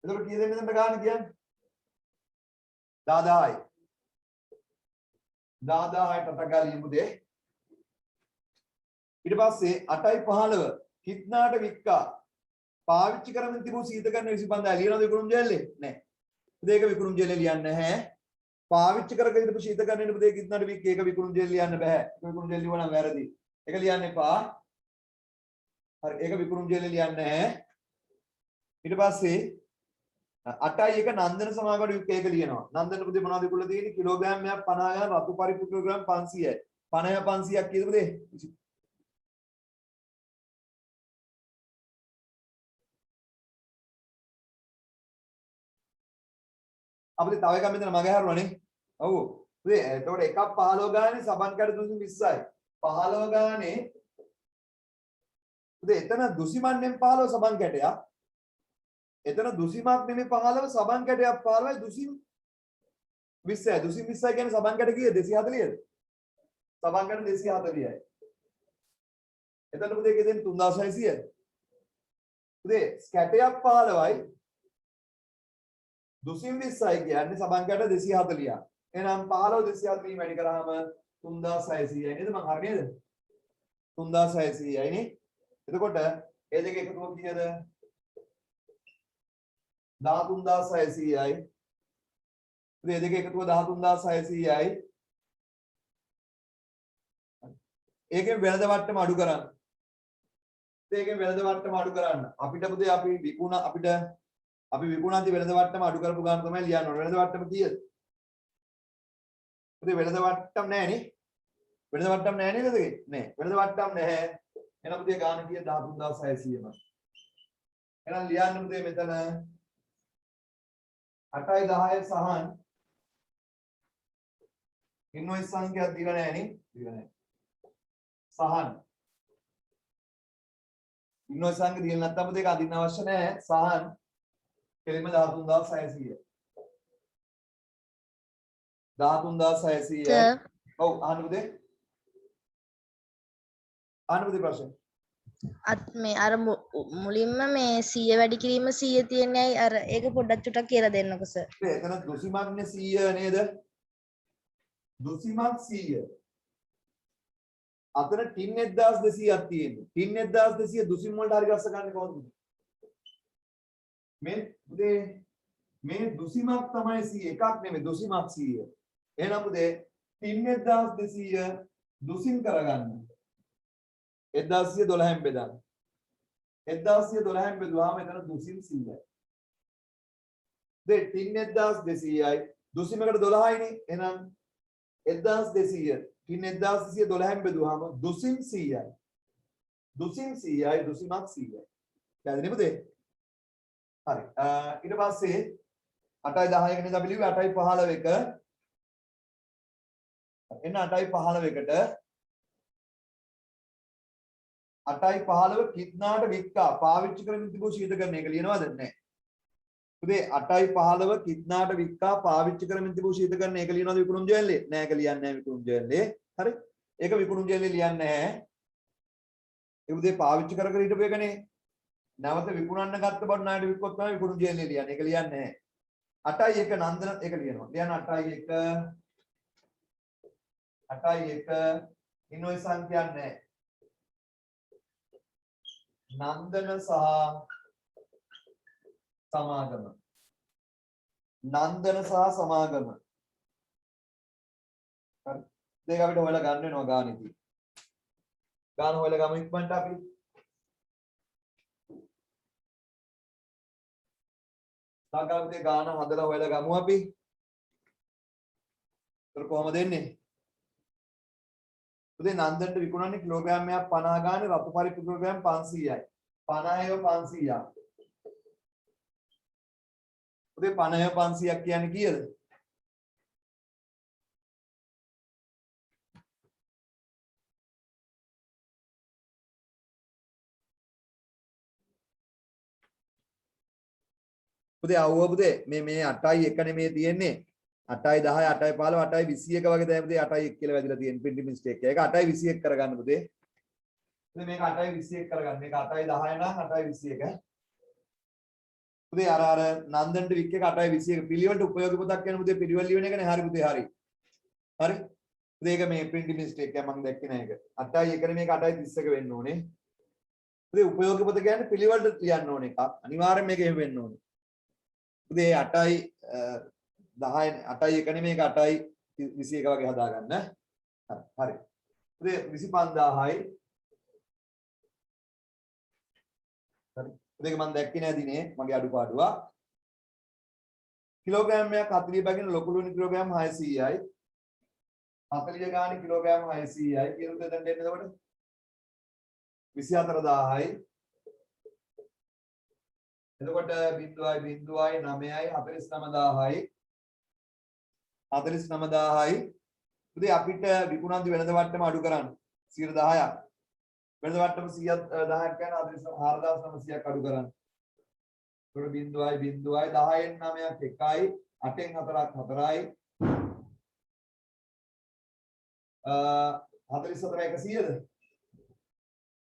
එතකොට කීයද මෙතන ගන්න කියන්නේ? 10000යි. 10000ට තගලින් පුතේ. ඊට පස්සේ 8යි 15 කිත්නාට වික්කා පාවිච්චි කරමින් තිබූ සීතකරන 25 ලියනවද විකුණුම් ජෙල්ලේ? නැහැ. පුතේ ඒක විකුණුම් ජෙල්ලේ ලියන්න නැහැ. පාවිච්චි කරගෙන ඉඳපු සීතකරන පුතේ කිත්නාට වික්ක ඒක විකුණුම් ජෙල්ලේ ලියන්න බෑ. විකුණුම් ජෙල්ලේ ලියුවා නම් වැරදි. ඒක ලියන්න එපා. හරි ඒක විකුණුම් ජෙල්ලේ ලියන්න නැහැ. ඊට පස්සේ 8යි එක නන්දන සමාගමට වික්ක ඒක ලියනවා. නන්දන පුතේ මොනවද විකුණලා තියෙන්නේ? කිලෝග්‍රෑම් 50 ගාන රතු පරිප්පු කිලෝග්‍රෑම් 500යි. 50 500ක් කීයද පුතේ? අපිට තව එකක් මෙතන මග හැරුණානේ. ඔව්. පුතේ එතකොට එකක් 15 ගානේ සබන් කඩ 320යි. 15 ගානේ පුතේ එතන දුසිමන්ෙන් 15 සබන් කැටයක්. එතන දුසිමක් නෙමෙයි 15 සබන් කැටයක් 15යි දුසිම් 20යි. දුසිම් 20යි කියන්නේ සබන් කැට කීයද? 240ද? සබන් කැට 240යි. එතන පුතේ කීයද 3600? පුතේ කැටයක් 15යි දුසිම් 20යි කියන්නේ සබන් කැට 240ක්. එහෙනම් 15 240 වැඩි කරාම 3600යි නේද? මං හරි නේද? 3600යි නේ. එතකොට ඒ දෙක එකතුව කීයද? 13600යි. මේ දෙක එකතුව 13600යි. ඒකෙන් වෙළඳ වට්ටම අඩු කරන්න. ඒකෙන් වෙළඳ වට්ටම අඩු කරන්න. අපිට පුතේ අපි විකුණාති වෙළඳ වට්ටම අඩු කරපු ගාන තමයි ලියන්න ඕනේ. වෙළඳ වට්ටම කීයද? පුතේ වෙළඳ වට්ටම් නැහැ නේ. වෙළඳ වට්ටම් නැහැ නේද දෙකේ? නෑ. වෙළඳ වට්ටම් නැහැ. එහෙනම් පුතේ ගාන කීයද? 13600ම. එහෙනම් ලියන්න පුතේ මෙතන 8යි 10යි සහන් ඉන්වොයිස් සංඛ්‍යාවක් දීලා නැහැ නේ. දීලා නැහැ. සහන් ඉන්වොයිස් සංඛ්‍යාව දීලා නැත්නම් පුතේ ඒක අදින්න අවශ්‍ය නැහැ. සහන් කෙලින්ම 13600. 13600යි. ඔව් අහන්න පුතේ. අහන්න පුතේ ප්‍රශ්න. මේ අර මුලින්ම මේ 100 වැඩි කිරීම 100 තියන්නේ අයි අර ඒක පොඩ්ඩක් චුට්ටක් කියලා දෙන්නකෝ සර්. එතන දුසිමක්නේ 100 නේද? දුසිමක් 100. අතන ටින් 1200ක් තියෙනවා. ටින් 1200 දුසිම් වලට හරි ගස්ස ගන්න කොහොමද? මේ දුසිමක් තමයි 100 එකක් නෙමෙයි දුසිමක් 100. එහෙනම් පුතේ ටින් 1200 දුසිම් කරගන්න. 1212න් බෙදන්න. 1212න් බෙදුවාම එතන දුසිම් 100යි. දැන් ටින් 1200යි දුසිමකට 12යිනේ. එහෙනම් 1200 ටින් 1212න් බෙදුවාම දුසිම් 100යි. දුසිම් 100යි දුසිමක් 100යි. දැන් පුතේ හරි. ඊට පස්සේ 8යි 10 එකනේ අපි ලිව්වේ 8යි 15 එක. එන්න 8යි 15 එකට 8යි 15 කිත්නාට වික්කා පාවිච්චි කරමින් තිබූ ශීතකරණය එක ලියනවද නැහැ. පුතේ 8යි 15 කිත්නාට වික්කා පාවිච්චි කරමින් තිබූ ශීතකරණය එක ලියනවද විකුණුම් ජයන්ලේ? නැහැ ඒක ලියන්නේ නැහැ විකුණුම් ජයන්ලේ. හරි. ඒක විකුණුම් ජයන්ලේ ලියන්නේ නැහැ. ඒ පුතේ පාවිච්චි කර කර හිටපු එකනේ. නැවත විකුණන්න ගත්ත බඩු ණයට වික්කොත් තමයි විකුණුම් ජයන්ලේ ලියන්නේ. ඒක ලියන්නේ නැහැ. 8යි 1 නන්දන ඒක ලියනවා. ලියන 8යි 1 ඉන්වොයිස් සංඛ්‍යා නැහැ. නන්දන සහ සමාගම. නන්දන සහ සමාගම. හරි. දෙක අපිට හොයලා ගන්න වෙනවා ගානෙදී. ගාන හොයලා ගමු ඉක්මනට අපි. තාගාවතේ ගාන හදලා හොයලා ගමු අපි. ඒක කොහොමද එන්නේ? උදේ නන්දන්ට විකුණන්නේ කිලෝග්‍රෑම් එකක් 50 ගානේ රතු පරිප්පු කිලෝග්‍රෑම් 500යි. 50ව 500ක්. උදේ 50ව 500ක් කියන්නේ කීයද? උදේ ආවෝ පුතේ මේ 8යි 1 නෙමේ තියෙන්නේ. 8යි 10 8යි 15 8යි 21 වගේ තමයි පුතේ 8යි 1 කියලා වැදිලා තියෙන printing mistake එක. ඒක 8යි 21 කරගන්න පුතේ. ඉතින් මේක 8යි 21 කරගන්න. මේක 8යි 10 නම් 8යි 21. පුතේ අර නන්දන්ට වික් එක 8යි 21 පිළිවෙලට උපයෝගී පොතක් කියන පුතේ පිළිවෙල ලියන එකනේ. හරි පුතේ හරි. හරි. පුතේ ඒක මේ printing mistake එක මම දැක්කේ නෑ ඒක. 8යි 1 නේ මේක 8යි 31 වෙන්න ඕනේ. පුතේ උපයෝගී පොත කියන්නේ පිළිවෙලට ලියන්න ඕන එකක්. අනිවාර්යෙන් මේක එහෙම වෙන්න ඕනේ. පුතේ 8යි 10 8යි 1 නේ මේක 8යි 21 වගේ හදාගන්න. හරි. පුතේ 25000යි. හරි. පුතේ මම දැක්කේ නෑ දිනේ මගේ අඩුපාඩුවක්. කිලෝග්‍රෑම් එකක් 40 බැගින ලොකු ලුණු කිලෝග්‍රෑම් 600යි. 40 ගානේ කිලෝග්‍රෑම් 600යි. කියන උදේ දැන් දෙන්න එතකොට 24000යි. එතකොට 0.9යි 9යි 49000යි 49000යි. පුතේ අපිට විකුණන්දි වෙනද වට්ටම අඩු කරන්න 10ක්. වෙනද වට්ටම 10ක් ගන්න 44900ක් අඩු කරන්න. එතකොට 0.0යි 10න් 9ක් 1යි 8න් 4ක් 4යි 44 100ද?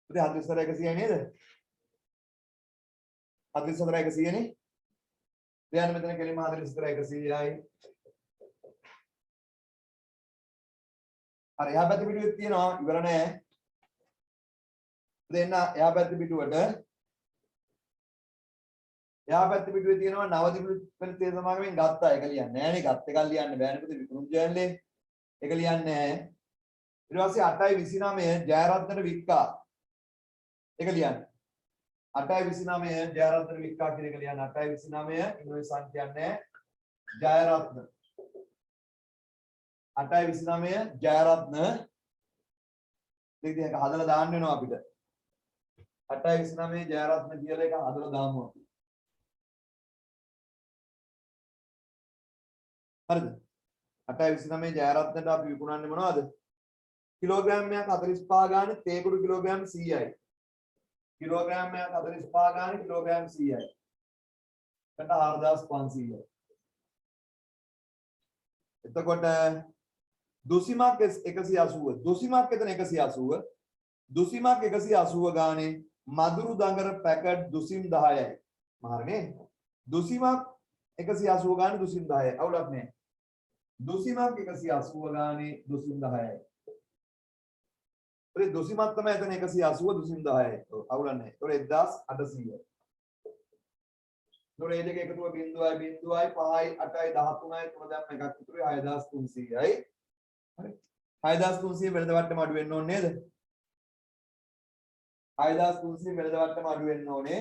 පුතේ 44 100 නේද? 44 100 නේ. දැන් මෙතන කෙලින්ම 44 100යි. හරි එහා පැත්තේ පිටුවේ තියෙනවා ඉවර නෑ. දෙන්න එහා පැත්තේ පිටුවට එහා පැත්තේ පිටුවේ තියෙනවා නවදිපුළු පෙළ තේ සමාගමෙන් ගත්තා. ඒක ලියන්නේ නෑනේ. ගත්ත එකක් ලියන්න බෑනේ පුතේ විකුණුම් ජයන්ලේ. ඒක ලියන්නේ නෑ. ඊට පස්සේ 8යි 29 ජයරත්නට වික්කා. ඒක ලියන්න. 8යි 29 ජයරත්න වික්කා කියන එක ලියන්න. 8යි 29 ඉන්වොයිස් සංඛ්‍යා නැහැ. ජයරත්න 8යි 29 ජයරත්න දෙක හදලා දාන්න වෙනවා අපිට. 8යි 29 ජයරත්න කියලා එක හදලා දාමු අපි. හරිද? 8යි 29 ජයරත්නට අපි විකුණන්නේ මොනවද? කිලෝග්‍රෑම් එකක් 45 ගානේ තේකුඩු කිලෝග්‍රෑම් 100යි. කිලෝග්‍රෑම් එකක් 45 ගානේ කිලෝග්‍රෑම් 100යි. එතන 4500යි. එතකොට දුසිමක් 180. දුසිමක් එතන 180. දුසිමක් 180 ගානේ මදුරු දඟර පැකට් දුසිම් 10යි. මහරනේ. දුසිමක් 180 ගානේ දුසිම් 10යි. අවුලක් නැහැ. දුසිමක් 180 ගානේ දුසිම් 10යි. පුතේ දුසිමත් තමයි එතන 180 දුසිම 10යි. අවුලන්නේ. ඒතකොට 1800යි. ඒතකොට මේ දෙක එකතුව බිඳුවයි බිඳුවයි 5යි 8යි 13යි 3 දැම්ම එකක් ඉතුරුයි 6300යි. හරි. 6300 වෙළඳ වට්ටම අඩු වෙන්න ඕනේ නේද? 6300 වෙළඳ වට්ටම අඩු වෙන්න ඕනේ.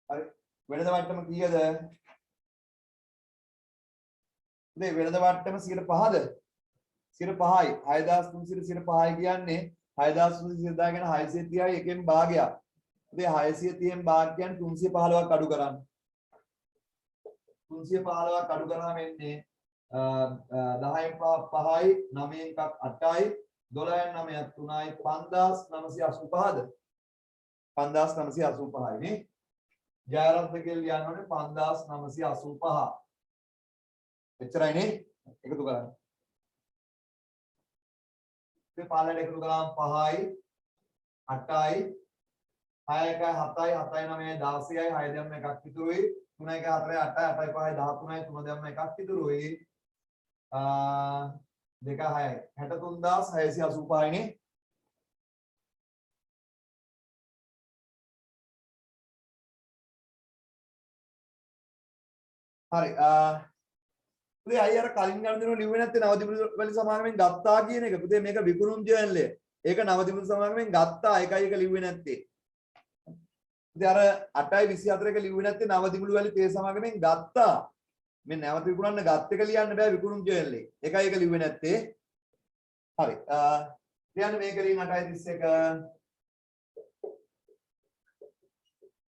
හරි. වෙළඳ වට්ටම කීයද? මේ වෙළඳ වට්ටම 105ද? 105යි. 6300 105යි කියන්නේ 6300 දාගෙන 630යි එකෙන් භාගයක්. ඉතින් 630න් භාග කියන්නේ 315ක් අඩු කරන්න. 315ක් අඩු කරාම එන්නේ 10න් 5යි 9න් එකක් 8යි 12න් 9ක් 3යි 5985ද? 5985යි නේ. ජයරත්න කියලා ලියන්න ඕනේ 5985. එච්චරයි නේ. එකතු කරන්න. ඉතින් පාලනයට එකතු කරාම 5යි 8යි 6 1 7යි 7යි 9යි 16යි 6 දැම්ම එකක් ඉතුරුයි 3 1 4යි 8යි 8යි 5යි 13යි 3 දැම්ම එකක් ඉතුරුයි 2 6යි 63685 නේ. හරි පුතේ අය අර කලින් ගන්න දෙනව ලිව්වේ නැත්තේ නවදිමුළු වල සමාගමෙන් ගත්තා කියන එක. පුතේ මේක විකුණුම් ජර්නල් එක. ඒක නවදිමුළු සමාගමෙන් ගත්තා එකයි එක ලිව්වේ නැත්තේ. පුතේ අර 8යි 24 එක ලිව්වේ නැත්තේ නවදිමුළු වල තේ සමාගමෙන් ගත්තා. මේ නැවත විකුණන්න ගත් එක ලියන්න බෑ විකුණුම් ජර්නල් එක. එකයි එක ලිව්වේ නැත්තේ. හරි. ලියන්න මේක ලියන්න 8:31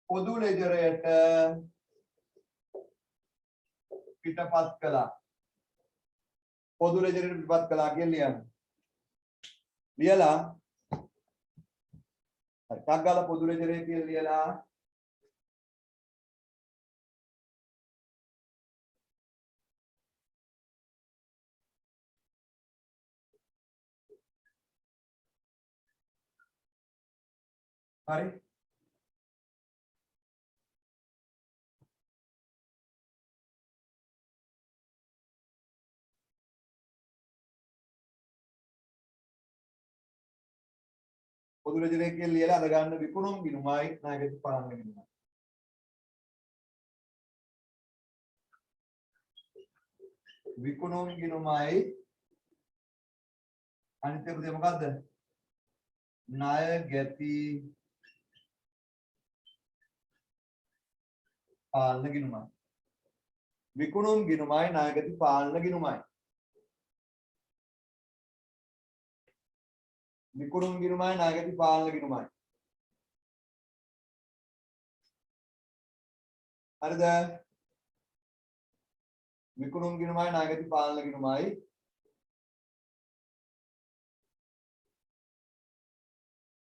පොදු ලෙජරයට පිටපත් කළා. පොදු ලෙජරයට පිටපත් කළා කියලා ලියන්න. ලියලා හරි ටක් ගාලා පොදු ලෙජරේ කියලා ලියලා හරි පොදු ලෙජරේ කියලා ලියලා අද ගන්න විකුණුම් ගිණුමයි නායකත්ව පාලන ගිණුමයි. විකුණුම් ගිණුමයි අනිත් එක මොකද්ද? ණය ගැති පාලන ගිණුමයි. විකුණුම් ගිණුමයි ණය ගැති පාලන ගිණුමයි. විකුණුම් ගිණුමයි ණය ගැති පාලන ගිණුමයි. හරිද? විකුණුම් ගිණුමයි ණය ගැති පාලන ගිණුමයි.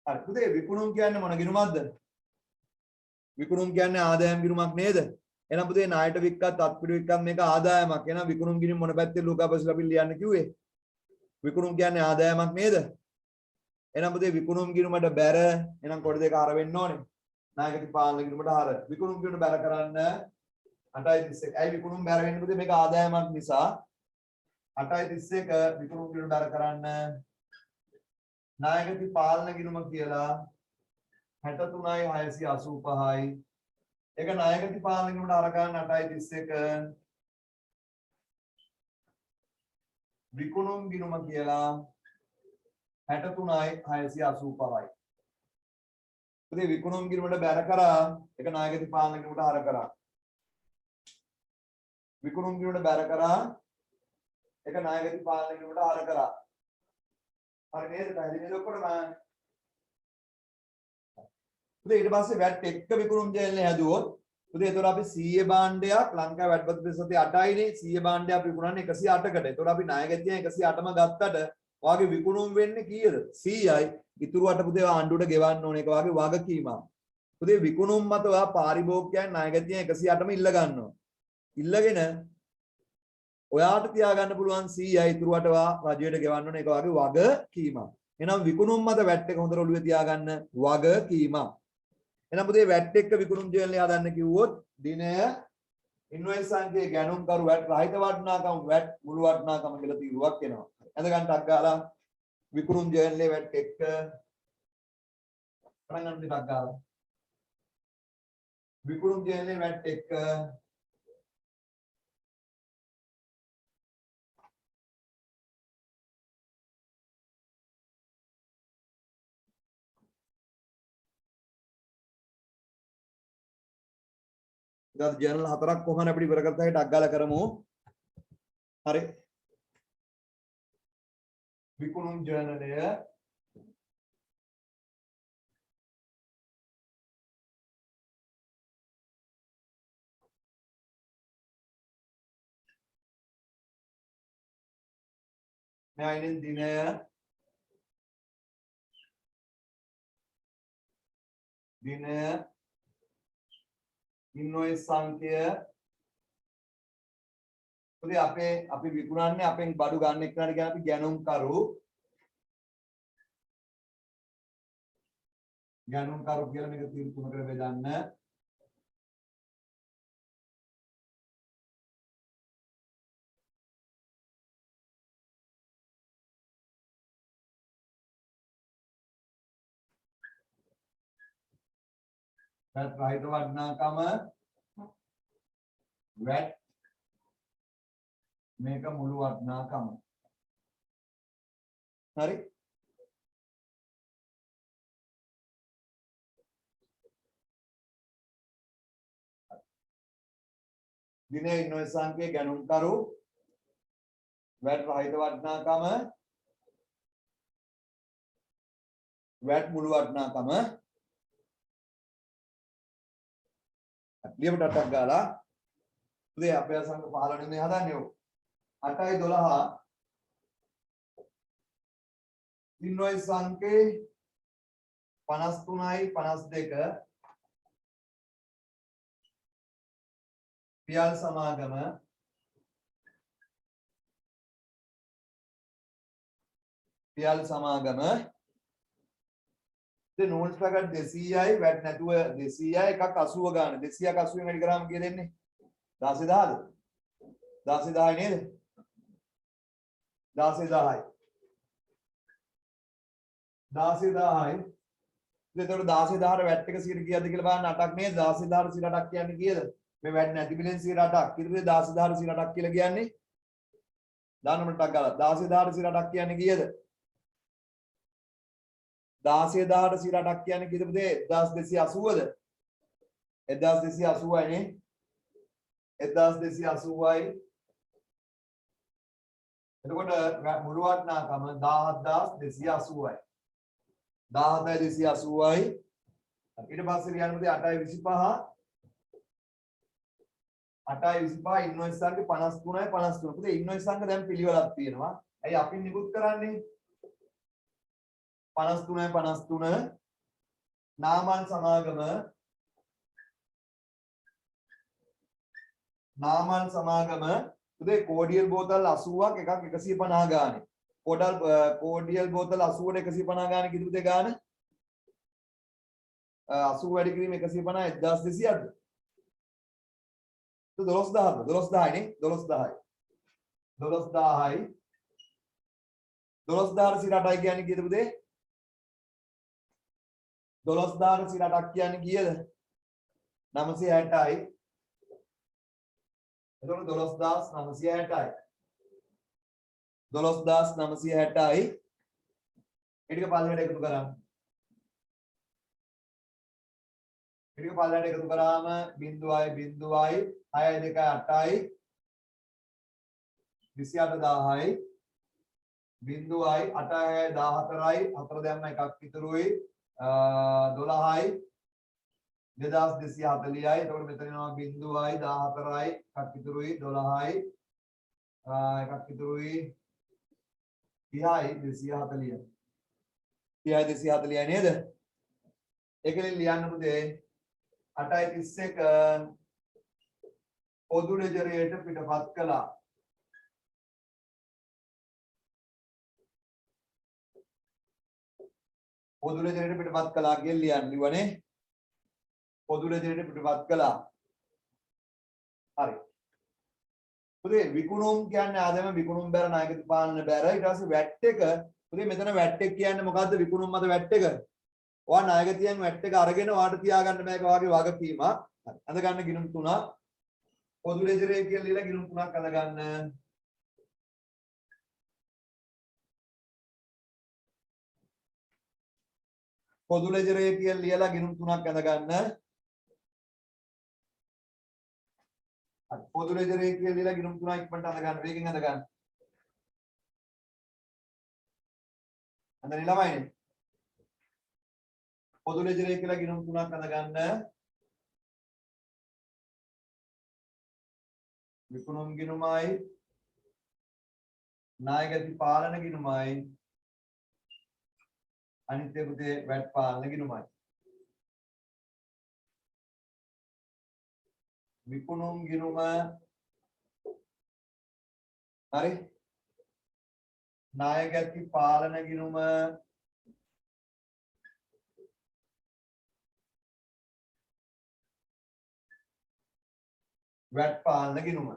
හරි. පුතේ විකුණුම් කියන්නේ මොන ගිණුමක්ද? විකුණුම් කියන්නේ ආදායම් ගිණුමක් නේද? එහෙනම් පුතේ ණයට වික්කත් අත්පිඩු වික්කත් මේක ආදායමක්. එහෙනම් විකුණුම් ගිණුම මොන පැත්තේ ලෝකාපසල අපි ලියන්න කිව්වේ? විකුණුම් කියන්නේ ආදායමක් නේද? එහෙනම් පුතේ විකුණුම් ගිණුමට බැර එහෙනම් කොට දෙක හර වෙන්න ඕනේ. නායකති පාලන ගිණුමට හර. විකුණුම් ගිණුම බැර කරන්න 8:31. ඇයි විකුණුම් බැර වෙන්නේ පුතේ? මේක ආදායමක් නිසා. 8:31 විකුණුම් ගිණුම බැර කරන්න නායකති පාලන ගිණුම කියලා 63යි 685යි. ඒක නායකති පාලන ගිණුමට අර ගන්න 8:31 විකුණුම් ගිණුම කියලා 63යි 685යි. පුතේ විකුණුම් ගිණුමට බැර කරා ඒක නායකති පාලන ගිණුමට හර කරා. විකුණුම් ගිණුමට බැර කරා ඒක නායකති පාලන ගිණුමට හර කරා. හරි නේද? පැහැදිලි නේද ඔක්කොටම? පුතේ ඊට පස්සේ වැට් එක්ක විකුණුම් ජර්නල් හැදුවොත් පුතේ ඒතර අපි 100 භාණ්ඩයක් ලංකාවේ වැට් ප්‍රතිශතය 8යිනේ 100 භාණ්ඩයක් විකුණන්නේ 108කට. ඒතර අපි නායකතිය 108ම ගත්තට වාගේ විකුණුම් වෙන්නේ කීයද? 100යි. ඉතුරුවට පුතේ ආණ්ඩුවට ගෙවන්න ඕන එක වාගේ වගකීමක්. පුතේ විකුණුම් මත ඔයා පාරිභෝගිකයන් නායකතිය 108ම ඉල්ල ගන්නවා. ඉල්ලගෙන ඔයාට තියාගන්න පුළුවන් 100යි ඉතුරුවට ඔයා රජයට ගෙවන්න ඕන එක වාගේ වගකීමක්. එහෙනම් විකුණුම් මත වැට් එක හොඳට ඔළුවේ තියාගන්න වගකීමක්. එහෙනම් පුතේ වැට් එක්ක විකුණුම් ජර්නල් හදන්න කිව්වොත් දිනය ඉන්වොයිස් සංඛ්‍යාවේ ගැනුම්කරු වැට් රහිත වටිනාකම වැට් මුළු වටිනාකම කියලා තීරුවක් එනවා. එඳ ගන්න ටක් ගාලා විකුණුම් ජර්නලේ වැට් එක්ක පටන් ගන්න ටිකක් ගාලා විකුණුම් ජර්නලේ වැට් එක්ක ඉතින් ජර්නල් හතරක් කොහොමද අපිට ඉවර කරත හැකි ටක් ගාලා කරමු. හරි. විකුණුම් ජර්නලය මෙයින් දිනය ඉන්වොයිස් සංඛ්‍ය උදේ අපි විකුණන්නේ අපෙන් බඩු ගන්න එක්කනට කියන අපි ගැනුම්කරු කියලා මේක තීරු තුනකට බෙදන්න. වැට් රහිත වටිනාකම වැට් මේක මුළු වටිනාකම. හරි. දිනේ ඉන්වොයිස් සංඛ්‍ය ගැනුම්කරු වැට් රහිත වටිනාකම වැට් මුළු වටිනාකම ලියපු ටටක් ගාලා උදේ අපේ සංඛ්‍ය 15 වෙනි හදන්නේ ඔව් 8යි 12 ඉන්වොයිස් සංඛ්‍ය 53යි 52 පියල් සමාගම නෝල්ස් පැකට් 200යි වැට් නැතුව 200යි එකක් 80 ගන්න 200ක් 80ෙන් වැඩි කරාම කීය දෙන්නේ 10000ද 10000යි නේද 10000යි එතකොට 10000ට වැට් එක 100 කීයද කියලා බලන්න 8ක් නේද 10000ට 8ක් කියන්නේ කීයද මේ වැට් නැති බිලෙන් 8ක් ඊට පස්සේ 10000ට 8ක් කියලා කියන්නේ දාන්න මටක් ගාලා 10000ට 8ක් කියන්නේ කීයද 16000ට 8ක් කියන්නේ කීයද පුතේ 1280ද 1280යි නේ 1280යි එතකොට මුළු වටිනාකම 17280යි 17280යි ඊට පස්සේ ලියන්න පුතේ 8යි 25 ඉන්වොයිස් සංඛ්‍ය 53යි 53 පුතේ ඉන්වොයිස් සංඛ්‍ය දැන් පිළිවෙලක් තියෙනවා ඇයි අපි නිකුත් කරන්නේ 53යි 53 නාමල් සමාගම පුතේ කෝඩියල් බෝතල් 80ක් එකක් 150 ගානේ කෝඩියල් බෝතල් 80ට 150 ගානේ කිව්ද පුතේ ගාන 80 වැඩි කිරීම 150 1200ක්ද 12000යි නේ 12000යි 12000ට 8යි කියන්නේ කීයද පුතේ 12000ට 8ක් කියන්නේ කීයද 960යි එතකොට 12960යි 12960යි ඊටික පල්ලෙහාට එකතු කරාම බිඳුවයි 6යි 2යි 8යි 28000යි බිඳුවයි 8යි 14යි 4 දැම්ම එකක් ඉතුරුයි 12යි 2240යි එතකොට මෙතන එනවා බිඳුවයි 14යි එකක් ඉතුරුයි 12යි එකක් ඉතුරුයි 30යි 240යි 240යි නේද ඒකෙන් ලියන්න පුතේ 8යි 31 පොදු ලෙජරයට පිටපත් කළා පොදු ලෙජරයට පිටපත් කළා කියලා ලියන්න ලිවනේ පොදු ලෙජරයට පිටපත් කළා හරි පුතේ විකුණුම් කියන්නේ ආදම විකුණුම් බැර නායක පාන්න බැර ඊට පස්සේ වැට් එක පුතේ මෙතන වැට් එක කියන්නේ මොකද්ද? විකුණුම් මත වැට් එක. ඔයා ණයගතියන් වැට් එක අරගෙන ඔයාට තියාගන්න මේක වාගේ වගකීමක්. හරි. අඳ ගන්න ගිණුම් 3ක්. පොදු ලෙජරේ කියලා ලියලා ගිණුම් 3ක් අඳ ගන්න. පොදු ලෙජරේ කියලා ලියලා ගිණුම් 3ක් අඳ ගන්න. හරි. පොදු ලෙජරේ කියලා ලියලා ගිණුම් 3ක් ඉක්මනට අඳ ගන්න. වේගෙන් අඳ ගන්න. අඳනේ ළමයිනේ. පොදු ලෙජරේ කියලා ගිණුම් 3ක් අඳ ගන්න. විකුණුම් ගිණුමයි ණයගති පාලන ගිණුමයි අනිත් එක පුතේ වැට් පාලන ගිණුමයි. විකුණුම් ගිණුම හරි ණයගති පාලන ගිණුම වැට් පාලන ගිණුම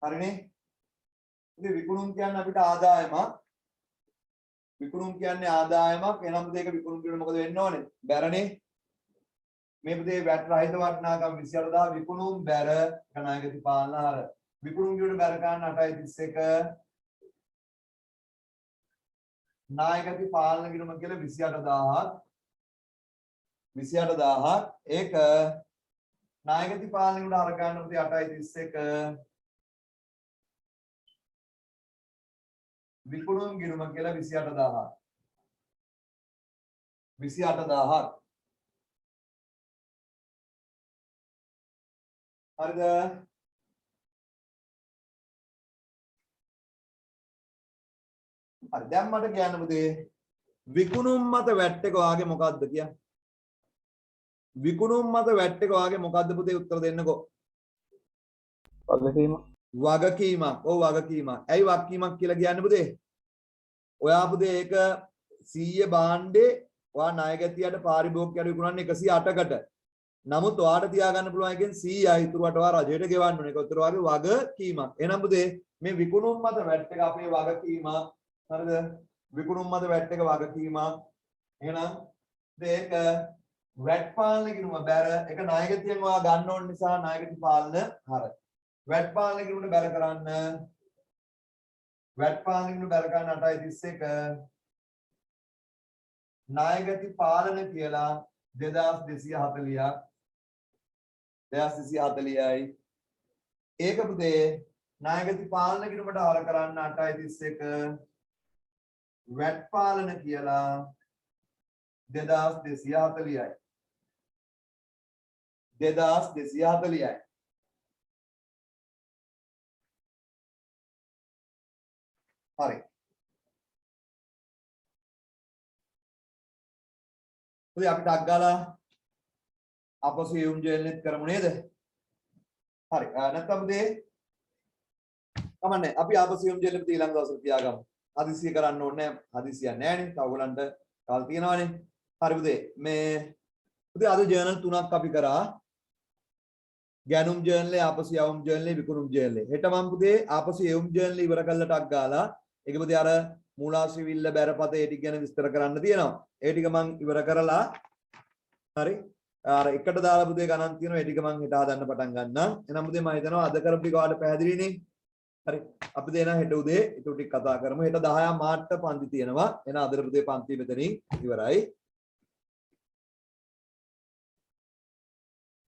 හරිනේ. ඉතින් විකුණුම් කියන්නේ අපිට ආදායමක්. විකුණුම් කියන්නේ ආදායමක්. එනම් දෙයක විකුණුම් කරන මොකද වෙන්න ඕනේ? බැරනේ. මේ පුතේ වැට් රහිත වටිනාකම් 28000 විකුණුම් බැර ණයගති පාලන හර. විකුණුම් කියන බැර ගන්න 8.31 ණයගති පාලන ගිණුම කියලා 28000ක් ඒක ණයගති පාලන ගිණුම හර ගන්න පුතේ 8.31 විකුණුම් ගිණුම කියලා 28000ක් හරිද? හරි දැන් මට කියන්න පුතේ විකුණුම් මත වැට් එක වාගේ මොකද්ද කියන්නේ? විකුණුම් මත වැට් එක වාගේ මොකද්ද පුතේ උත්තර දෙන්නකෝ. වගකීම. වගකීමක්. ඔව් වගකීමක්. ඇයි වගකීමක් කියලා කියන්නේ පුතේ? ඔයා පුතේ ඒක 100 භාණ්ඩේ ඔයා ණයගැතියට පාරිභෝගිකයට විකුණන්නේ 108කට. නමුත් ඔයාට තියාගන්න පුළුවන් එකෙන් 100යි ඉතුරුවට ඔයා රජයට ගෙවන්න ඕනේ. ඒක උත්තර වාගේ වගකීමක්. එහෙනම් පුතේ මේ විකුණුම් මත වැට් එක අපේ වගකීමක්. හරිද? විකුණුම් මත වැට් එක වගකීමක්. එහෙනම් මේක වැට් පාලන ගිණුම බැර එක ණයගතියෙන් ඔයා ගන්න ඕන නිසා ණයගති පාලන හර. වැට් පාලන ගිණුමට බැර කරන්න. වැට් පාලන ගිණුම බැර කරන්න 8.31 ණයගති පාලන කියලා 2240ක් 2240යි. ඒක පුතේ ණයගති පාලන ගිණුමට හර කරන්න 8.31 වැට් පාලන කියලා 2240යි 2240යි. හරි. ඔය අපිට අග්ගාලා අපොසු යොම් ජෙල්නෙත් කරමු නේද? හරි. නැත්නම් මේ කමන්නේ අපි ආපසු යොම් ජෙල්නෙත් ඊළඟ දවසට තියාගමු. හදිසිය කරන්න ඕනේ නැහැ. හදිසියක් නැහැ නේ. තව ඔයගලන්ට කාල තියෙනවානේ. හරි පුතේ. මේ පුතේ අද ජර්නල් 3ක් අපි කරා. ගැනුම් ජර්නලේ ආපසු යොම් ජර්නලේ විකුණුම් ජර්නලේ. හෙට මම පුතේ ආපසු යොම් ජර්නලේ ඉවර කළා ටක් ගාලා ඒක පුතේ අර මූලාශ්‍රවිල්ල බැරපත ඒ ටික ගැන විස්තර කරන්න තියෙනවා. ඒ ටික මම ඉවර කරලා හරි අර එකට දාලා පුතේ ගණන් තියෙනවා. ඒ ටික මම හෙට හදන්න පටන් ගන්නම්. එහෙනම් පුතේ මම හිතනවා අද කරපු ටික ඔයාලට පැහැදිලිනේ. හරි අපි දෙන හෙට උදේ ඊට ටික කතා කරමු. හෙට 10 මාට්ට පන්ති තියෙනවා. එහෙනම් අද පුතේ පන්ති මෙතනින් ඉවරයි.